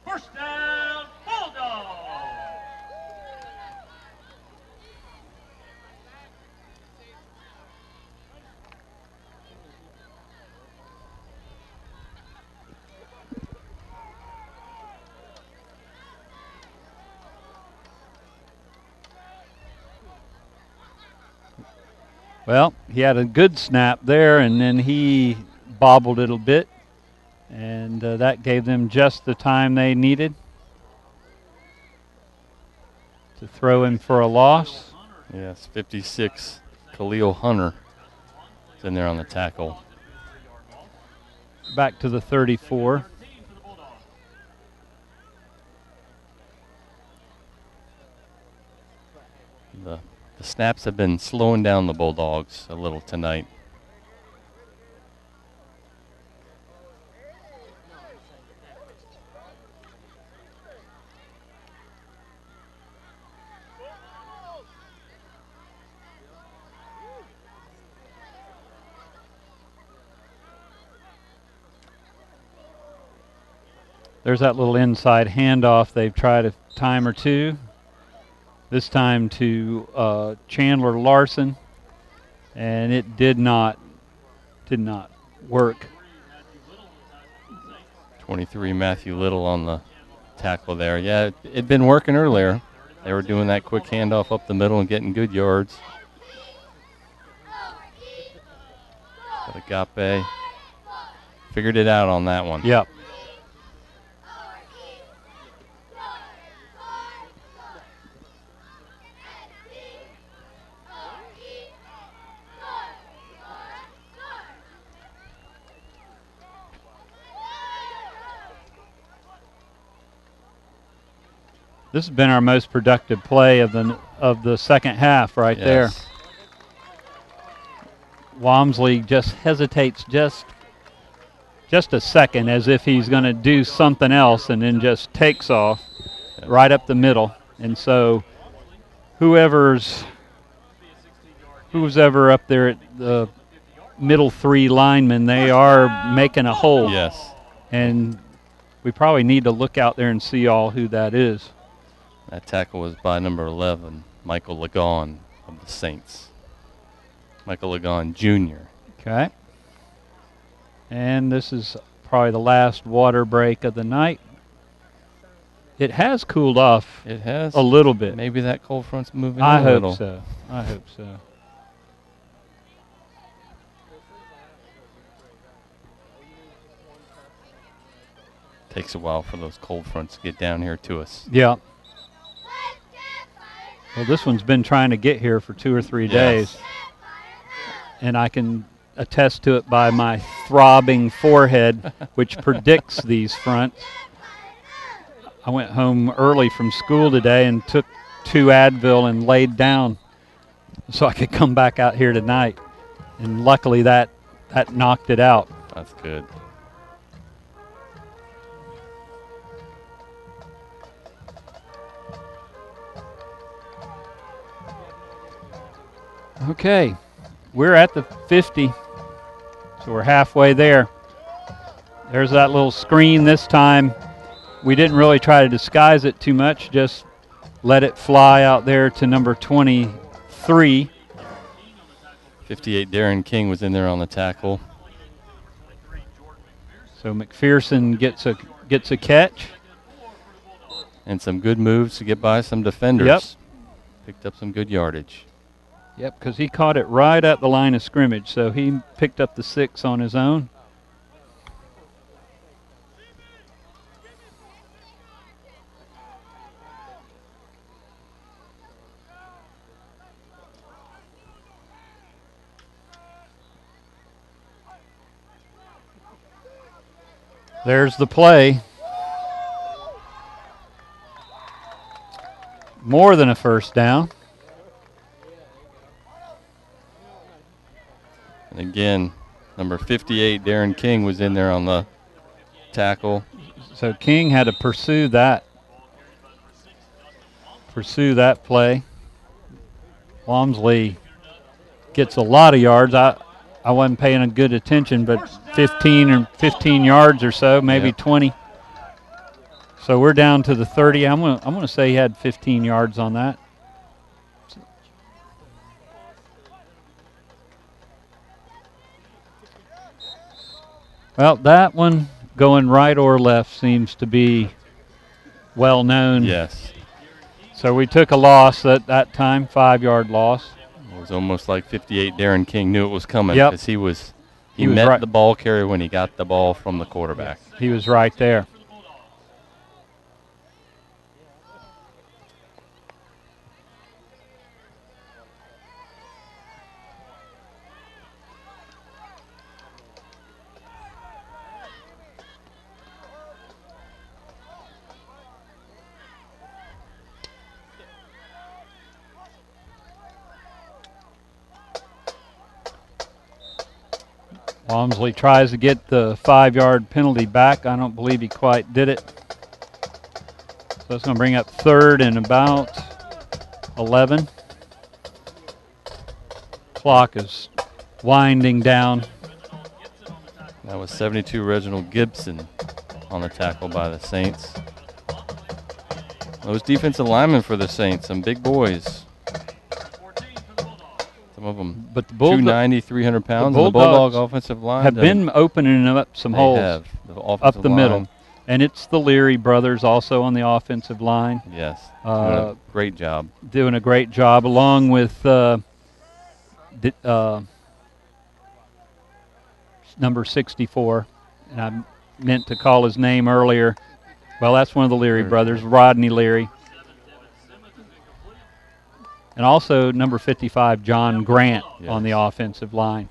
First down, Bulldogs. Well, he had a good snap there, and then he bobbled it a bit, and that gave them just the time they needed to throw him for a loss. Yes, 56, Khalil Hunter is in there on the tackle. Back to the 34. The snaps have been slowing down the Bulldogs a little tonight. There's that little inside handoff they've tried a time or two. This time to Chandler Larson, and it did not work. 23, Matthew Little on the tackle there. Yeah, it'd been working earlier. They were doing that quick handoff up the middle and getting good yards. But Agape figured it out on that one. Yep. This has been our most productive play of the second half right there. Walmsley just hesitates just a second as if he's going to do something else and then just takes off right up the middle. And so who's ever up there at the middle three linemen, they are making a hole. Yes. And we probably need to look out there and see all who that is. That tackle was by number 11, Michael Lagon of the Saints. Michael Lagon Jr. Okay. And this is probably the last water break of the night. It has cooled off. It has a little bit. Maybe that cold front's moving I a hope little. so. I hope so. Takes a while for those cold fronts to get down here to us. Yeah. Well, this one's been trying to get here for 2 or 3 days. And I can attest to it by my throbbing forehead, which predicts these fronts. I went home early from school today and took 2 Advil and laid down so I could come back out here tonight. And luckily that knocked it out. That's good. Okay, we're at the 50, so we're halfway there. There's that little screen this time. We didn't really try to disguise it too much, just let it fly out there to number 23. 58, Darren King was in there on the tackle. So McPherson gets a catch. And some good moves to get by some defenders. Yep. Picked up some good yardage. Yep, because he caught it right at the line of scrimmage, so he picked up the 6 on his own. There's the play. More than a first down. And again, number 58, Darren King, was in there on the tackle. So King had to pursue that play. Walmsley gets a lot of yards. I wasn't paying a good attention, but 15 yards or so, maybe Yep. 20. So we're down to the 30. I'm gonna say he had 15 yards on that. Well, that one going right or left seems to be well known. Yes. So we took a loss at that time, 5-yard loss. It was almost like 58. Darren King knew it was coming Yep. because he was was right. the ball carrier when he got the ball from the quarterback. He was right there. Walmsley tries to get the 5-yard penalty back. I don't believe he quite did it. So it's going to bring up 3rd and about 11. Clock is winding down. That was 72 Reginald Gibson on the tackle by the Saints. Those defensive linemen for the Saints, some big boys. Some of them But the 290, 300 pounds. the The Bulldog Bulldogs offensive line have been opening up some they holes have. The up offensive the middle. line, And it's the Leary brothers also on the offensive line. yes, doing a great job. Doing a great job, along with number 64. And I meant to call his name earlier. Well, that's one of the Leary brothers, Rodney Leary. And also number 55, John Grant, on the offensive line.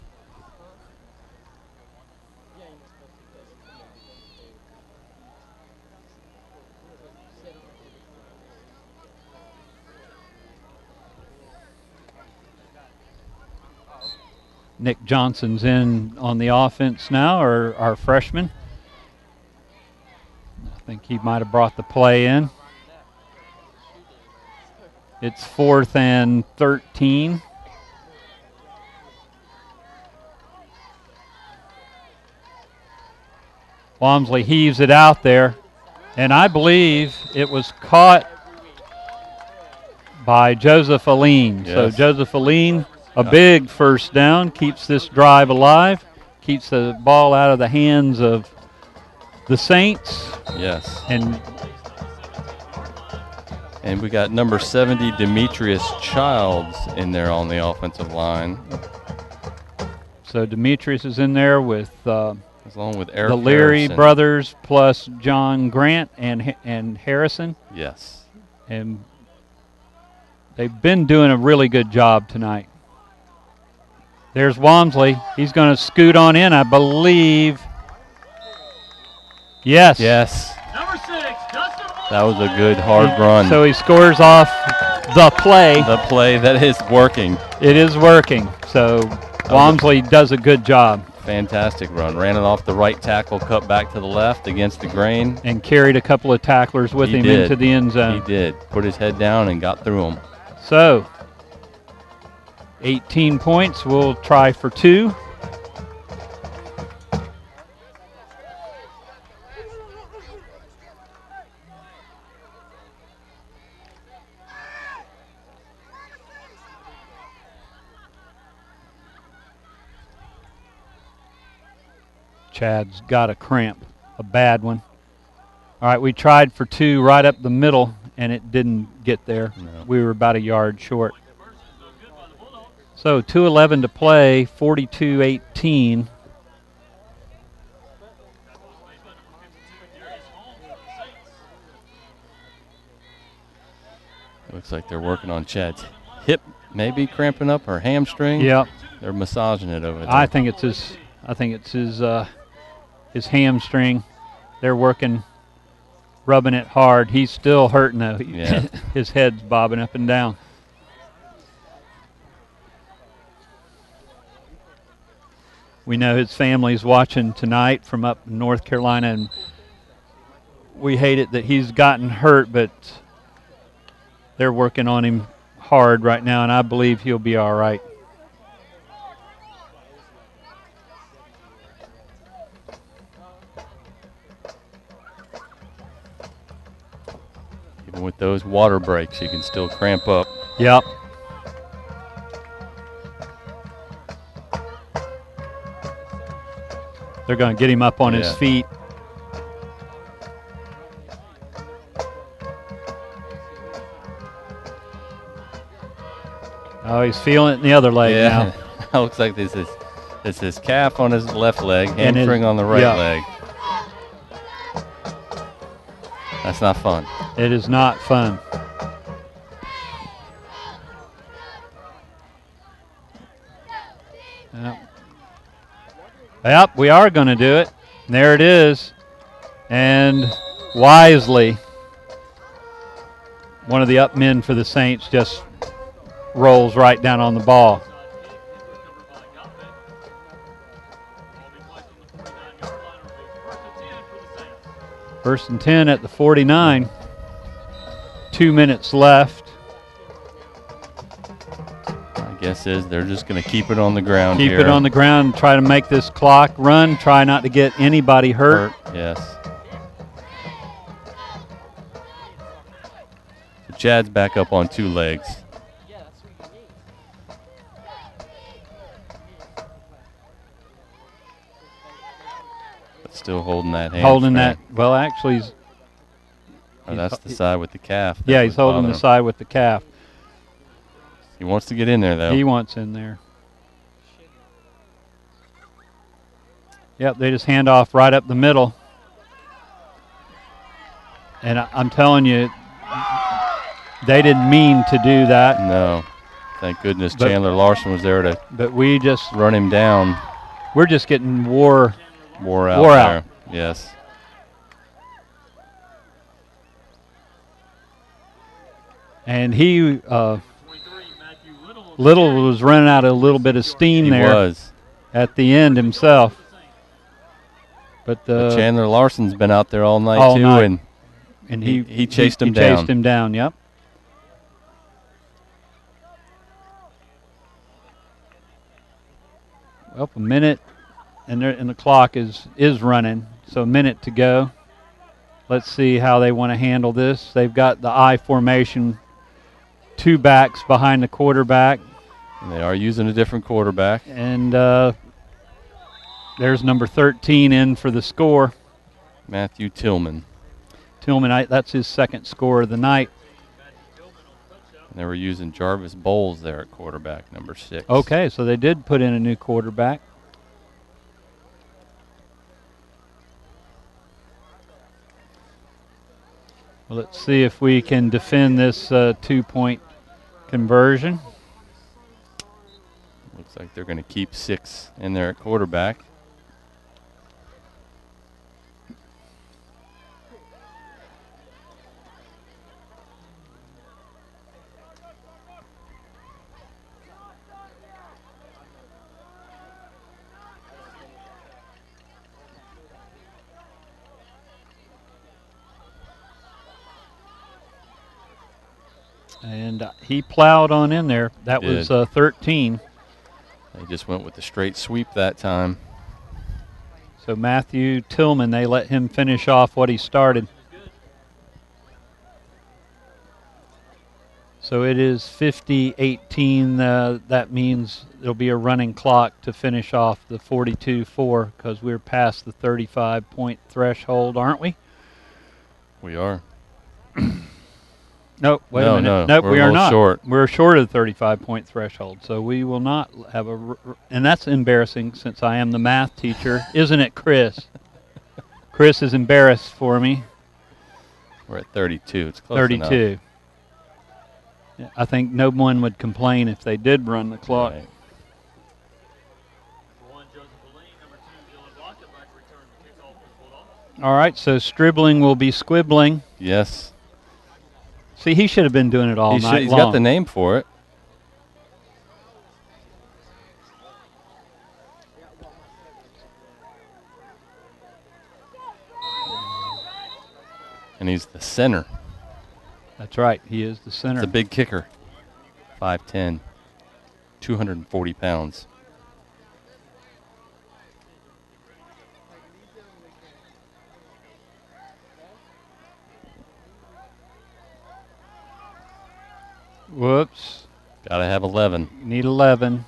Nick Johnson's in on the offense now, or our freshman. I think he might have brought the play in. It's 4th and 13. Walmsley heaves it out there, and I believe it was caught by Joseph Aline. Yes. So Joseph Aline, a big first down, keeps this drive alive, keeps the ball out of the hands of the Saints. Yes. And we got number 70, Demetrius Childs, in there on the offensive line. so Demetrius is in there with Along with Eric the Leary Harrison. brothers plus John Grant and Harrison. Yes. And they've been doing a really good job tonight. There's Walmsley. He's going to scoot on in, I believe. Yes. Yes. Number 6, Dustin That was a good hard run. So he scores off the play. The play that is working. It is working. So Walmsley does a good job. Fantastic run. Ran it off the right tackle, cut back to the left against the grain. And carried a couple of tacklers with He him did. into the end zone. He did. Put his head down and got through him. So 18 points. We'll try for 2. Chad's got a cramp, a bad one. All right, we tried for 2 right up the middle, and it didn't get there. No. We were about a yard short. So 2:11 to play, 42-18. Looks like they're working on Chad's hip, maybe cramping up, or hamstring. Yep. They're massaging it over there. I think it's his hamstring. They're working, rubbing it hard. He's still hurting though. Yeah. His head's bobbing up and down. We know his family's watching tonight from up in North Carolina, and we hate it that he's gotten hurt, but they're working on him hard right now, and I believe he'll be all right. Even with those water breaks, you can still cramp up. Yep. They're going to get him up on his feet. Oh, he's feeling it in the other leg now. It looks like this is his calf on his left leg, hamstring on the right leg. That's not fun. It is not fun. Yep, we are going to do it. There it is. And wisely, one of the up men for the Saints just rolls right down on the ball. First and 10 at the 49. 2 minutes left. My guess is they're just going to keep it on the ground Keep it on the ground, try to make this clock run, try not to get anybody hurt. Yes. So Chad's back up on 2 legs. But still holding that hand. Holding that. Well, actually, that's the side with the calf. Yeah, he's holding the side with the calf. He wants to get in there, though. He wants in there. Yep, they just hand off right up the middle. And I'm telling you, they didn't mean to do that. No. Thank goodness Chandler Larson was there to we just run him down. We're just getting wore out. Yes. And he Little was running out a little bit of steam there. He was. At the end himself. But Chandler Larson's been out there all night too, and he chased him down. He chased him down, yep. Well, a minute, and the clock is running, so a minute to go. Let's see how they want to handle this. They've got the I formation, 2 backs behind the quarterback. And they are using a different quarterback. And there's number 13 in for the score. Matthew Tillman. That's his second score of the night. And they were using Jarvis Bowles there at quarterback, number 6. Okay, so they did put in a new quarterback. Well, let's see if we can defend this 2-point conversion. Looks like they're going to keep 6 in there at quarterback. And he plowed on in there. That was 13. They just went with the straight sweep that time. So Matthew Tillman, they let him finish off what he started. So it is 50-18. That means there'll be a running clock to finish off the 42-4 because we're past the 35-point threshold, aren't we? We are. Nope, wait a minute. No, nope, we are not. Short. We're short of the 35-point threshold, so we will not have and that's embarrassing since I am the math teacher. Isn't it, Chris? Chris is embarrassed for me. We're at 32. It's close 32. enough. Yeah, I think no one would complain if they did run the clock. Right. All right, so Stribling will be squibbling. Yes. See, he should have been doing it all night long. He's got the name for it. And he's the center. That's right. He is the center. It's a big kicker. 5'10", 240 pounds. Whoops. Got to have 11. Need 11.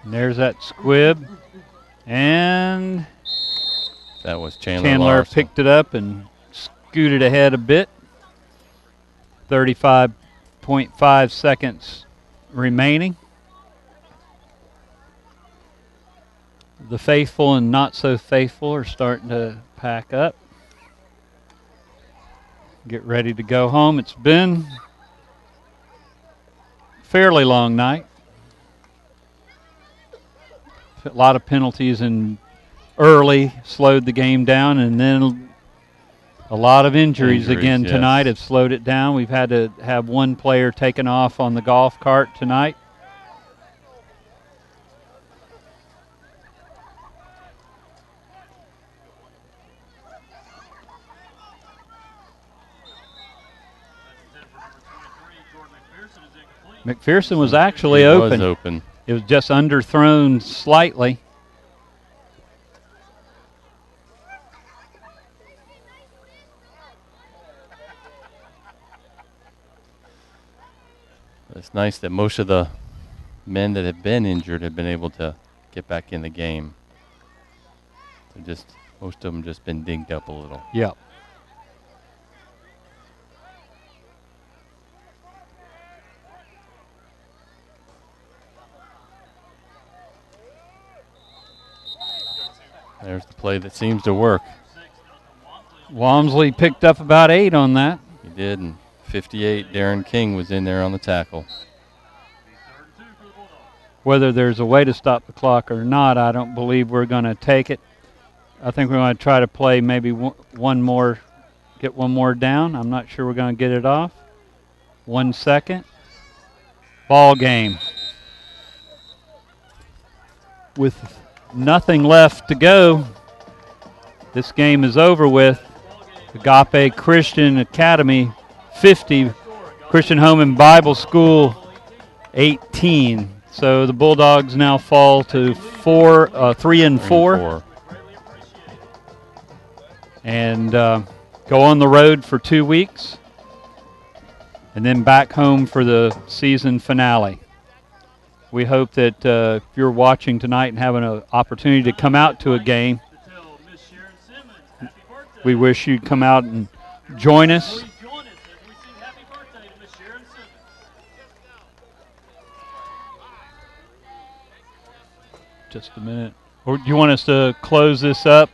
And there's that squib. And That was Chandler Chandler Larson. picked it up and scooted ahead a bit. 35.5 seconds remaining. The faithful and not so faithful are starting to pack up. Get ready to go home. It's been a fairly long night. A lot of penalties and early slowed the game down, and then a lot of injuries again yes. tonight have slowed it down. We've had to have one player taken off on the golf cart tonight. McPherson was actually open. Was open. It was just underthrown slightly. It's nice that most of the men that have been injured have been able to get back in the game. Most of them just been dinged up a little. Yep. There's the play that seems to work. Walmsley picked up about 8 on that. He did, and 58, Darren King was in there on the tackle. Whether there's a way to stop the clock or not, I don't believe we're going to take it. I think we're going to try to play maybe one more, get one more down. I'm not sure we're going to get it off. 1 second. Ball game. With nothing left to go, this game is over with. Agape Christian Academy 50, Christian Home and Bible School 18. So the Bulldogs now fall to 3 and 4. And go on the road for 2 weeks, and then back home for the season finale. We hope that if you're watching tonight and having an opportunity to come out to a game, we wish you'd come out and join us. Just a minute. Or do you want us to close this up?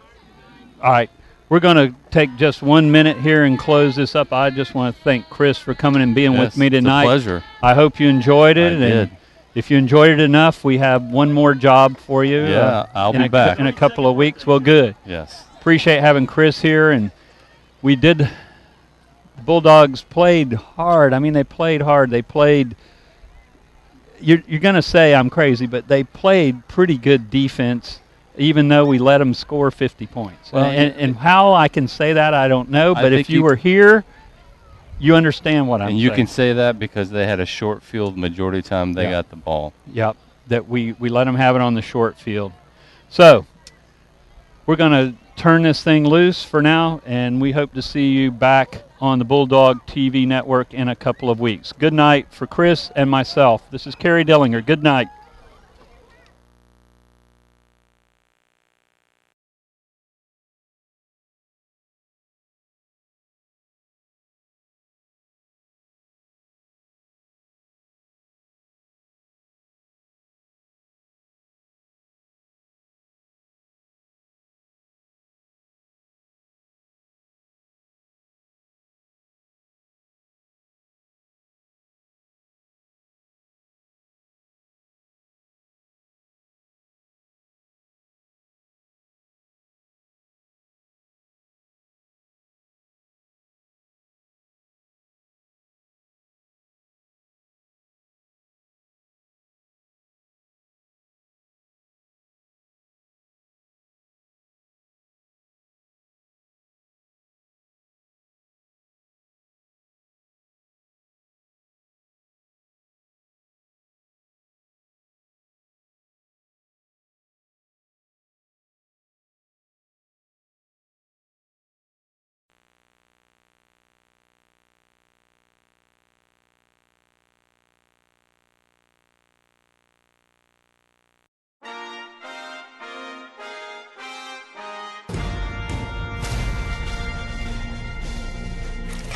All right. We're going to take just 1 minute here and close this up. I just want to thank Chris for coming and being with me tonight. It's a pleasure. I hope you enjoyed it. I did. If you enjoyed it enough, we have one more job for you. Yeah, I'll be back in a couple of weeks. Well, good. Yes. Appreciate having Chris here. And we did. The Bulldogs played hard. I mean, they played hard. They played. You're going to say I'm crazy, but they played pretty good defense, even though we let them score 50 points. Well, and how I can say that, I don't know. But if you were here, you understand what I'm saying. And you can say that because they had a short field majority of the time they Yep. got the ball. Yep, that we let them have it on the short field. So we're going to turn this thing loose for now, and we hope to see you back on the Bulldog TV network in a couple of weeks. Good night for Chris and myself. This is Kerry Dillinger. Good night.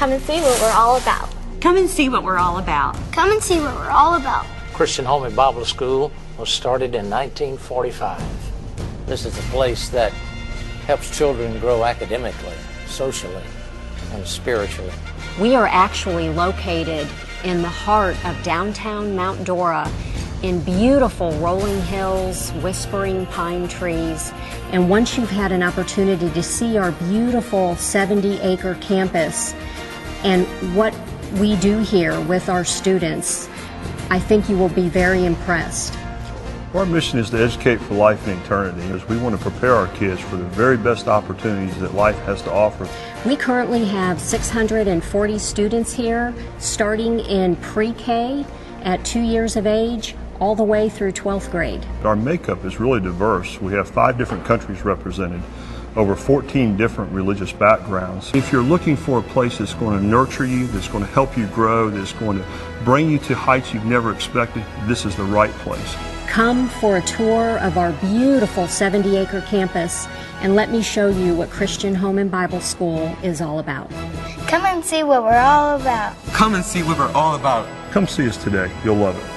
Come and see what we're all about. Come and see what we're all about. Come and see what we're all about. Christian Home and Bible School was started in 1945. This is a place that helps children grow academically, socially, and spiritually. We are actually located in the heart of downtown Mount Dora, in beautiful rolling hills, whispering pine trees. And once you've had an opportunity to see our beautiful 70-acre campus and what we do here with our students, I think you will be very impressed. Our mission is to educate for life and eternity, as we want to prepare our kids for the very best opportunities that life has to offer. We currently have 640 students here, starting in pre-K at 2 years of age, all the way through 12th grade. Our makeup is really diverse. We have 5 different countries represented, over 14 different religious backgrounds. If you're looking for a place that's going to nurture you, that's going to help you grow, that's going to bring you to heights you've never expected, this is the right place. Come for a tour of our beautiful 70-acre campus and let me show you what Christian Home and Bible School is all about. Come and see what we're all about. Come and see what we're all about. Come see us today. You'll love it.